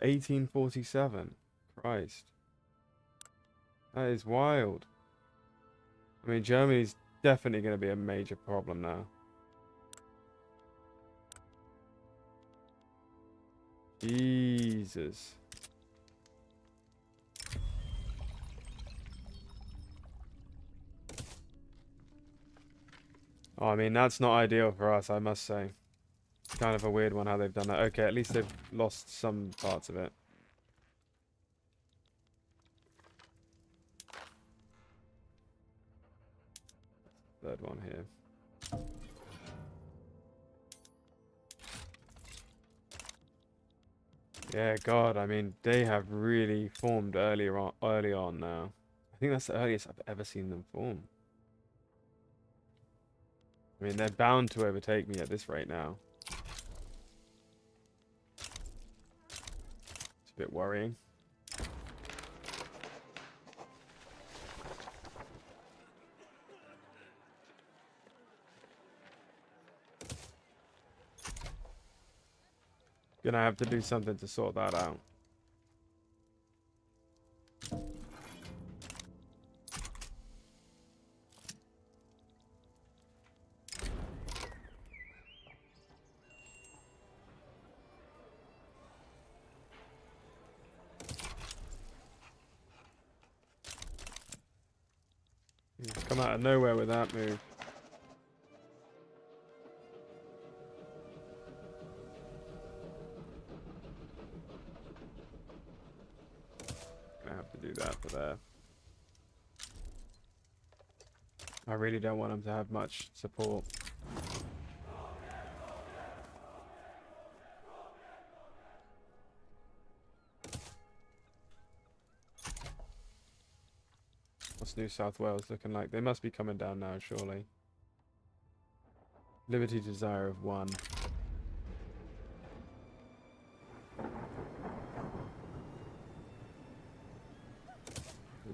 1847. Christ. That is wild. I mean, Germany's definitely going to be a major problem now. Jesus. Oh, I mean, that's not ideal for us, I must say. Kind of a weird one how they've done that. Okay, at least they've lost some parts of it. Third one here. Yeah, God, I mean, they have really formed early on now. I think that's the earliest I've ever seen them form. I mean, they're bound to overtake me at this rate now. It's a bit worrying. Gonna have to do something to sort that out. He's come out of nowhere with that move. Gonna have to do that for there. I really don't want him to have much support. What's New South Wales looking like? They must be coming down now, surely. Liberty Desire of 1.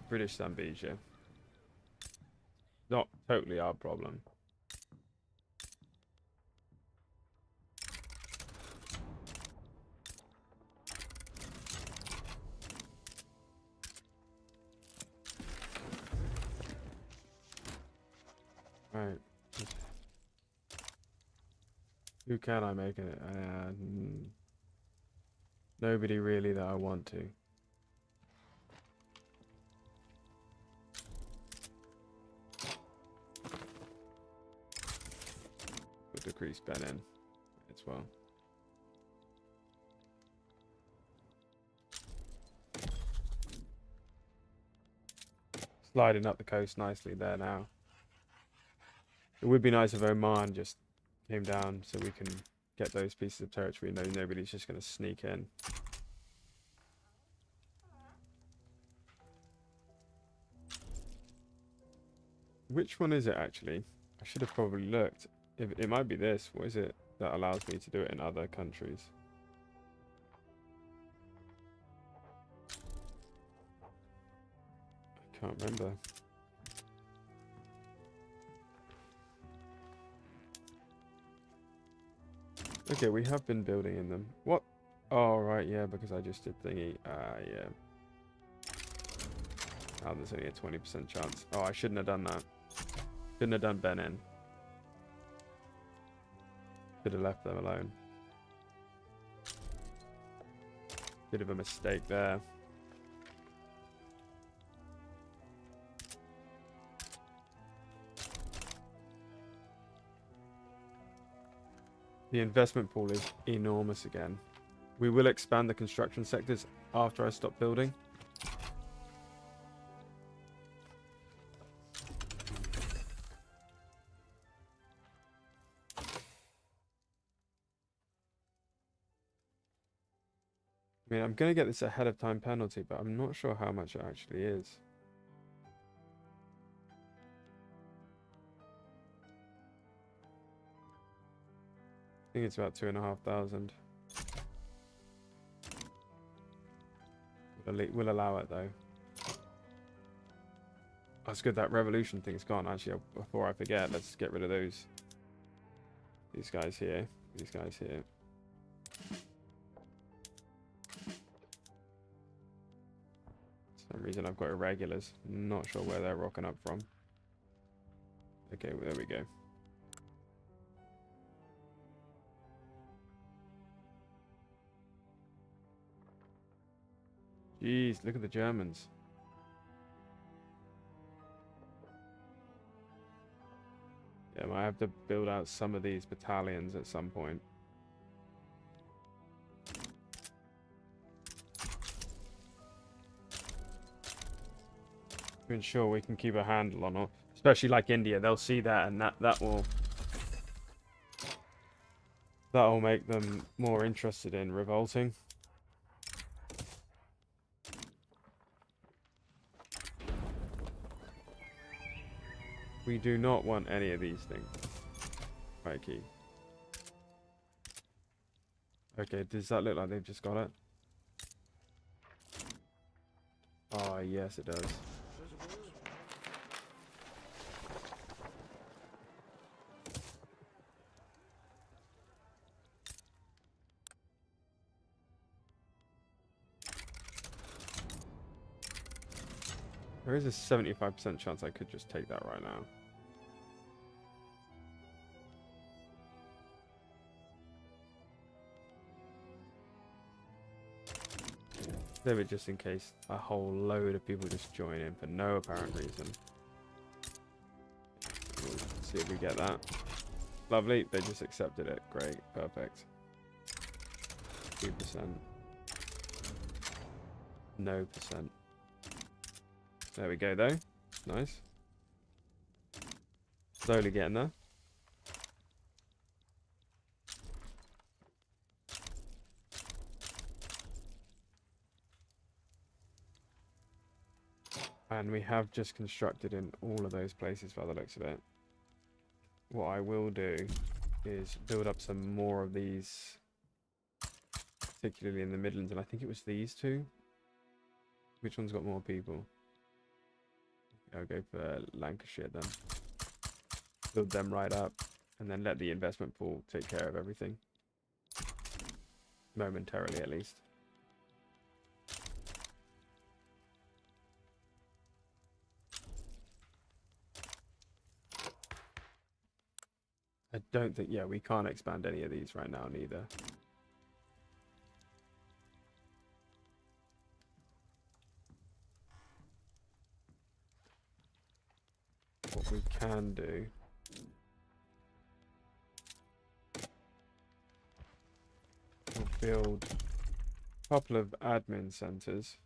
British Zambia. Not totally our problem. Right. Who can I make it? Nobody really that I want to. We'll decrease Ben in as well. Sliding up the coast nicely there now. It would be nice if Oman just came down so we can get those pieces of territory. No, nobody's just going to sneak in. Which one is it actually? I should have probably looked. It might be this. What is it that allows me to do it in other countries? I can't remember. Okay, we have been building in them. What? Oh, right, yeah, because I just did thingy. Yeah. Oh, there's only a 20% chance. Oh, I shouldn't have done that. Shouldn't have done Benin. Should have left them alone. Bit of a mistake there. The investment pool is enormous again. We will expand the construction sectors after I stop building. I mean, I'm going to get this ahead of time penalty, but I'm not sure how much it actually is. I think it's about 2,500. We'll allow it though. That's good. That revolution thing's gone. Actually, before I forget, let's get rid of those. These guys here. These guys here. For some reason I've got irregulars. Not sure where they're rocking up from. Okay, well, there we go. Jeez, look at the Germans. Yeah, I might have to build out some of these battalions at some point. To ensure we can keep a handle on it. Especially like India, they'll see that and that'll make them more interested in revolting. We do not want any of these things. Right, key. Okay, does that look like they've just got it? Oh, yes, it does. There is a 75% chance I could just take that right now. Save it just in case a whole load of people just join in for no apparent reason. We'll see if we get that. Lovely, they just accepted it. Great, perfect. 2%. No percent. There we go though. Nice. Slowly getting there. And we have just constructed in all of those places by the looks of it. What I will do is build up some more of these, particularly in the Midlands, and I think it was these two. Which one's got more people? I'll go for Lancashire then. Build them right up, and then let the investment pool take care of everything. Momentarily, at least. I don't think, yeah, we can't expand any of these right now neither. What we can do, we'll build a couple of admin centers.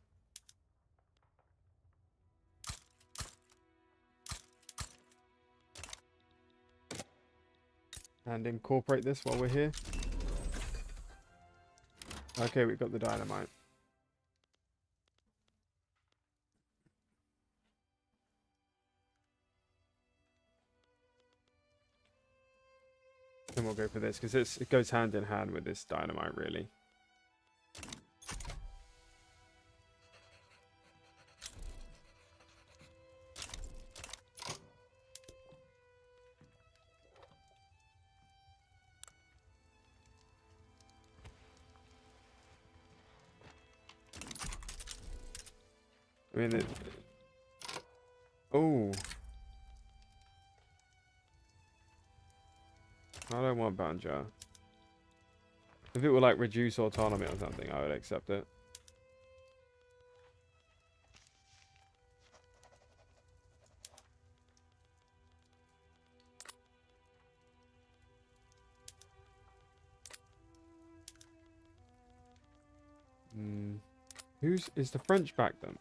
And incorporate this while we're here. Okay, we've got the dynamite. Then we'll go for this, because it goes hand in hand with this dynamite, really. I mean, oh. I don't want Banja. If it were like reduce autonomy or something, I would accept it. Is the French back then?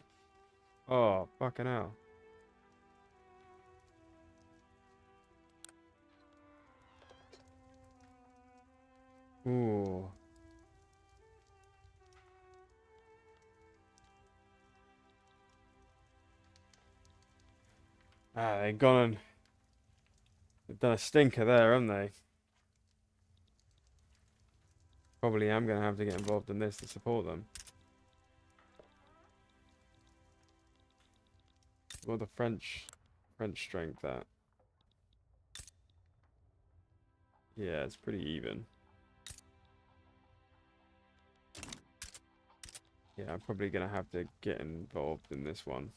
Oh, fucking hell. Ooh. Ah, they've gone and they've done a stinker there, haven't they? Probably am going to have to get involved in this to support them. Well, the French strength that. Yeah, it's pretty even. Yeah, I'm probably going to have to get involved in this one.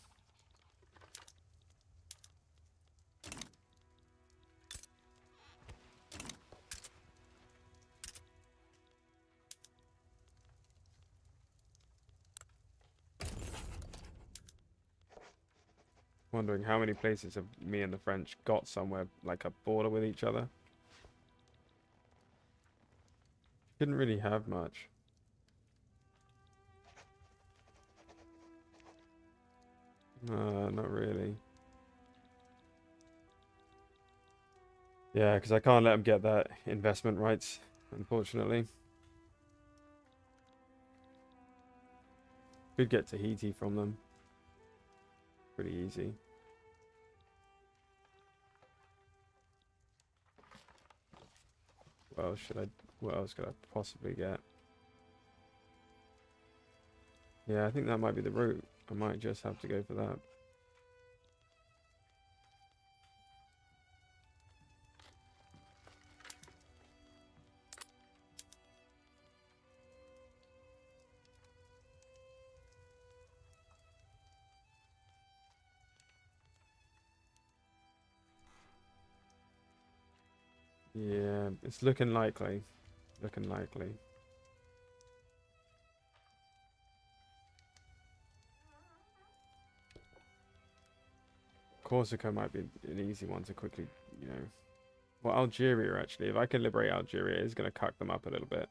Wondering how many places have me and the French got somewhere like a border with each other. Didn't really have much. Not really. Yeah, because I can't let them get that investment rights, unfortunately. Could get Tahiti from them. Pretty easy. What else could I possibly get? Yeah, I think that might be the route. I might just have to go for that. Yeah, it's looking likely. Looking likely. Corsica might be an easy one to quickly, you know. Well, Algeria, actually. If I can liberate Algeria, it's going to cuck them up a little bit.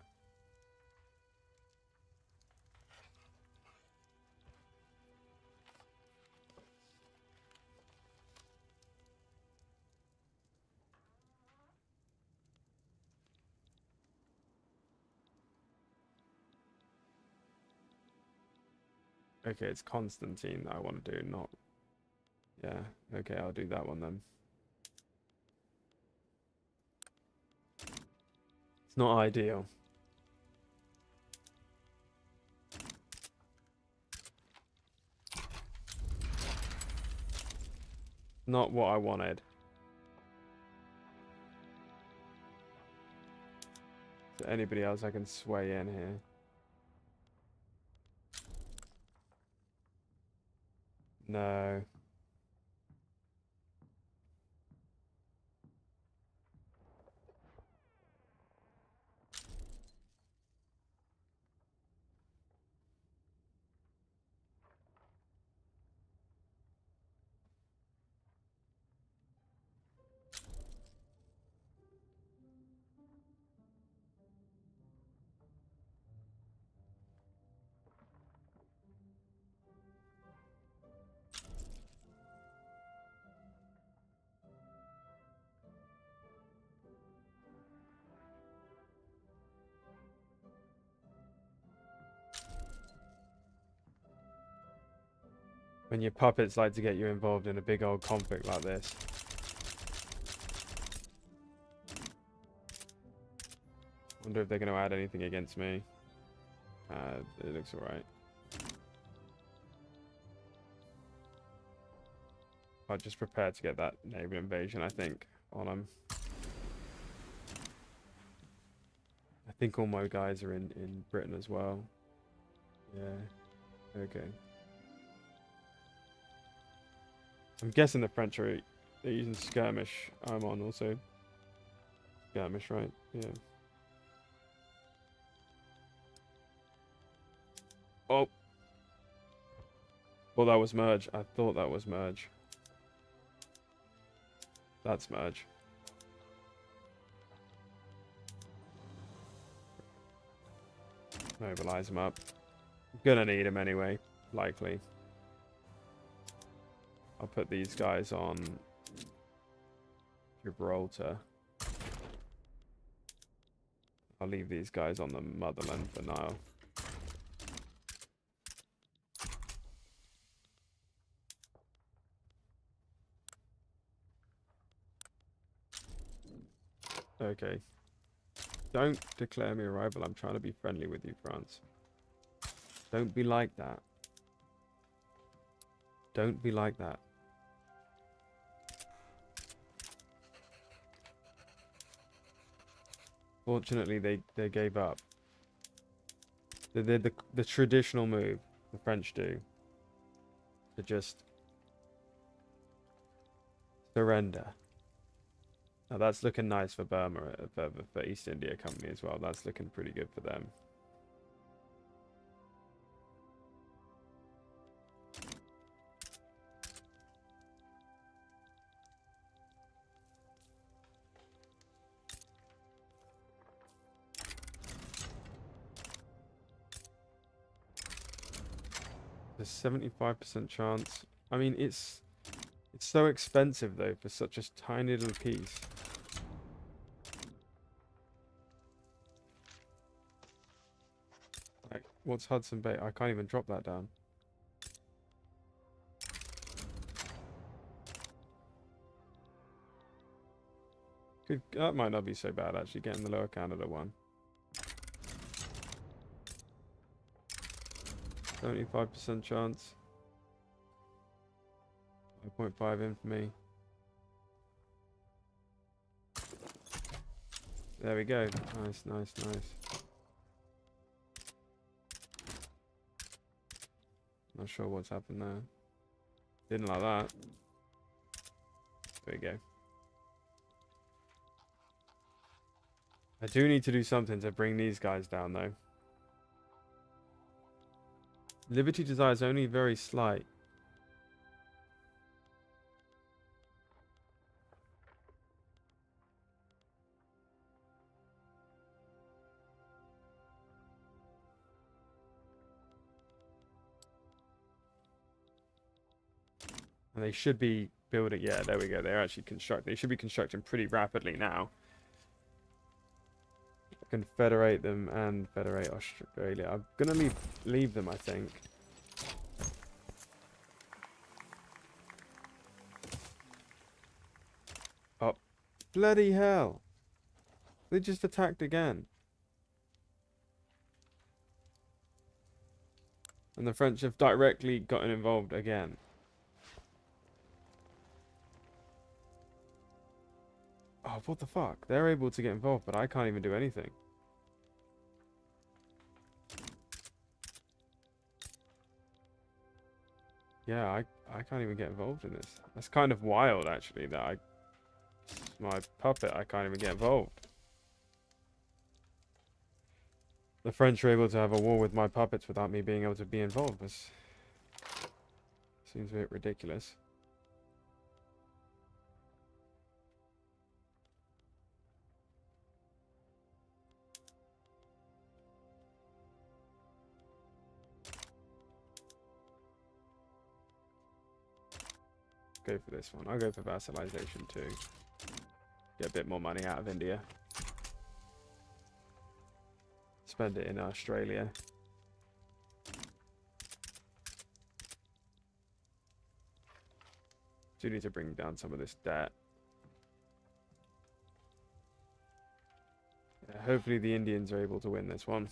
Okay, it's Constantine that I want to do, not... Yeah, okay, I'll do that one then. It's not ideal. Not what I wanted. Is there anybody else I can sway in here? No. When your puppets like to get you involved in a big old conflict like this. Wonder if they're going to add anything against me. It looks alright. I'll just prepare to get that naval invasion, I think, on them. I think all my guys are in Britain as well. Yeah. Okay. I'm guessing the French are they're using skirmish. I'm on also. Skirmish, right? Yeah. Oh. Well, that was merge. I thought that was merge. That's merge. Mobilize them up. I'm gonna need them anyway, likely. I'll put these guys on Gibraltar. I'll leave these guys on the motherland for now. Okay. Don't declare me a rival. I'm trying to be friendly with you, France. Don't be like that. Don't be like that. Fortunately, they gave up. They did the traditional move the French do. To just surrender. Now that's looking nice for Burma, for East India Company as well. That's looking pretty good for them. There's 75% chance. I mean, it's so expensive though for such a tiny little piece. Like, what's Hudson Bay? I can't even drop that down. That might not be so bad actually, getting the Lower Canada one. 75% chance. 5.5 in for me. There we go. Nice, nice, nice. Not sure what's happened there. Didn't like that. There we go. I do need to do something to bring these guys down though. Liberty Desire is only very slight. And they should be building. Yeah, there we go. They're actually constructing. They should be constructing pretty rapidly now. Confederate them and federate Australia. I'm gonna leave them, I think. Oh, bloody hell! They just attacked again. And the French have directly gotten involved again. Oh, what the fuck? They're able to get involved, but I can't even do anything. Yeah, I can't even get involved in this. That's kind of wild, actually, that my puppet, I can't even get involved. The French are able to have a war with my puppets without me being able to be involved. This seems a bit ridiculous. Go for this one. I'll go for vassalization too. Get a bit more money out of India. Spend it in Australia. Do need to bring down some of this debt. Yeah, hopefully the Indians are able to win this one.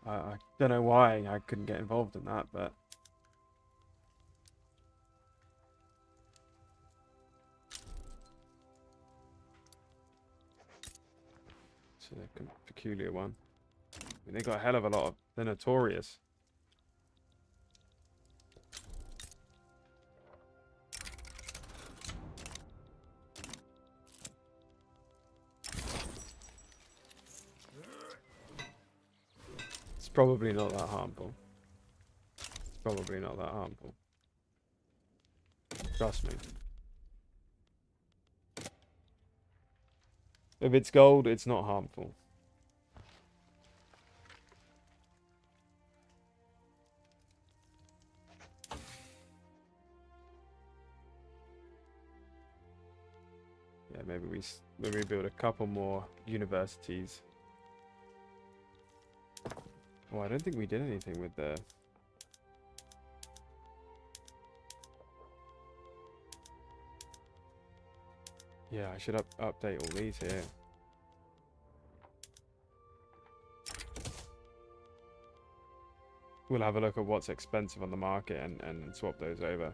I don't know why I couldn't get involved in that, but... It's a peculiar one. I mean, they got a hell of a lot of... They're notorious. It's probably not that harmful. It's probably not that harmful. Trust me. If it's gold, it's not harmful. Yeah, maybe we build a couple more universities. Oh, I don't think we did anything with the... Yeah, I should update all these here. We'll have a look at what's expensive on the market and swap those over.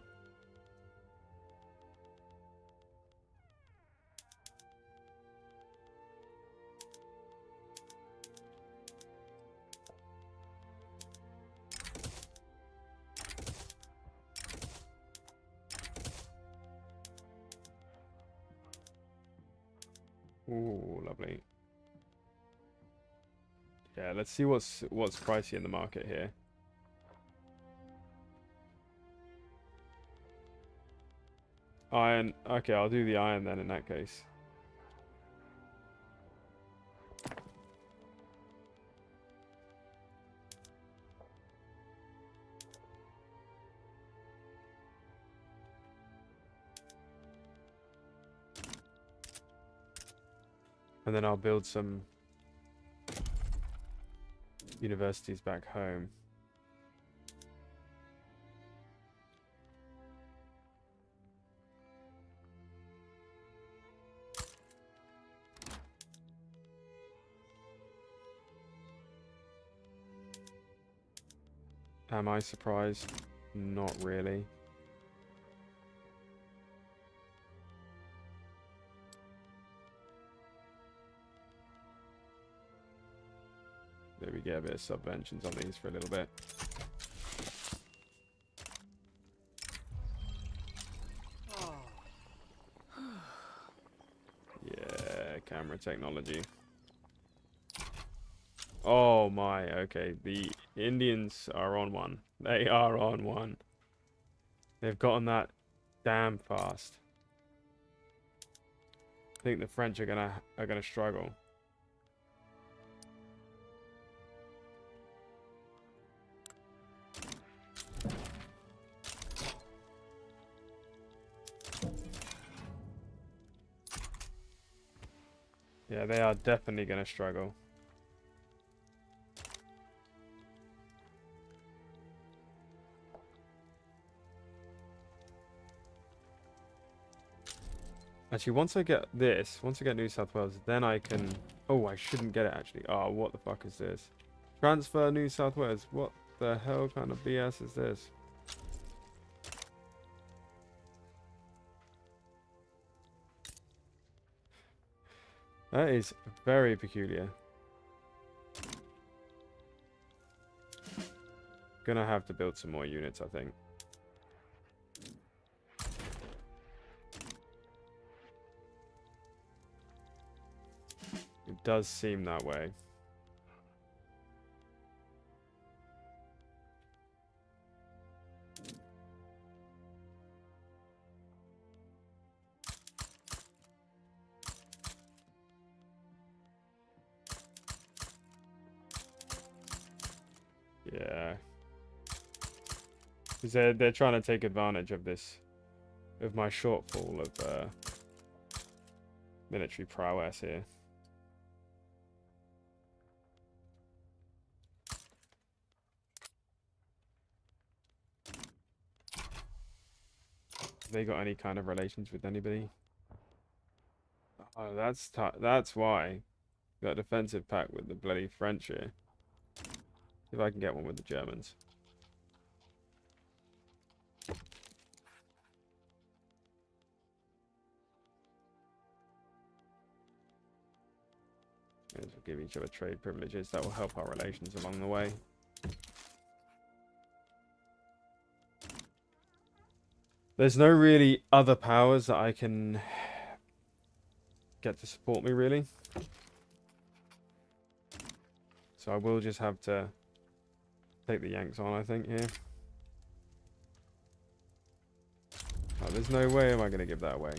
Ooh, lovely. Yeah, let's see what's pricey in the market here. Iron. Okay, I'll do the iron then in that case. And then I'll build some universities back home. Am I surprised? Not really. There we get a bit of subventions on these for a little bit. Yeah, camera technology. Oh my, okay. The Indians are on one. They are on one. They've gotten that damn fast. I think the French are gonna struggle. Yeah, they are definitely gonna struggle. Actually, once I get New South Wales, then I can... Oh, I shouldn't get it, actually. Oh, what the fuck is this? Transfer New South Wales. What the hell kind of BS is this? That is very peculiar. Gonna have to build some more units, I think. It does seem that way. Yeah. Because they're trying to take advantage of this, of my shortfall of military prowess here. they got any kind of relations with anybody? Oh, that's why. Got a defensive pact with the bloody French here. See if I can get one with the Germans. We'll give each other trade privileges. That will help our relations along the way. There's no really other powers that I can get to support me, really. So I will just have to take the Yanks on, I think, here. Oh, there's no way am I going to give that away.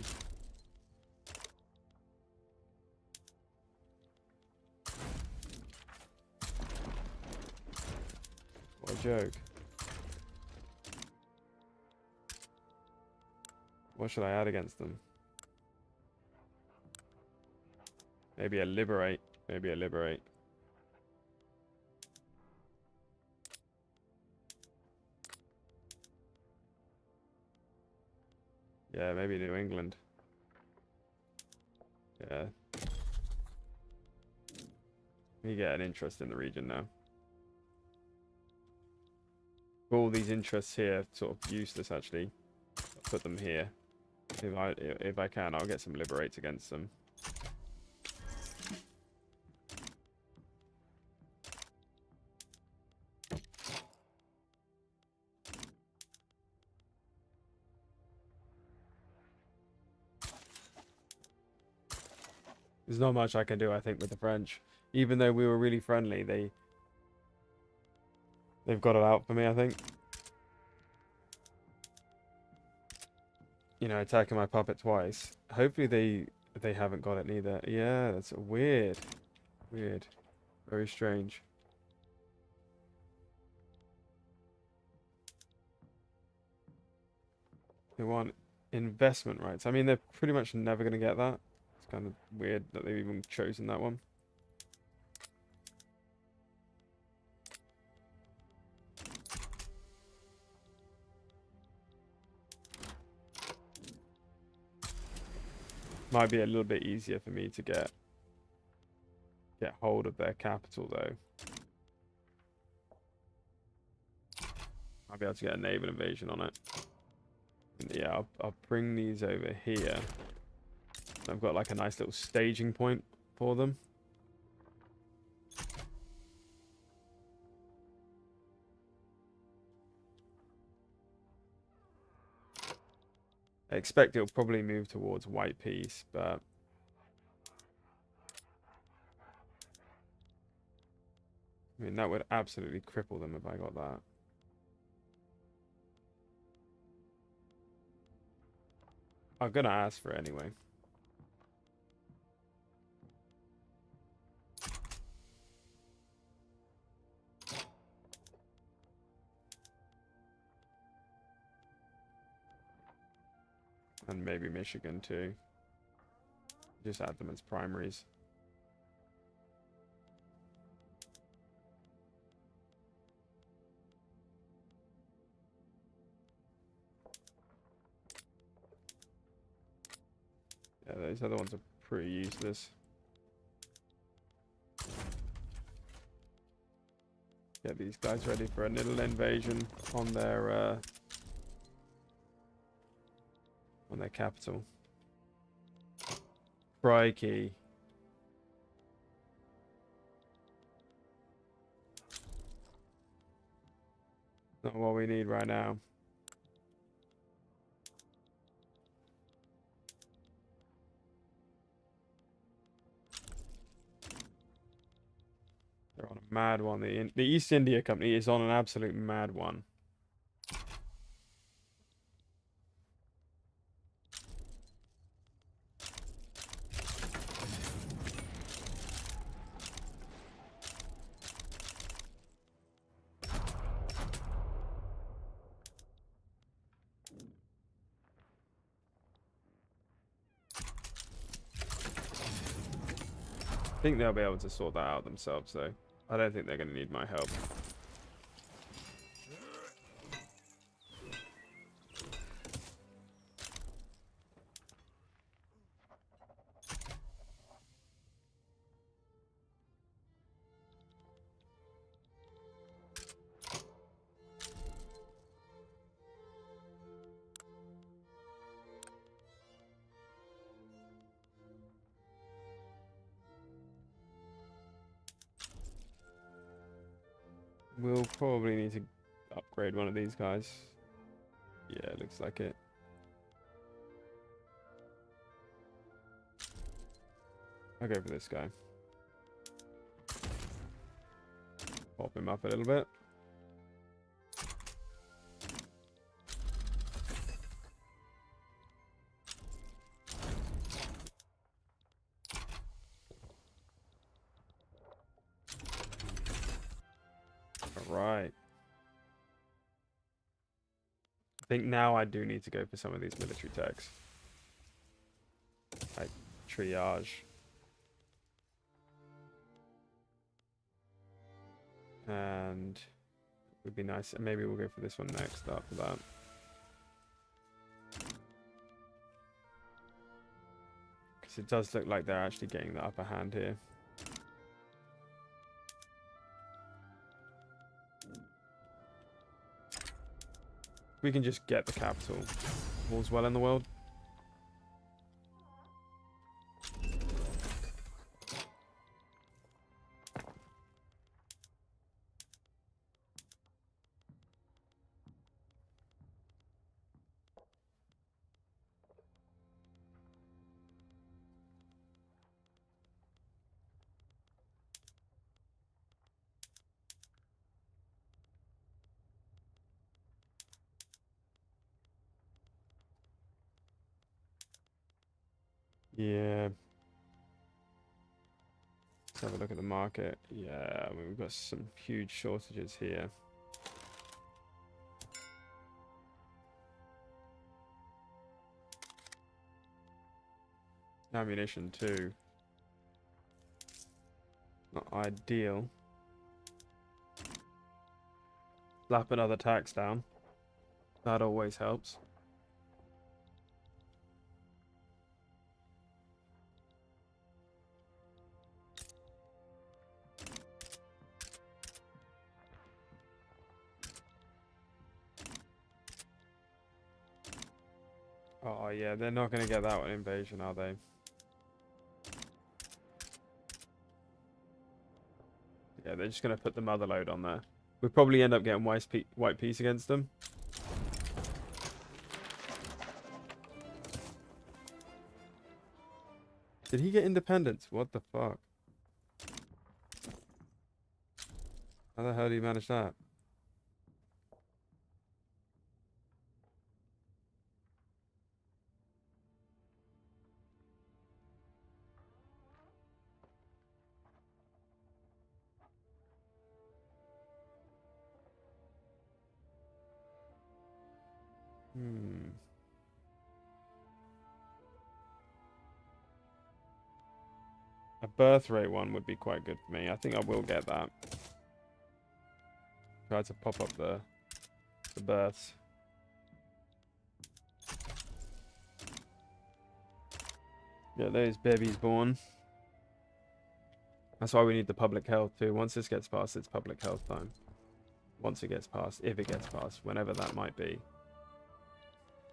What a joke. What should I add against them? Maybe a liberate. Maybe a liberate. Yeah, maybe New England. Yeah. We get an interest in the region now. All these interests here sort of useless, actually. I'll put them here. If I can, I'll get some liberates against them. There's not much I can do, I think, with the French. Even though we were really friendly, they've got it out for me, I think. You know, attacking my puppet twice. Hopefully they haven't got it neither. Yeah, that's weird. Weird. Very strange. They want investment rights. I mean, they're pretty much never going to get that. It's kind of weird that they've even chosen that one. Might be a little bit easier for me to get hold of their capital, though. I'll be able to get a naval invasion on it. And yeah, I'll bring these over here. I've got like a nice little staging point for them. I expect it'll probably move towards white peace, but I mean, that would absolutely cripple them if I got that. I'm gonna ask for it anyway. And maybe Michigan too. Just add them as primaries. Yeah, those other ones are pretty useless. Get these guys ready for a little invasion on their capital. Crikey. Not what we need right now. They're on a mad one. The East India Company is on an absolute mad one. I think they'll be able to sort that out themselves, though. I don't think they're going to need my help. We'll probably need to upgrade one of these guys. Yeah, looks like it. I'll go for this guy. Pop him up a little bit. Alright. I think now I do need to go for some of these military techs. Like triage. And it would be nice. And maybe we'll go for this one next after that. Because it does look like they're actually getting the upper hand here. We can just get the capital. All's well in the world. Yeah. Let's have a look at the market. Yeah, I mean, we've got some huge shortages here. Ammunition too. Not ideal. Slap another tax down. That always helps. Oh yeah, they're not going to get that one invasion, are they? Yeah, they're just going to put the mother load on there. We'll probably end up getting white peace against them. Did he get independence? What the fuck? How the hell did he manage that? A birth rate one would be quite good for me. I think I will get that. Try to pop up the births. Yeah, those babies born. That's why we need the public health too. Once this gets past, it's public health time. Once it gets past, if it gets past, whenever that might be.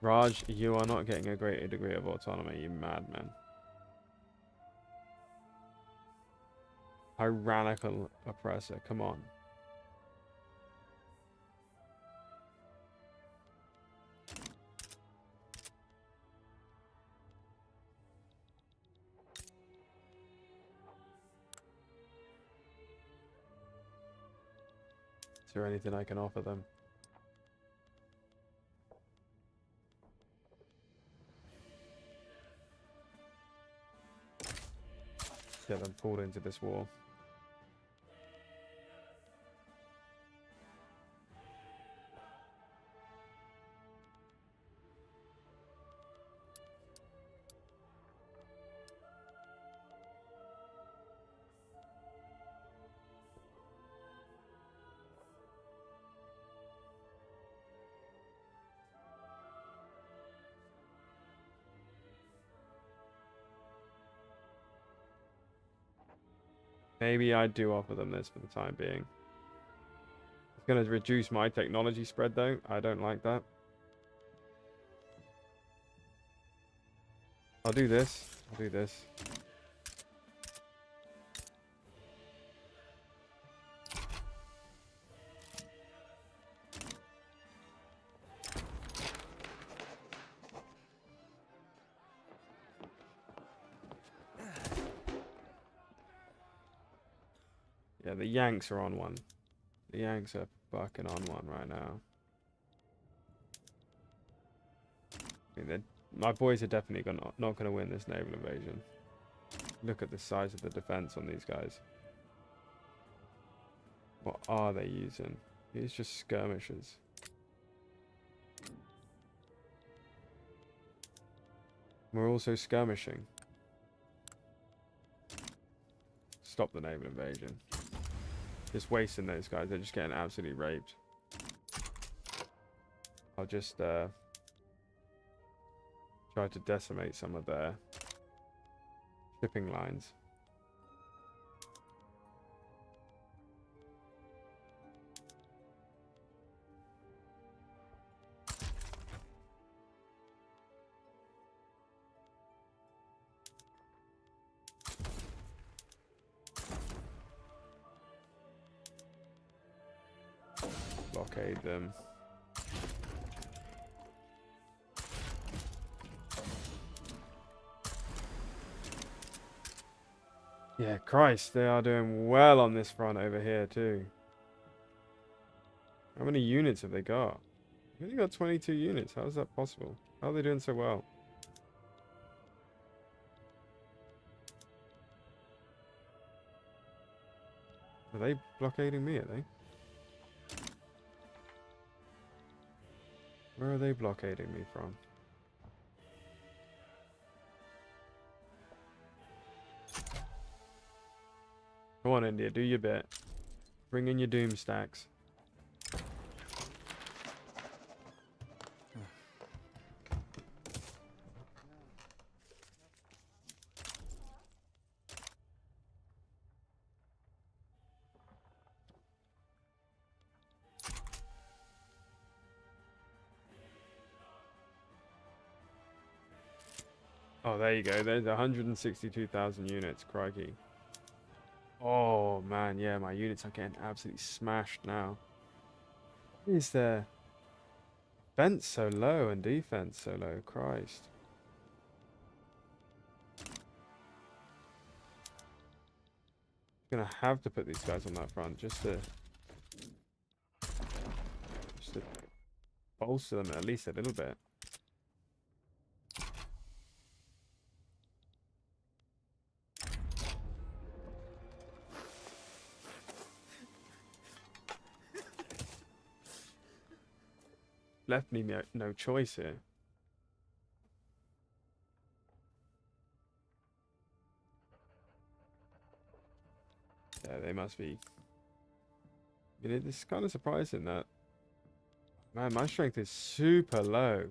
Raj, you are not getting a greater degree of autonomy, you madman. Tyrannical oppressor, come on. Is there anything I can offer them? Get them pulled into this war. Maybe I do offer them this for the time being. It's going to reduce my technology spread though. I don't like that. I'll do this. I'll do this. Yeah, the Yanks are on one. The Yanks are fucking on one right now. I mean, my boys are definitely not going to win this naval invasion. Look at the size of the defense on these guys. What are they using? These just skirmishers. We're also skirmishing. Stop the naval invasion. Just wasting those guys. They're just getting absolutely raped. I'll just try to decimate some of their shipping lines. Blockade them. Yeah, Christ, they are doing well on this front over here too. How many units have they got? They've only got 22 units. How is that possible? How are they doing so well? Are they blockading me, are they? Where are they blockading me from? Come on, India, do your bit. Bring in your doom stacks. Oh, there you go. There's 162,000 units. Crikey. Oh, man. Yeah, my units are getting absolutely smashed now. Why is their defense so low and defense so low? Christ. Gonna have to put these guys on that front just to bolster them at least a little bit. Left me no choice here. Yeah, they must be. You know, it's kind of surprising that. Man, my strength is super low.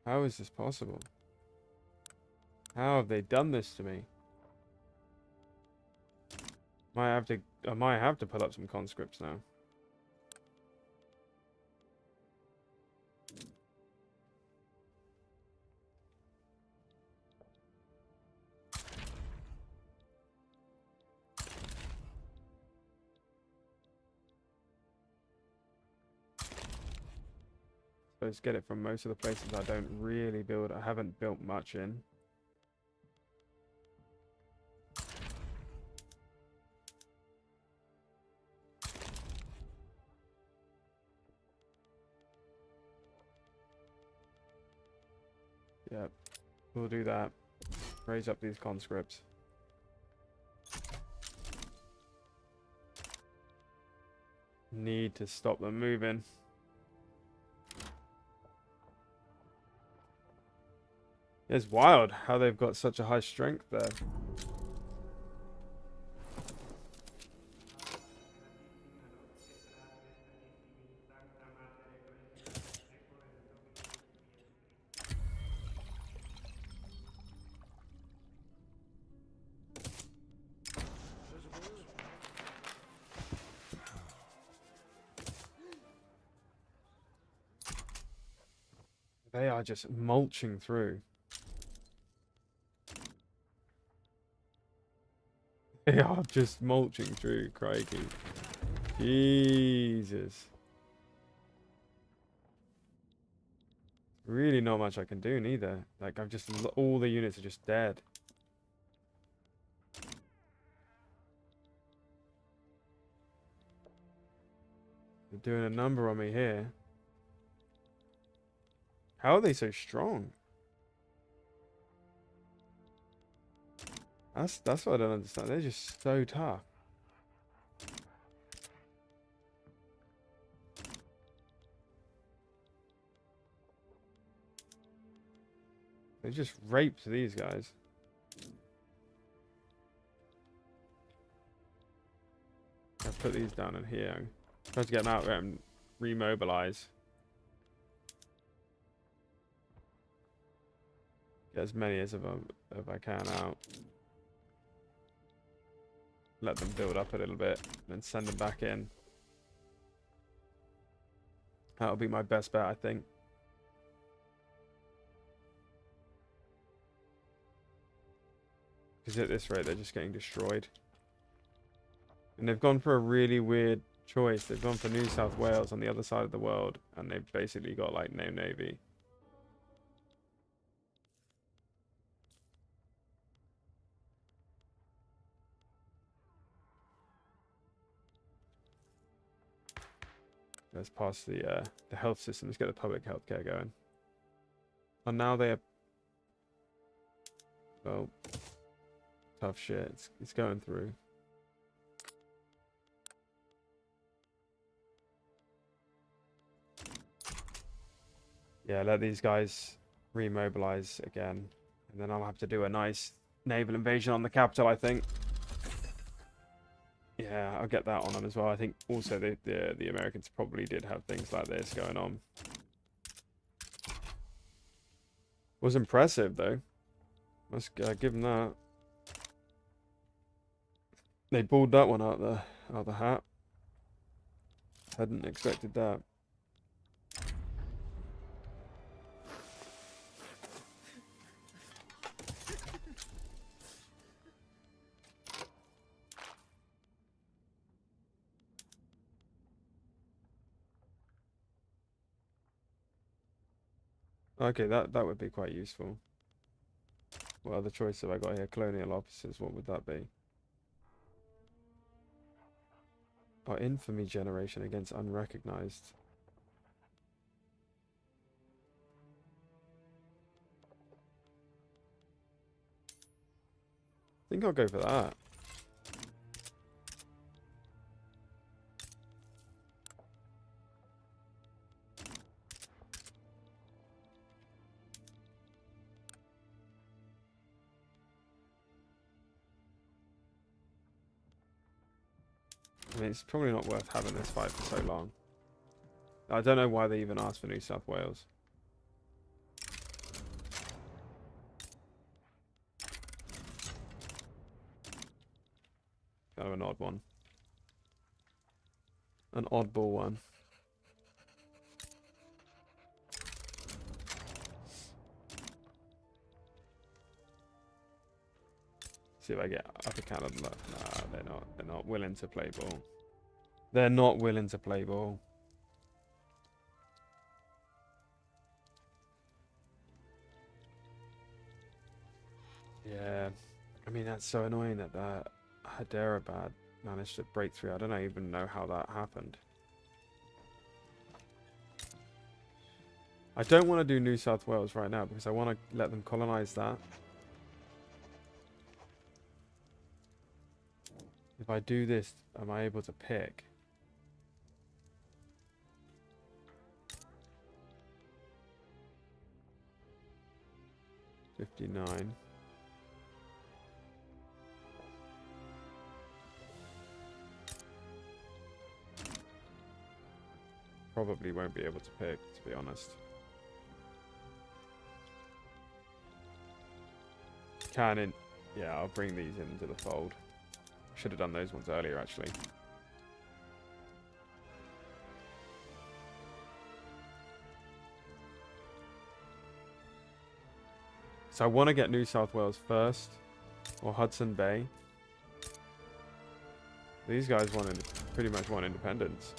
How is this possible? How have they done this to me? I might have to pull up some conscripts now. Let's get it from most of the places I don't really build. I haven't built much in. Yep, we'll do that. Raise up these conscripts. Need to stop them moving. It's wild how they've got such a high strength there. They are just mulching through. They are just mulching through, crikey. Jesus. Really not much I can do neither. Like, all the units are just dead. They're doing a number on me here. How are they so strong? That's what I don't understand. They're just so tough. They just raped these guys. I'll put these down in here. Try to get them out there and remobilize. Get as many as of I can out. Let them build up a little bit, then send them back in. That'll be my best bet, I think. Because at this rate, they're just getting destroyed. And they've gone for a really weird choice. They've gone for New South Wales on the other side of the world, and they've basically got like no navy. Let's pass the health system. Let's get the public healthcare going. And now they are, well, tough shit. It's going through. Yeah, let these guys remobilize again, and then I'll have to do a nice naval invasion on the capital, I think. Yeah, I'll get that on them as well. I think also the Americans probably did have things like this going on. Was impressive though. Let's give them that. They pulled that one out the hat. Hadn't expected that. Okay, that would be quite useful. What other choice have I got here? Colonial officers, what would that be? Oh, infamy generation against unrecognized. I think I'll go for that. I mean, it's probably not worth having this fight for so long. I don't know why they even asked for New South Wales. Kind of an odd one. An oddball one. See if I get Upper Canada. Nah, they're not. They're not willing to play ball. They're not willing to play ball. Yeah, I mean that's so annoying that Hyderabad managed to break through. I don't even know how that happened. I don't want to do New South Wales right now because I want to let them colonize that. If I do this, am I able to pick? $59. Probably won't be able to pick, to be honest. Cannon. Yeah, I'll bring these into the fold. Should have done those ones earlier, actually. So I want to get New South Wales first, or Hudson Bay. These guys pretty much want independence.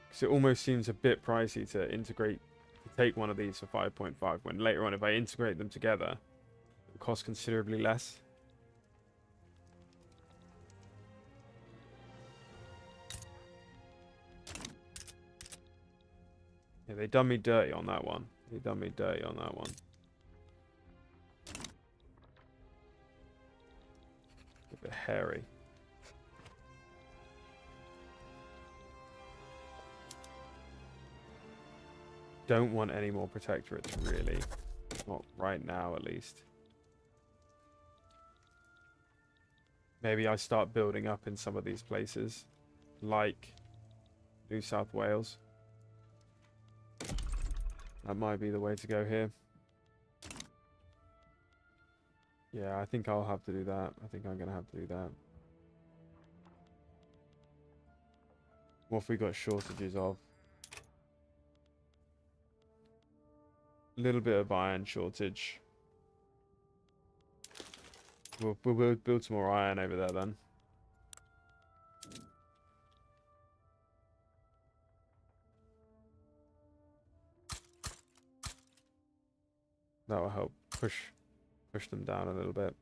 Because it almost seems a bit pricey to integrate the take one of these for 5.5 when later on if I integrate them together it will cost considerably less. Yeah, they done me dirty on that one. They done me dirty on that one. A bit hairy. Don't want any more protectorates, really. Not right now, at least. Maybe I start building up in some of these places, like New South Wales. That might be the way to go here. Yeah, I think I'll have to do that. I think I'm going to have to do that. What have we got shortages of? A little bit of iron shortage. We'll build some more iron over there then. That will help push them down a little bit.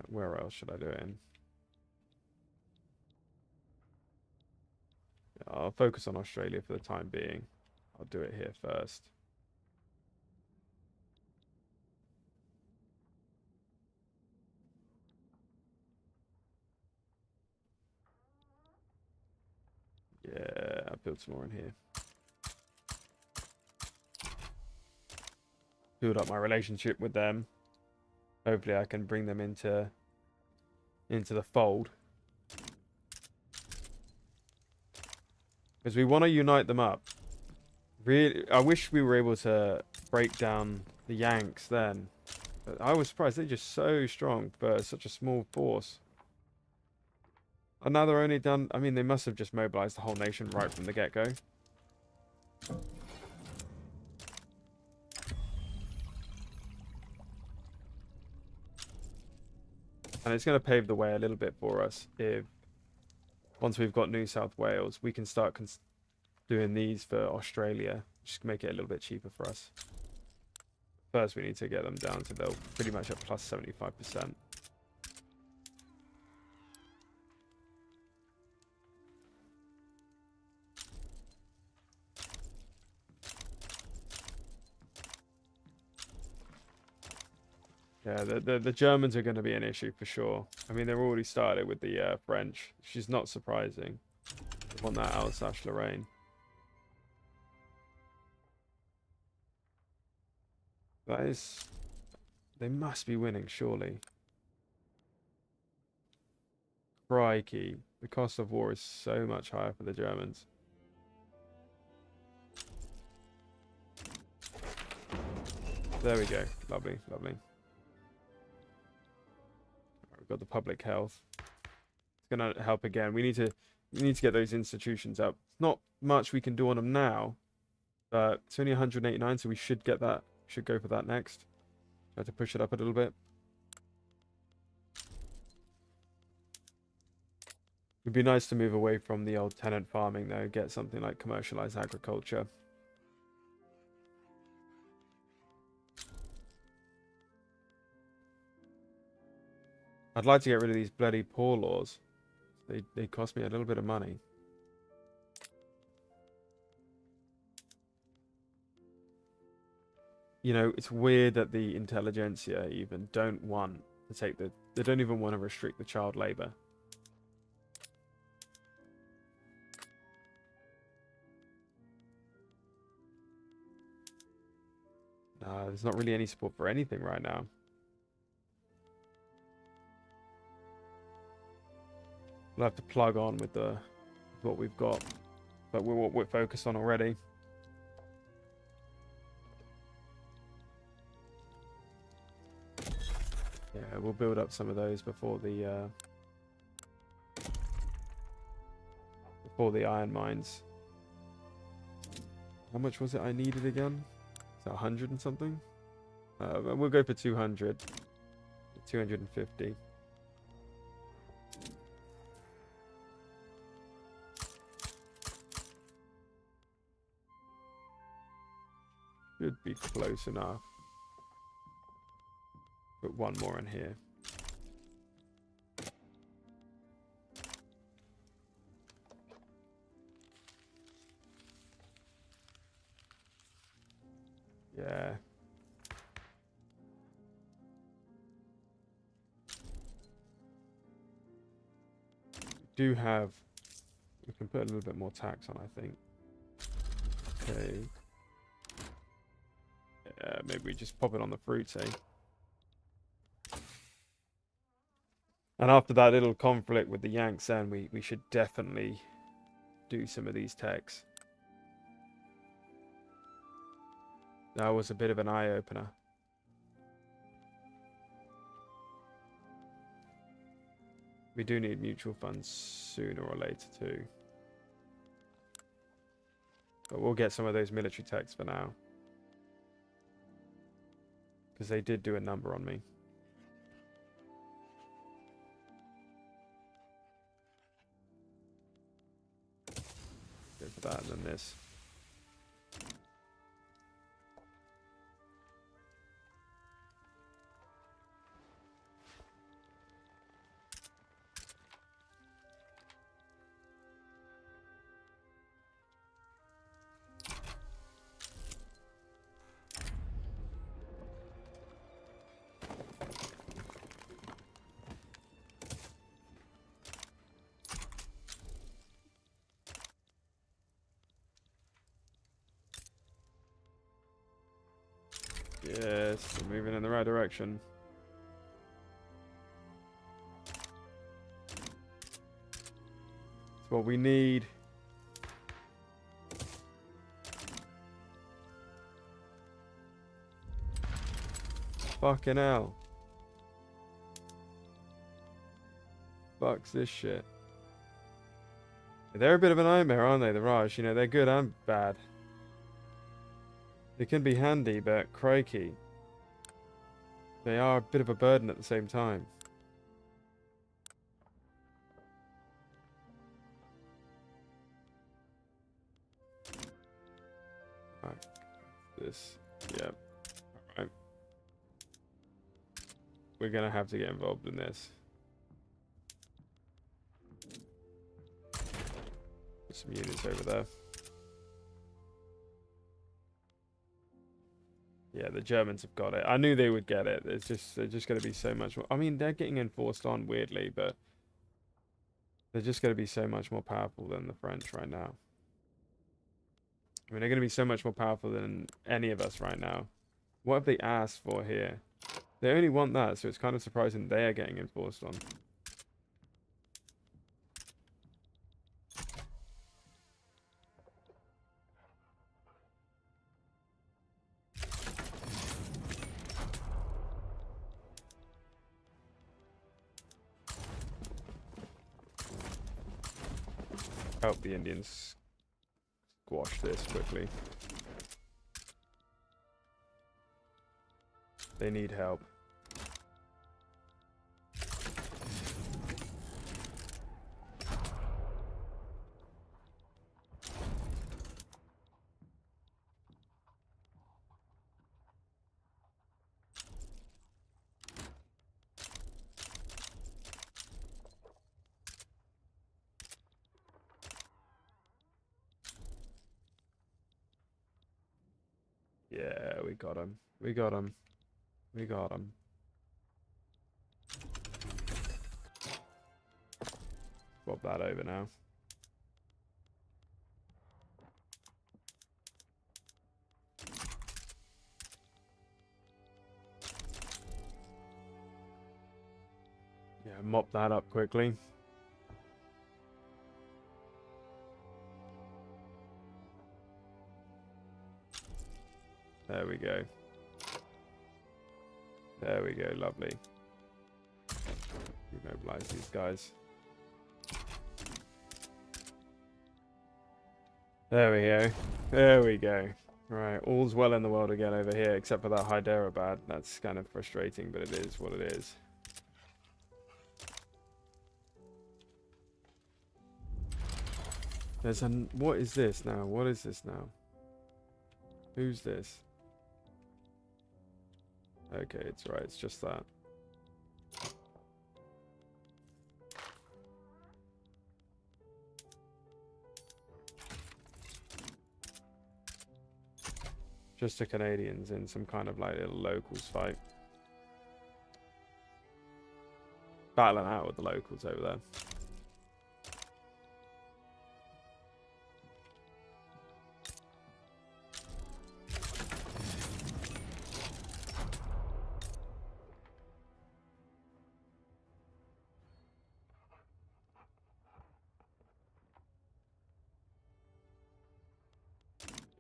Where else should I do it in? I'll focus on Australia for the time being. I'll do it here first. Yeah, I'll build some more in here. Build up my relationship with them. Hopefully I can bring them into the fold. Because we want to unite them up. Really, I wish we were able to break down the Yanks then. But I was surprised. They're just so strong for such a small force. And now they're only done... I mean, they must have just mobilized the whole nation right from the get-go. And it's going to pave the way a little bit for us if... Once we've got New South Wales, we can start doing these for Australia. Just make it a little bit cheaper for us. First, we need to get them down so they're pretty much at plus 75%. Yeah, the Germans are going to be an issue for sure. I mean, they've already started with the French, which is not surprising. They want that Alsace-Lorraine. That is... They must be winning, surely. Crikey. The cost of war is so much higher for the Germans. There we go. Lovely, lovely. Got the public health. It's gonna help again. We need to get those institutions up. Not much we can do on them now, but it's only 189, so we should get that. Should go for that next. Try to push it up a little bit. It'd be nice to move away from the old tenant farming though. Get something like commercialized agriculture. I'd like to get rid of these bloody poor laws. They cost me a little bit of money. You know, it's weird that the intelligentsia even don't want to take the... They don't even want to restrict the child labor. There's not really any support for anything right now. We'll have to plug on with what we've got, but what we're focused on already. Yeah, we'll build up some of those before the iron mines. How much was it I needed again? Is that 100 and something? We'll go for 200, 250. Should be close enough. Put one more in here. Yeah. Do have, we can put a little bit more tax on, I think. Okay. Maybe we just pop it on the fruits, eh? And after that little conflict with the Yanks, then we should definitely do some of these techs. That was a bit of an eye-opener. We do need mutual funds sooner or later too. But we'll get some of those military techs for now. Because they did do a number on me. Go for that and then this. Yes, we're moving in the right direction. It's what we need. Fucking hell. Fucks this shit. They're a bit of a nightmare, aren't they, the Raj? You know, they're good and bad. They can be handy, but crikey. They are a bit of a burden at the same time. Right. This. Yep. Alright. We're gonna have to get involved in this. Put some units over there. Yeah, the Germans have got it. I knew they would get it. They're just going to be so much more. I mean, they're getting enforced on weirdly, but they're just going to be so much more powerful than the French right now. I mean, they're going to be so much more powerful than any of us right now. What have they asked for here? They only want that, so it's kind of surprising they are getting enforced on. Help the Indians squash this quickly. They need help. Yeah, we got him. We got him. We got him. Swap that over now. Yeah, mop that up quickly. There we go. There we go, lovely. Mobilize these guys. There we go. There we go. Right, all's well in the world again over here, except for that Hyderabad. That's kind of frustrating, but it is what it is. There's an... What is this now? What is this now? Who's this? Okay, it's right. It's just that. Just the Canadians in some kind of like little locals fight. Battling out with the locals over there.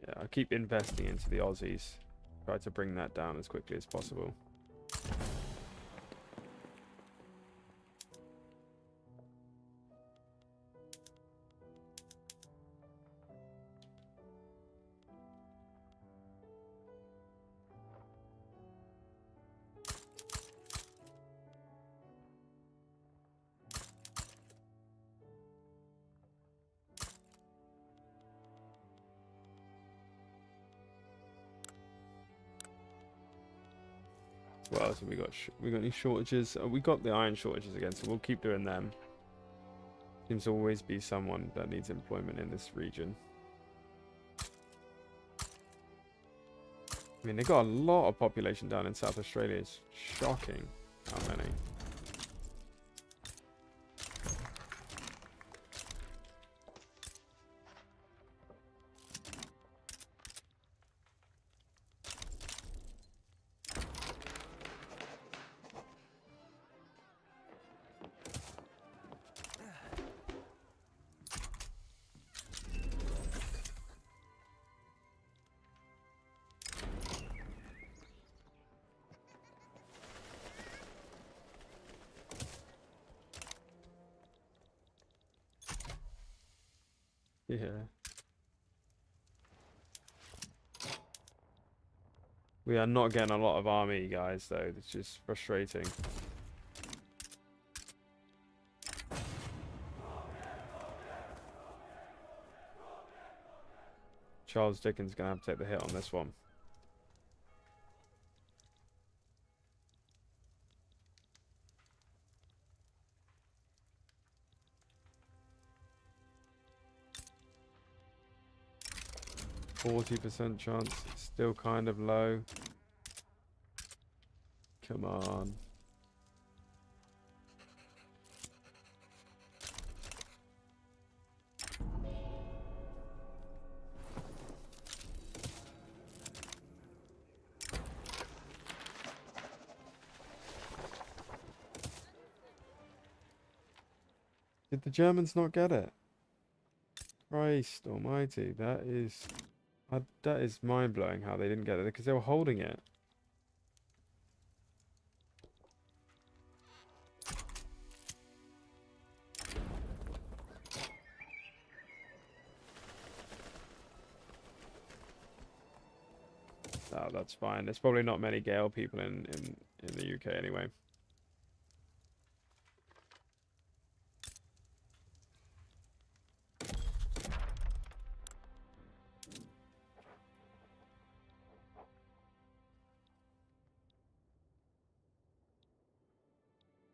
Yeah, I keep investing into the Aussies. Try to bring that down as quickly as possible. What else have we got? We got any shortages? We got the iron shortages again, so we'll keep doing them. Seems to always be someone that needs employment in this region. I mean, they got a lot of population down in South Australia. It's shocking how many. Yeah. We are not getting a lot of army, guys, though. It's just frustrating. Charles Dickens is going to have to take the hit on this one. %40 chance. Still kind of low. Come on. Did the Germans not get it? Christ almighty, that is mind-blowing how they didn't get it, because they were holding it. Oh, that's fine. There's probably not many Gale people in the UK anyway.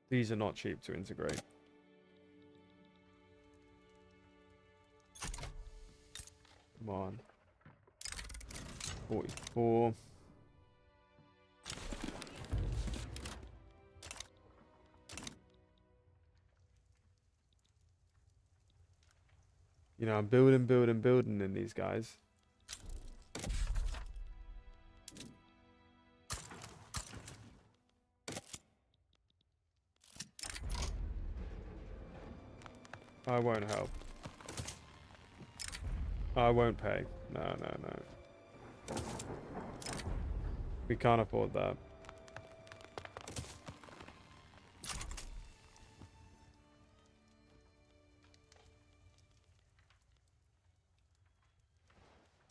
These are not cheap to integrate. Come on. 44. You know, I'm building in these guys. I won't help. I won't pay. No, no, no. We can't afford that.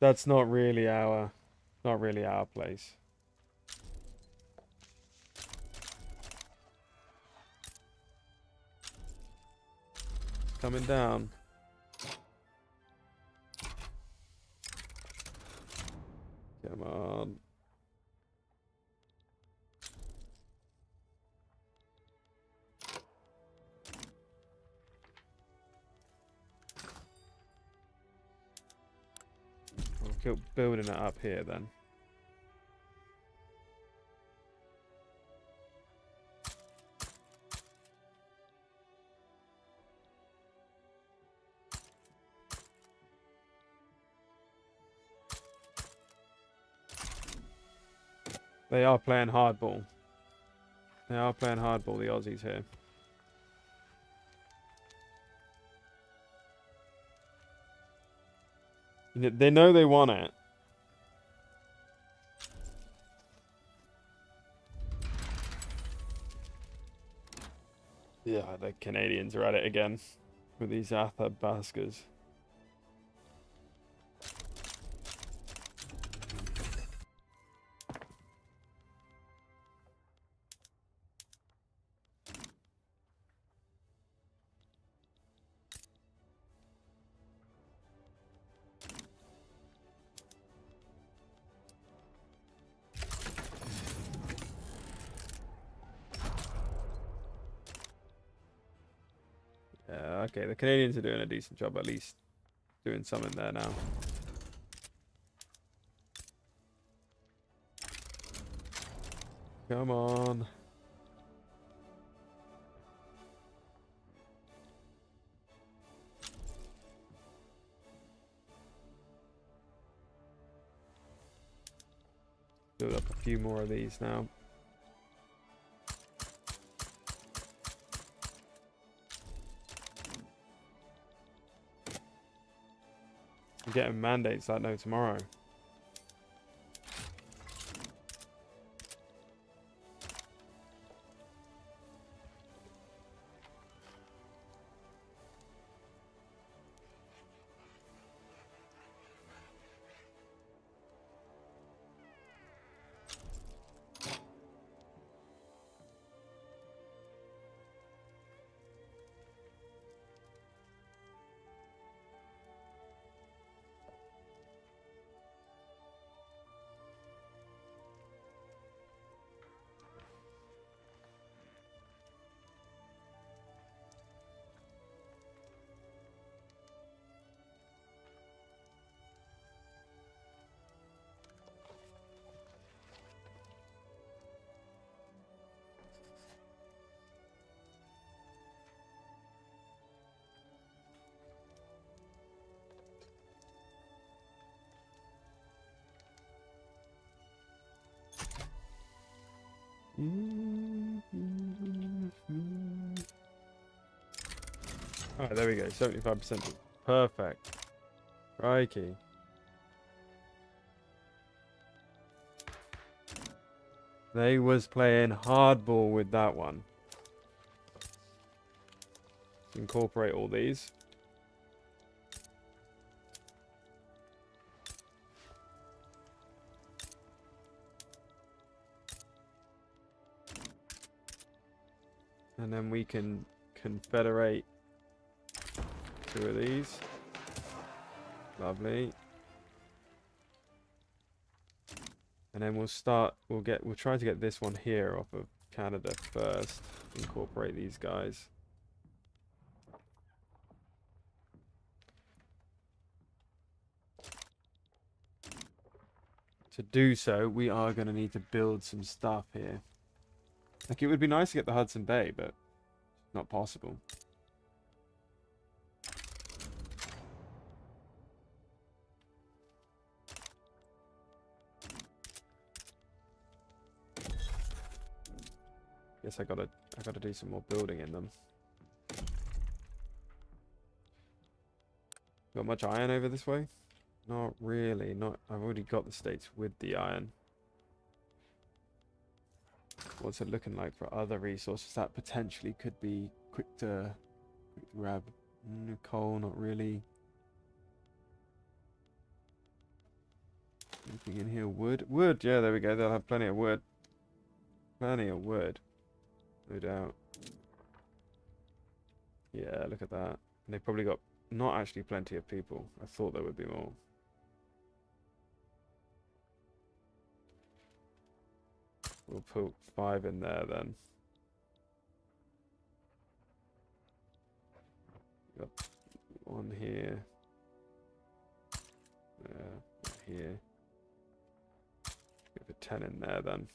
That's not really our place. It's coming down. Come on. look at building it up here then. They are playing hardball. They are playing hardball, the Aussies here. They know they want it. Yeah, the Canadians are at it again with these Athabaskas. Yeah, okay, the Canadians are doing a decent job, at least doing something there now. Come on. Build up a few more of these now. I'm getting mandates like no tomorrow. Alright, there we go. 75%. Perfect. Crikey. They was playing hardball with that one. Incorporate all these. And then we can confederate 2 of these. Lovely. And then we'll try to get this one here off of Canada first. Incorporate these guys. To do so, we are going to need to build some stuff here. Like, it would be nice to get the Hudson Bay, but not possible. Guess I gotta do some more building in them. Got much iron over this way? Not really. I've already got the states with the iron. What's it looking like for other resources that potentially could be quick to grab? Coal, not really. Anything in here? Wood? Wood, yeah, there we go. They'll have plenty of wood. Plenty of wood. No doubt. Yeah, look at that. And they've probably got not actually plenty of people. I thought there would be more. We'll put 5 in there then. Got 1 here. here. Give a 10 in there then.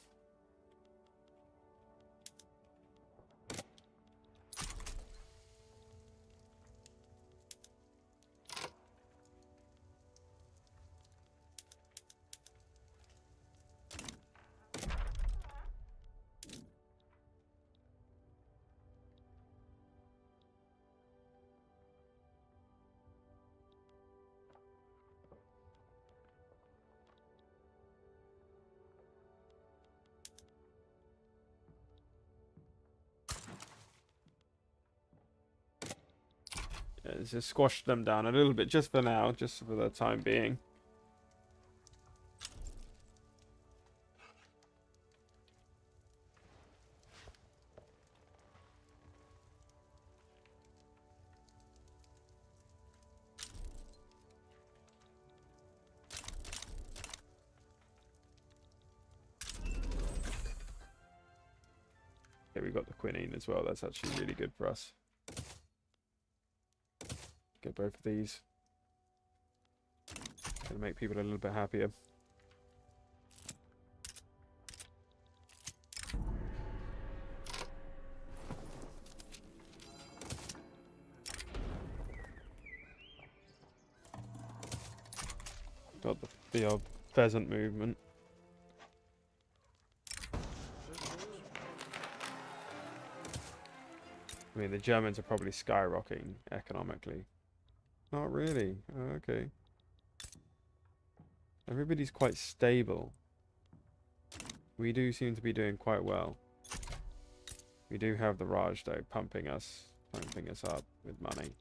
Yeah, just squash them down a little bit just for now, just for the time being. Okay, we got the quinine as well. That's actually really good for us. Get both of these. Gonna make people a little bit happier. Got the odd pheasant movement. I mean, the Germans are probably skyrocketing economically. Not really. Oh, okay. Everybody's quite stable. We do seem to be doing quite well. We do have the Raj, though, pumping us up with money.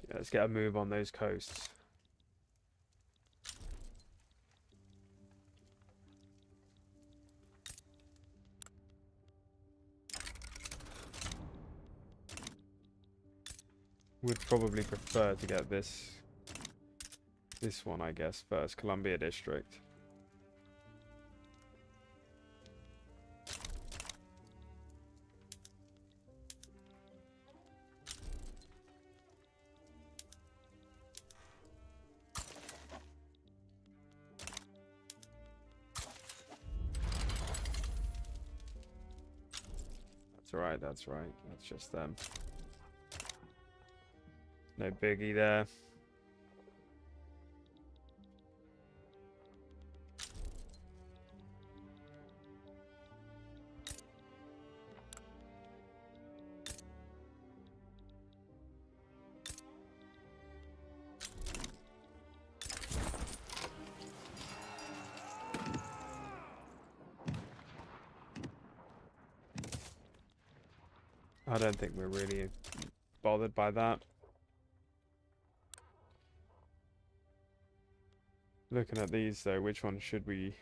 Yeah, let's get a move on those coasts. Would probably prefer to get this one, I guess, first. Columbia District. That's right, that's right. That's just them. No biggie there. I don't think we're really bothered by that. Looking at these though, which one should we...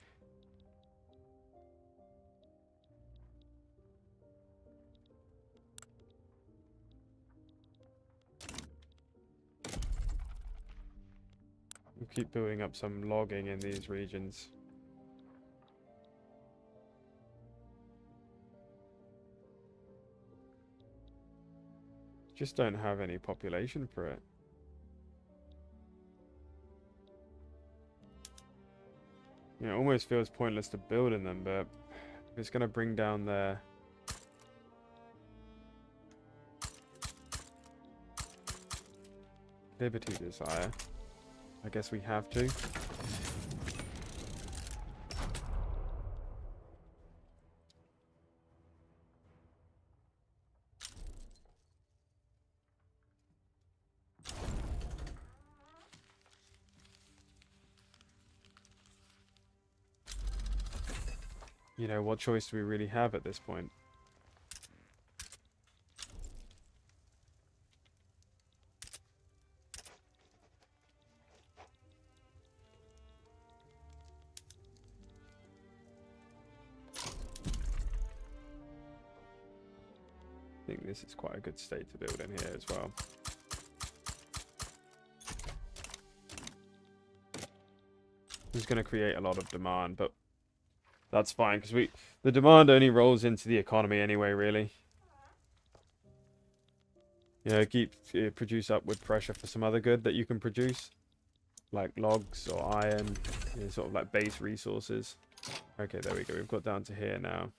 We'll keep building up some logging in these regions. Just don't have any population for it. You know, it almost feels pointless to build in them, but if it's going to bring down their... liberty desire, I guess we have to. You know, what choice do we really have at this point? think this is quite a good state to build in here as well. It's going to create a lot of demand, but that's fine because the demand only rolls into the economy anyway, really. You know, produce upward pressure for some other good that you can produce, like logs or iron, you know, sort of like base resources. Okay, there we go. We've got down to here now.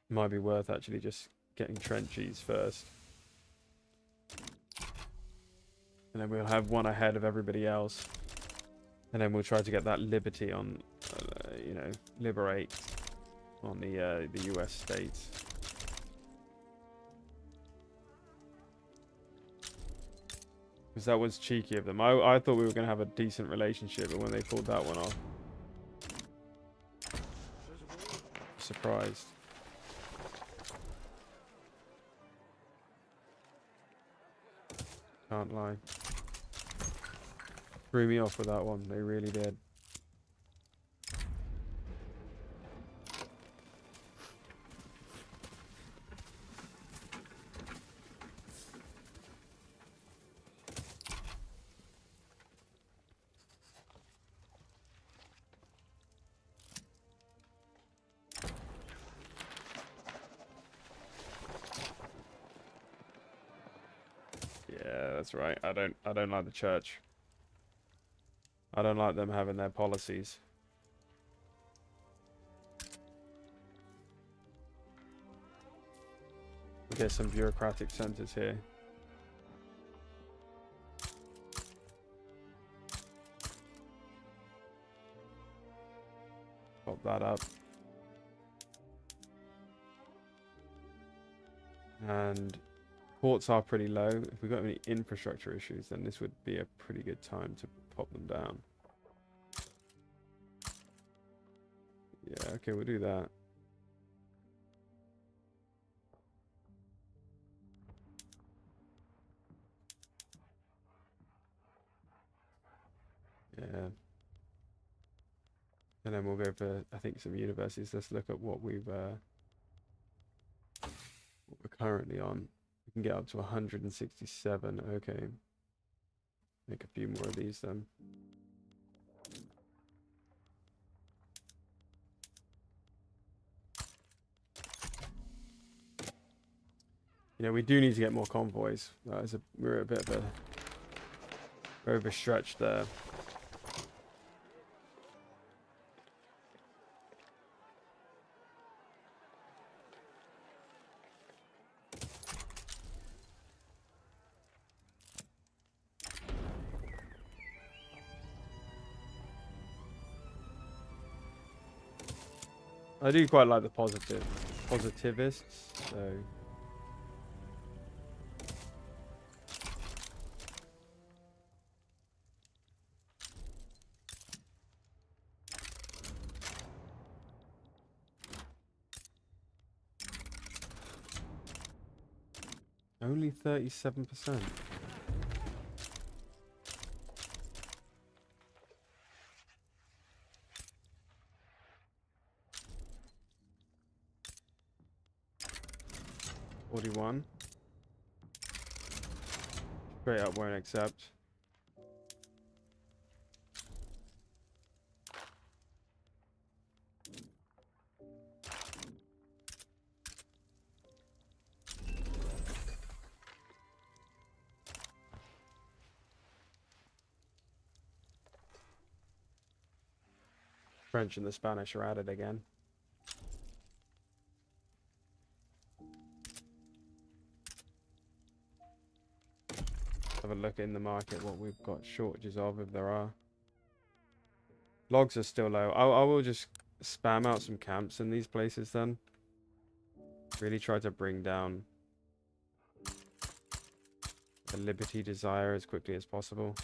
Might be worth actually just getting trenches first. And then we'll have one ahead of everybody else. And then we'll try to get that liberty on, you know, liberate on the US states. Because that was cheeky of them. I thought we were going to have a decent relationship, but when they pulled that one off, surprised. Can't lie. Threw me off with that one. They really did. Yeah, that's right. I don't like the church. I don't like them having their policies. Get some bureaucratic centers here. Pop that up. And ports are pretty low. If we've got any infrastructure issues, then this would be a pretty good time to pop them down. Yeah, okay, we'll do that. Yeah. And then we'll go for, I think, some universities. Let's look at what we're currently on. We can get up to 167. Okay. Make a few more of these then. You know, we do need to get more convoys. We're a bit of a overstretched there. I do quite like the positivists, so only 37%. $41. Straight up won't accept. French and the Spanish are at it again. Have a look in the market what we've got shortages of, if there are. Logs are still low. I will just spam out some camps in these places then. Really try to bring down the liberty desire as quickly as possible.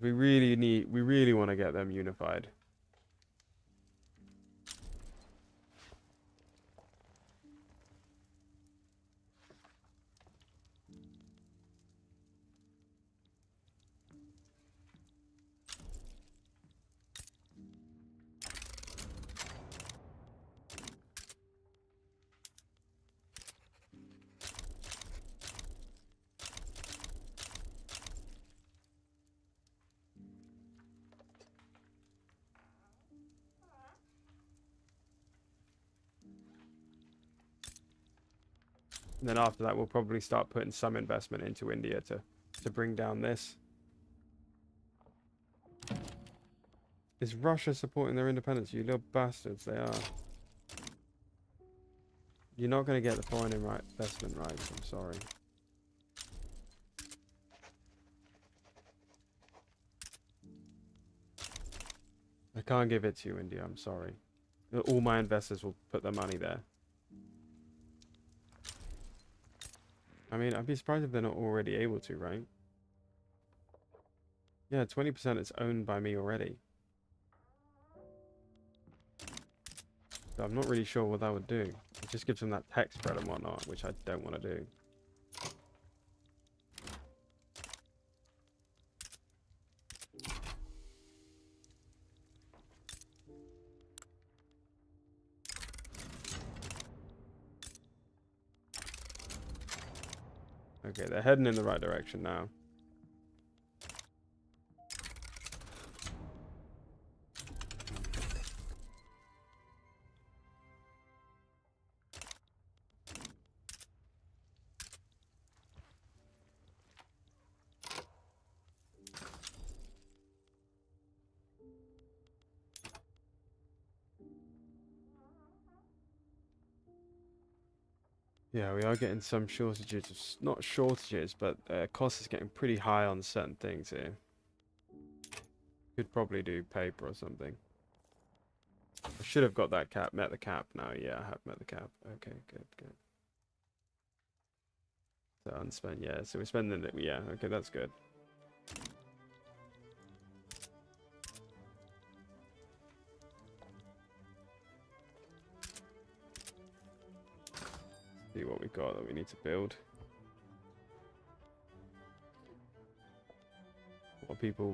We really want to get them unified. And then after that, we'll probably start putting some investment into India to bring down this. Is Russia supporting their independence? You little bastards, they are. You're not going to get the foreign investment rights, I'm sorry. I can't give it to you, India, I'm sorry. All my investors will put their money there. I mean, I'd be surprised if they're not already able to, right? Yeah, 20% is owned by me already. So I'm not really sure what that would do. It just gives them that tech spread and whatnot, which I don't want to do. Okay, they're heading in the right direction now. Yeah, we are getting some shortages. Not shortages, but cost is getting pretty high on certain things here. Could probably do paper or something. I should have got that cap, met the cap now. Yeah, I have met the cap. Okay, good, good. So unspent, yeah. So we're spending it. Yeah, okay, that's good. See what we've got that we need to build.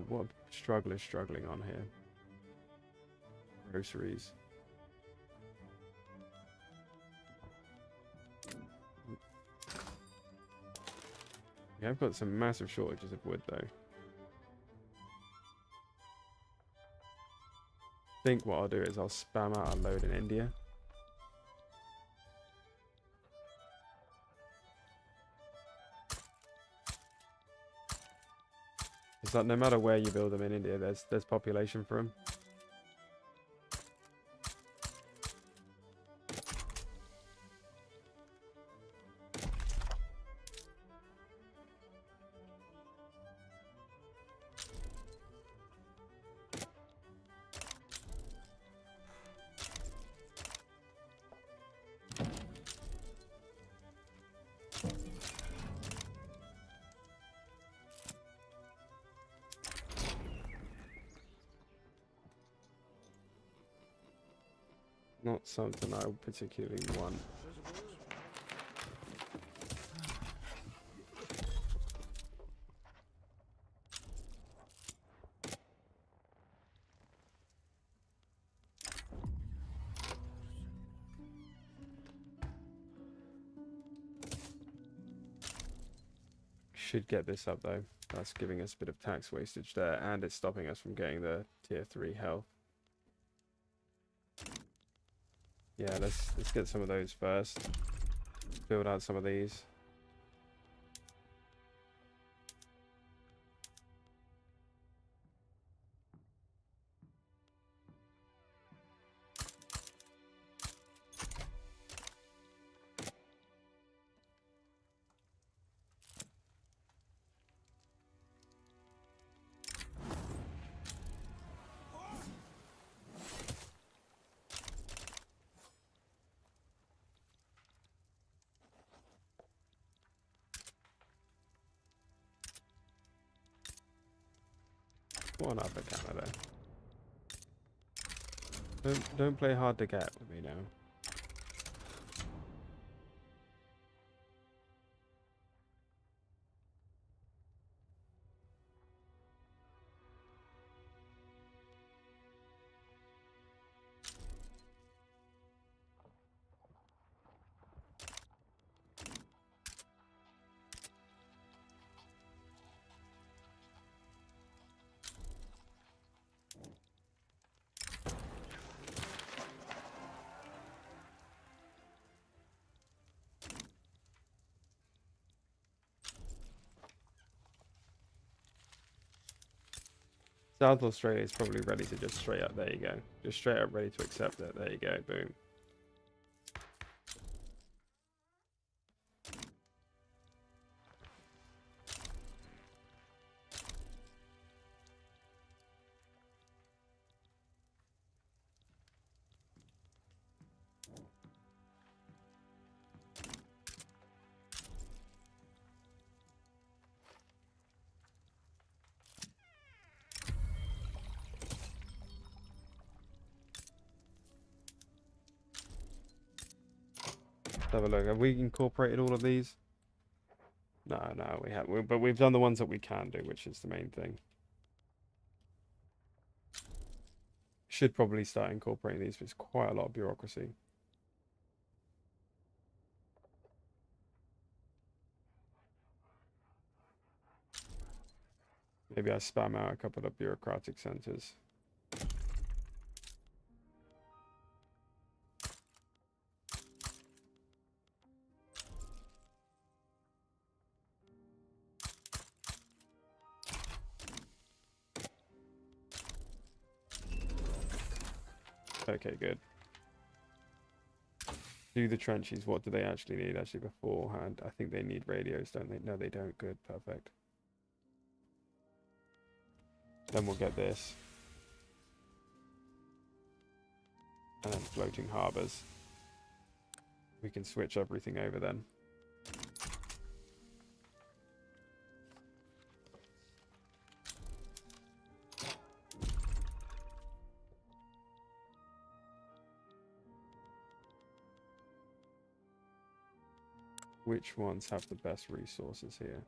What strugglers struggling on here? Groceries. We have got some massive shortages of wood though. I think what I'll do is I'll spam out a load in India. It's like no matter where you build them in India, there's population for them. Not something I particularly want. Should get this up though. That's giving us a bit of tax wastage there, and it's stopping us from getting the tier 3 health. Yeah, let's get some of those first. Build out some of these. One up at Canada. Don't play hard to get with me now. South Australia is probably ready to just straight up. There you go. Just straight up ready to accept it. There you go. Boom. Have a look. Have we incorporated all of these? No, we haven't. But we've done the ones that we can do, which is the main thing. Should probably start incorporating these, but it's quite a lot of bureaucracy. Maybe I spam out a couple of bureaucratic centers. Okay, good. Do the trenches. What do they actually need? Actually, beforehand, I think they need radios, don't they? No, they don't. Good, perfect. Then we'll get this. And then floating harbors. We can switch everything over then. Which ones have the best resources here?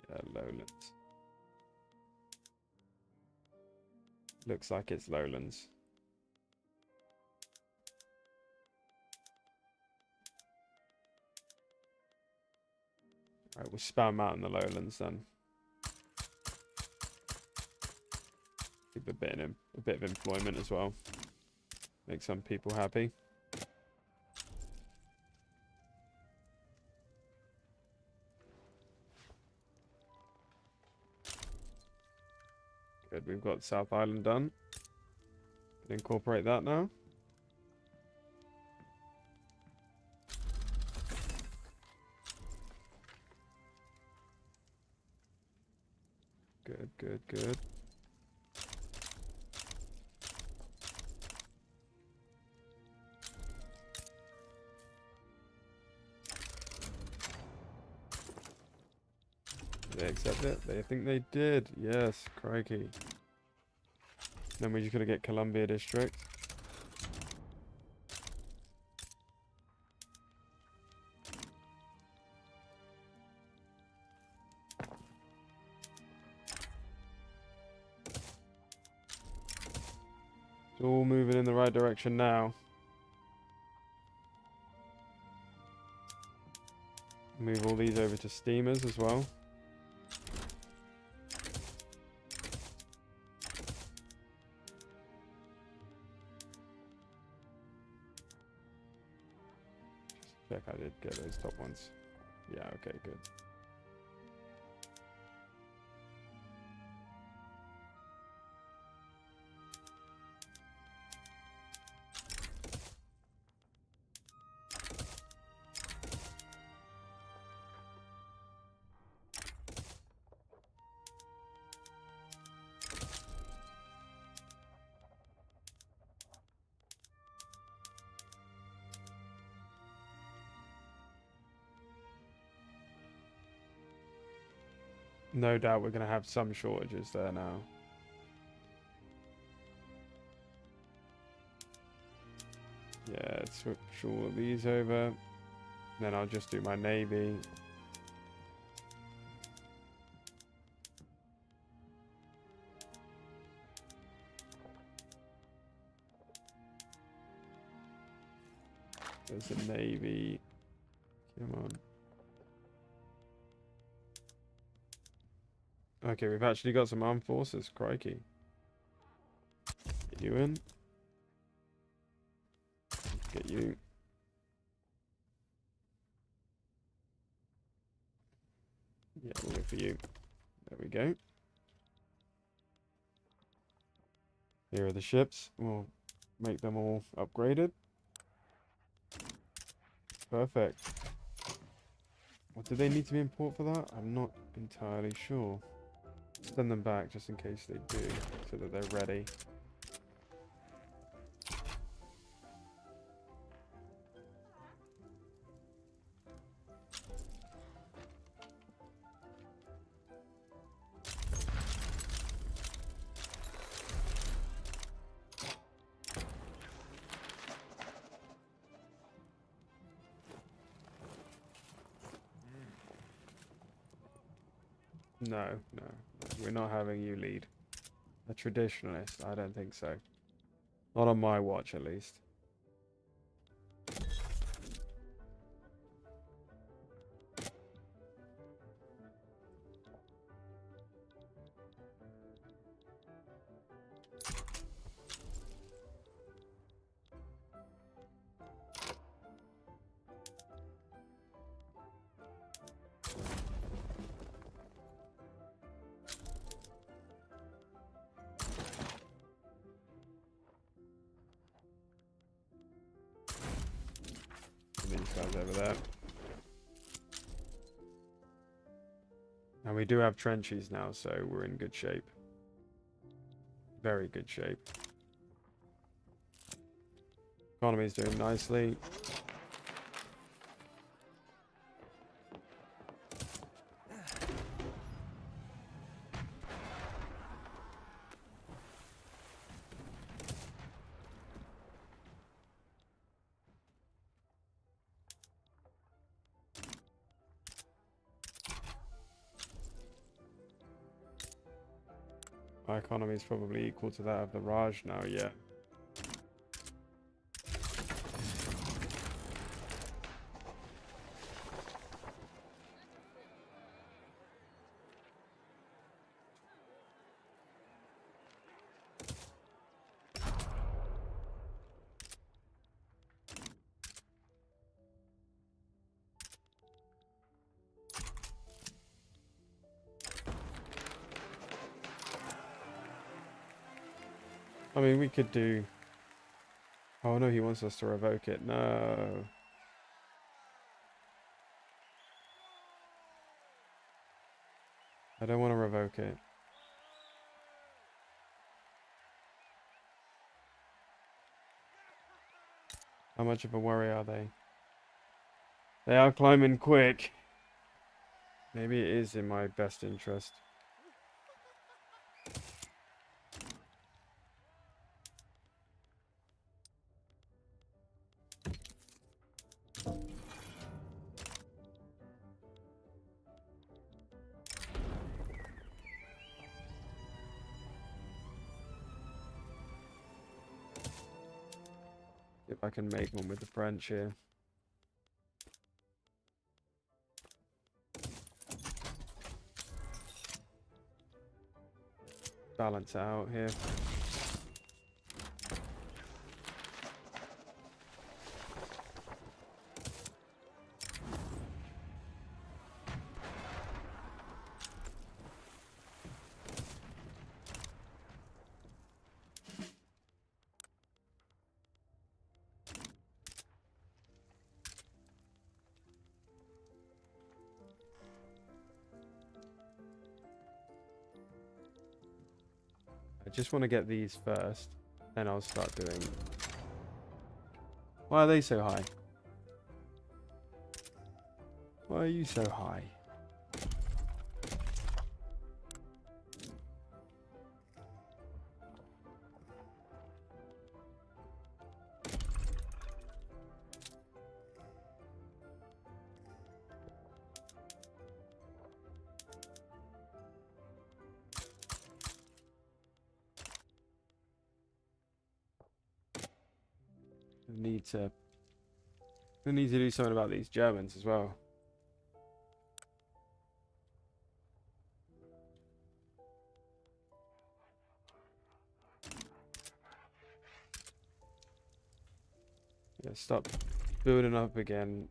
Yeah, lowlands. Looks like it's lowlands. Alright, we'll spam out in the lowlands then. Keep a bit of employment as well. Make some people happy. Good, we've got South Island done. Can incorporate that now. Good, good, good. They accept it? They think they did. Yes, crikey. Then we're just going to get Columbia District. It's all moving in the right direction now. Move all these over to steamers as well. Check I did get those top ones. Yeah, okay, good. No doubt we're going to have some shortages there now. Yeah, switch all of these over. Then I'll just do my navy. There's the navy. Come on. Okay, we've actually got some armed forces. Crikey. Get you in. Get you. Yeah, we'll go for you. There we go. Here are the ships. We'll make them all upgraded. Perfect. What do they need to be import for that? I'm not entirely sure. Send them back just in case they do, so that they're ready. No, no, we're not having you lead. A traditionalist? I don't think so. Not on my watch, at least. These guys over there. And we do have trenches now, so we're in good shape. Very good shape. Economy's doing nicely. My economy is probably equal to that of the Raj now, yeah. I mean, we could do... Oh no, he wants us to revoke it. No. I don't want to revoke it. How much of a worry are they? They are climbing quick. Maybe it is in my best interest. If I can make one with the French here. Balance out here. I just want to get these first, then I'll start doing... Why are they so high? Why are you so high? We need to do something about these Germans as well. Yeah, stop building up again.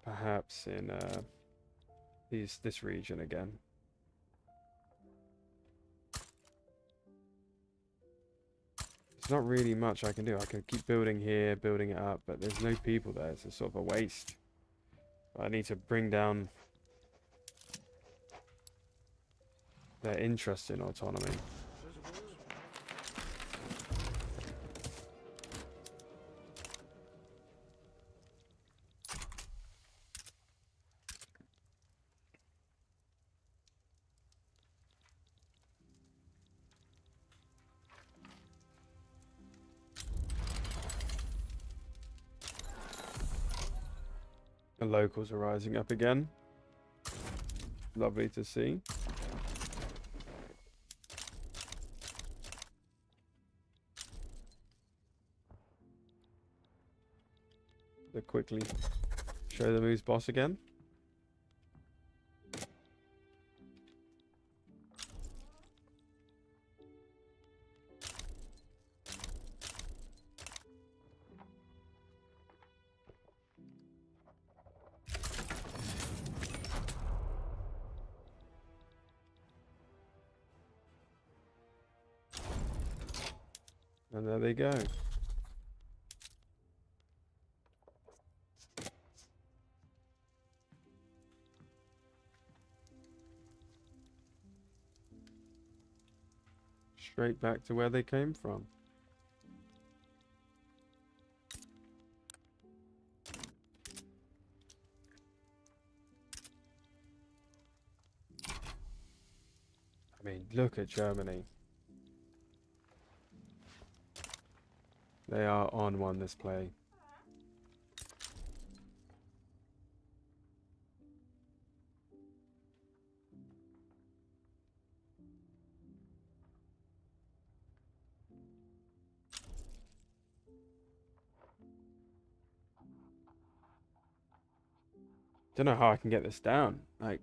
Perhaps in this region again. There's not really much I can do. I can keep building here, building it up, but there's no people there. It's a sort of a waste. I need to bring down their interest in autonomy. The locals are rising up again. Lovely to see. To quickly show them who's boss again. And there they go. Straight back to where they came from. I mean, look at Germany. They are on one this play. Don't know how I can get this down. Like,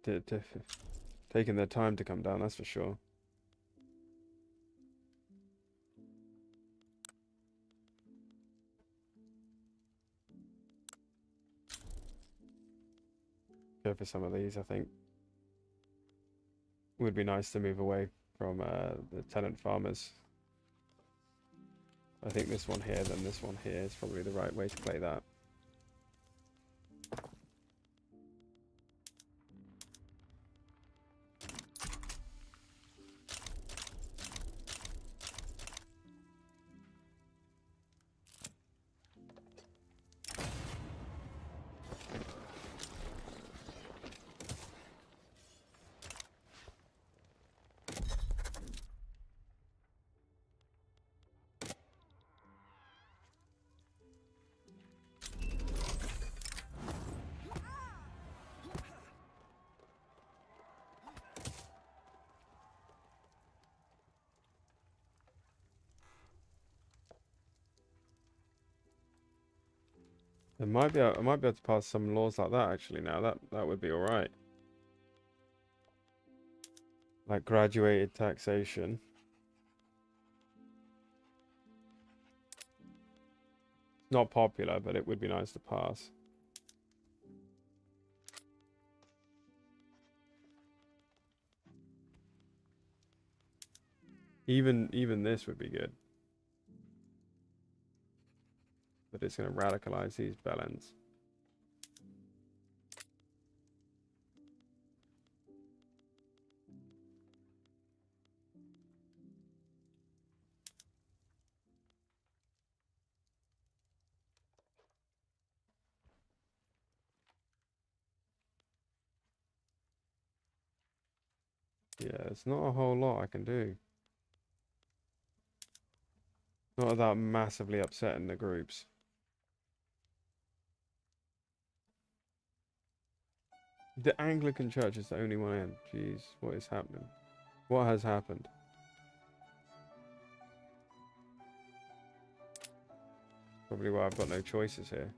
they're taking their time to come down, that's for sure. Go for some of these, I think. Would be nice to move away from the tenant farmers. I think this one here, then this one here is probably the right way to play that. I might be able to pass some laws like that actually now. That would be all right. Like graduated taxation. Not popular, but it would be nice to pass. Even this would be good. But it's going to radicalize these bellends. Yeah, it's not a whole lot I can do. Not without massively upsetting the groups. The Anglican Church is the only one in. Jeez, what is happening? What has happened? Probably why I've got no choices here.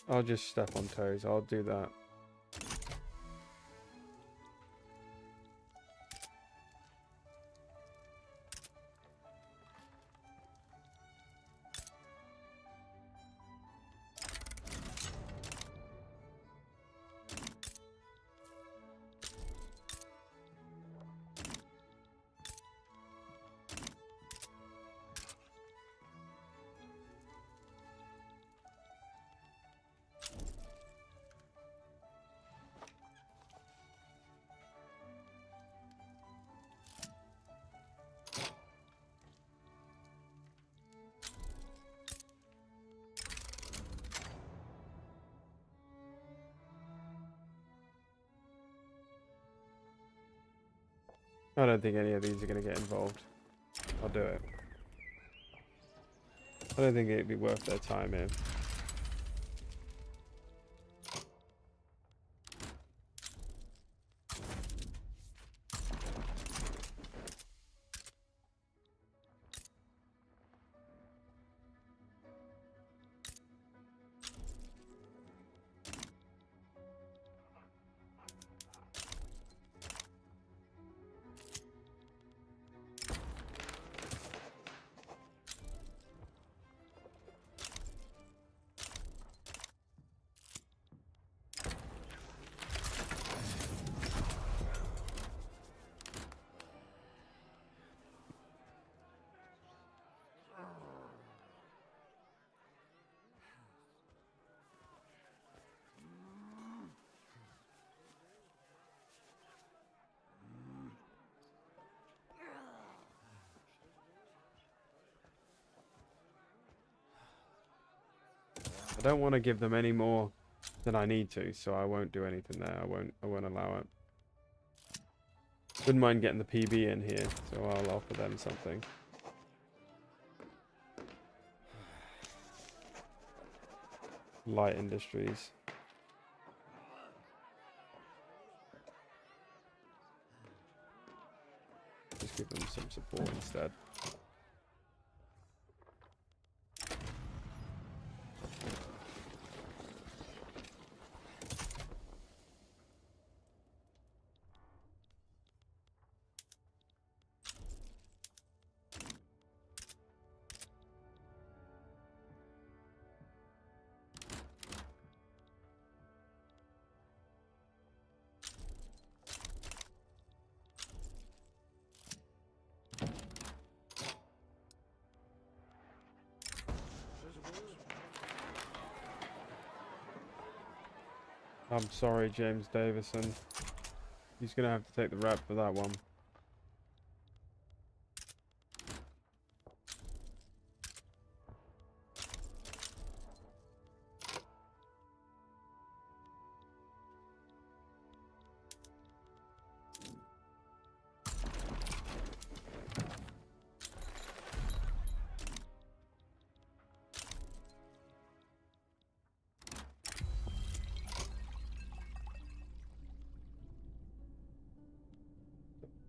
I'll just step on toes. I'll do that. I don't think any of these are going to get involved. I'll do it. I don't think it'd be worth their time here. I don't want to give them any more than I need to, so I won't do anything there. I won't allow it. Wouldn't mind getting the PB in here, so I'll offer them something. Light industries. Just give them some support instead. I'm sorry, James Davison. He's gonna have to take the rap for that one.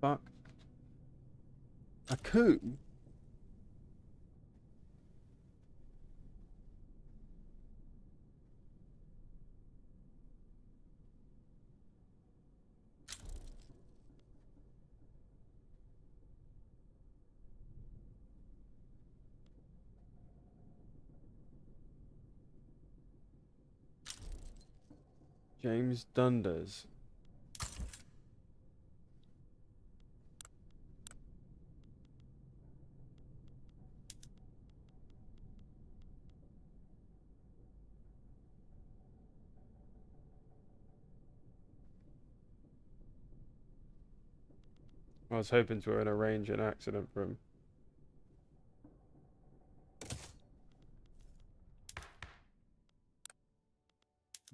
Fuck. A coup? James Dundas. I was hoping to arrange an accident for him.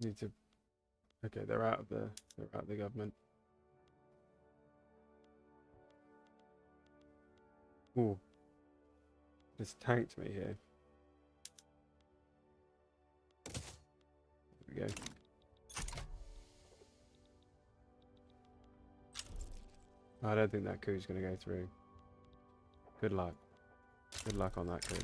Need to. Okay, they're out of the government. Ooh, It's tanked me here. There we go. I don't think that coup's going to go through. Good luck. Good luck on that coup.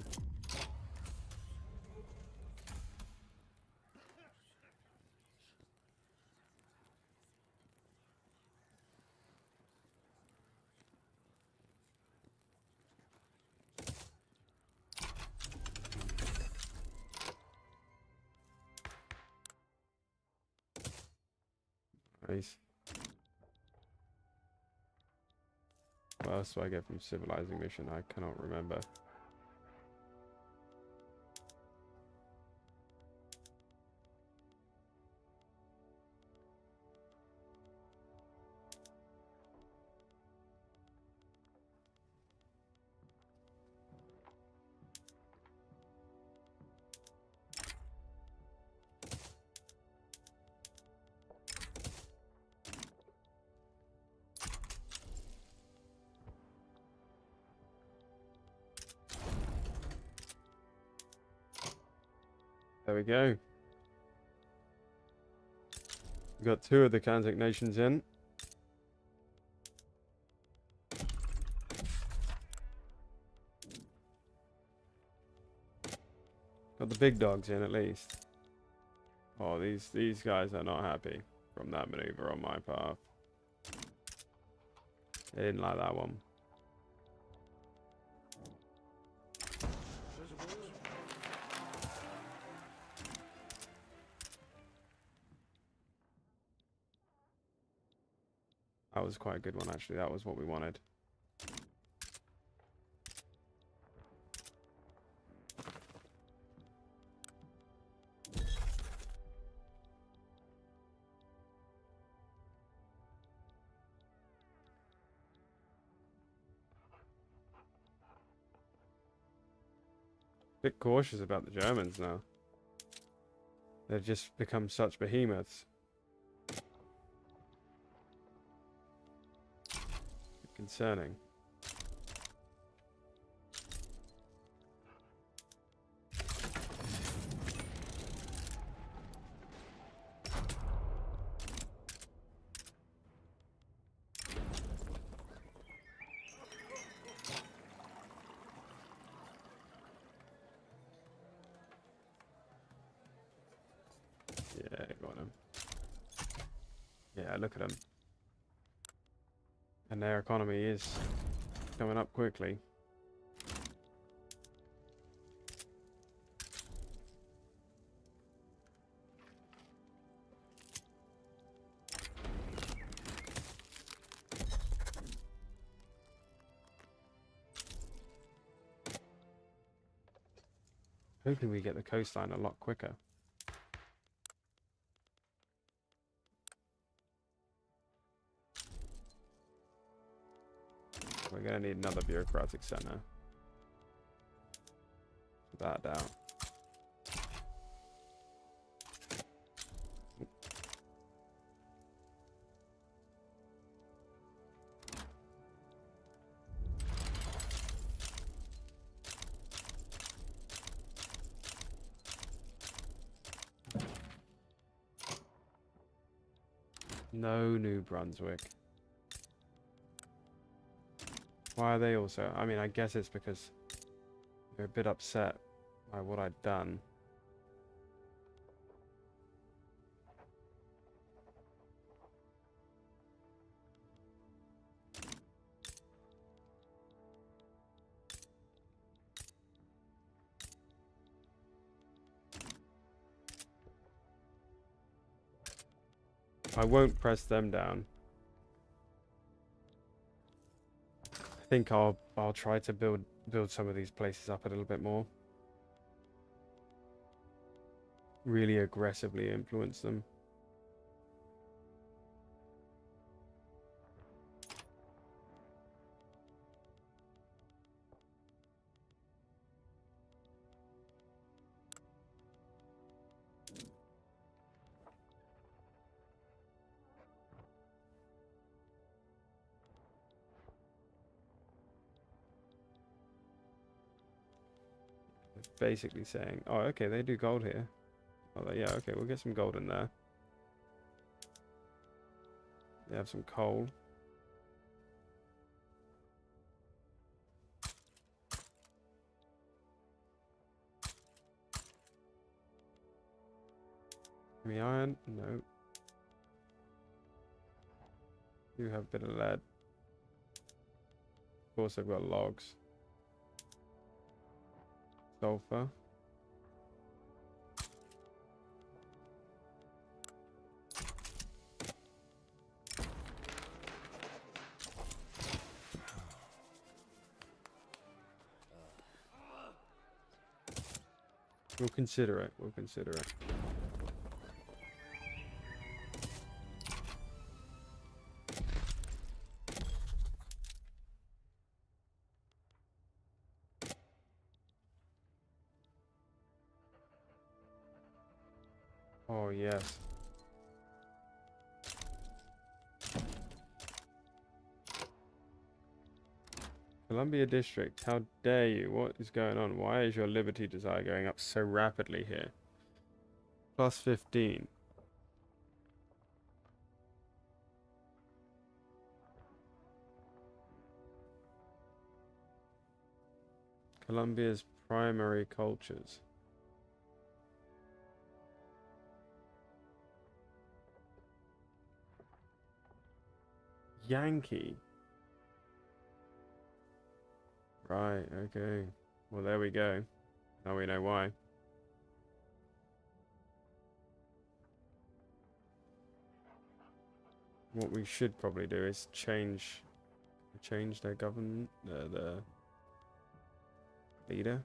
Nice. What else do I get from civilizing mission? I cannot remember. There we go. We've got 2 of the Kanzuk nations in. Got the big dogs in at least. Oh, these guys are not happy from that maneuver on my path. They didn't like that one. That was quite a good one, actually. That was what we wanted. Bit cautious about the Germans now. They've just become such behemoths. Concerning. Yeah, got him. Yeah, look at them. And their economy is coming up quickly. Hoping we get the coastline a lot quicker. We're going to need another bureaucratic center. Without a doubt. No New Brunswick. Why are they also? I mean, I guess it's because they're a bit upset by what I'd done. I won't press them down. I think I'll try to build some of these places up a little bit more. Really aggressively influence them. basically saying, oh, okay, they do gold here. Oh, yeah, okay, we'll get some gold in there. They have some coal. Any iron? No. You have a bit of lead. Of course, I've got logs. Sulfur. We'll consider it. We'll consider it. Oh, yes. Columbia District, how dare you? What is going on? Why is your liberty desire going up so rapidly here? Plus 15. Columbia's primary cultures. Yankee. Right, okay. Well, there we go. Now we know why. What we should probably do is change their government, the leader.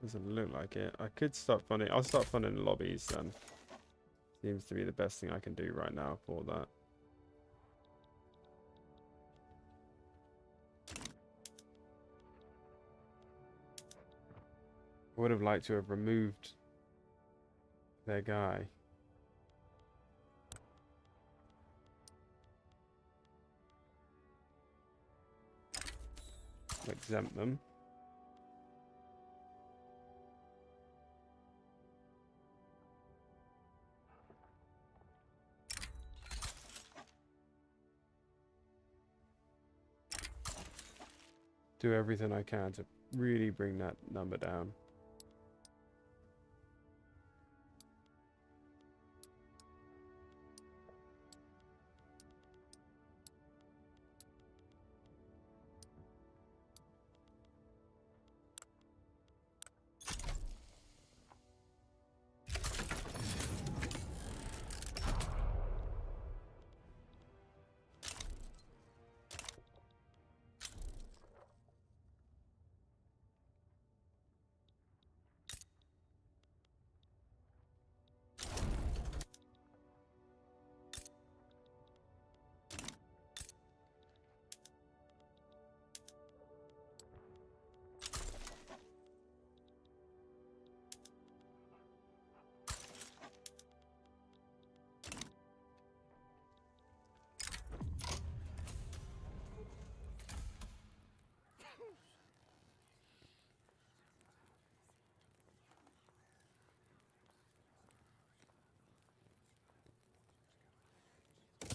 Doesn't look like it. I could start funding. I'll start funding lobbies then. Seems to be the best thing I can do right now for that. I would have liked to have removed their guy. Exempt them. Do everything I can to really bring that number down.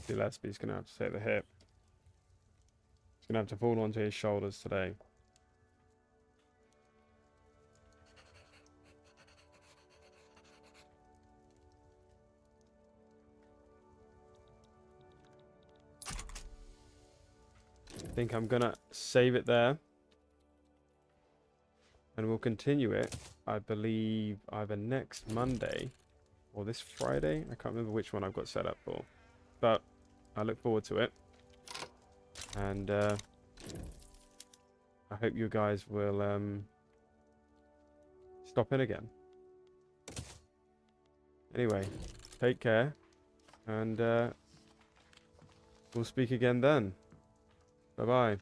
Gillespie's gonna have to take the hit. He's gonna have to fall onto his shoulders today. I think I'm gonna save it there. And we'll continue it, I believe, either next Monday or this Friday. I can't remember which one I've got set up for. But I look forward to it. And I hope you guys will stop in again. Anyway, take care. And we'll speak again then. Bye-bye.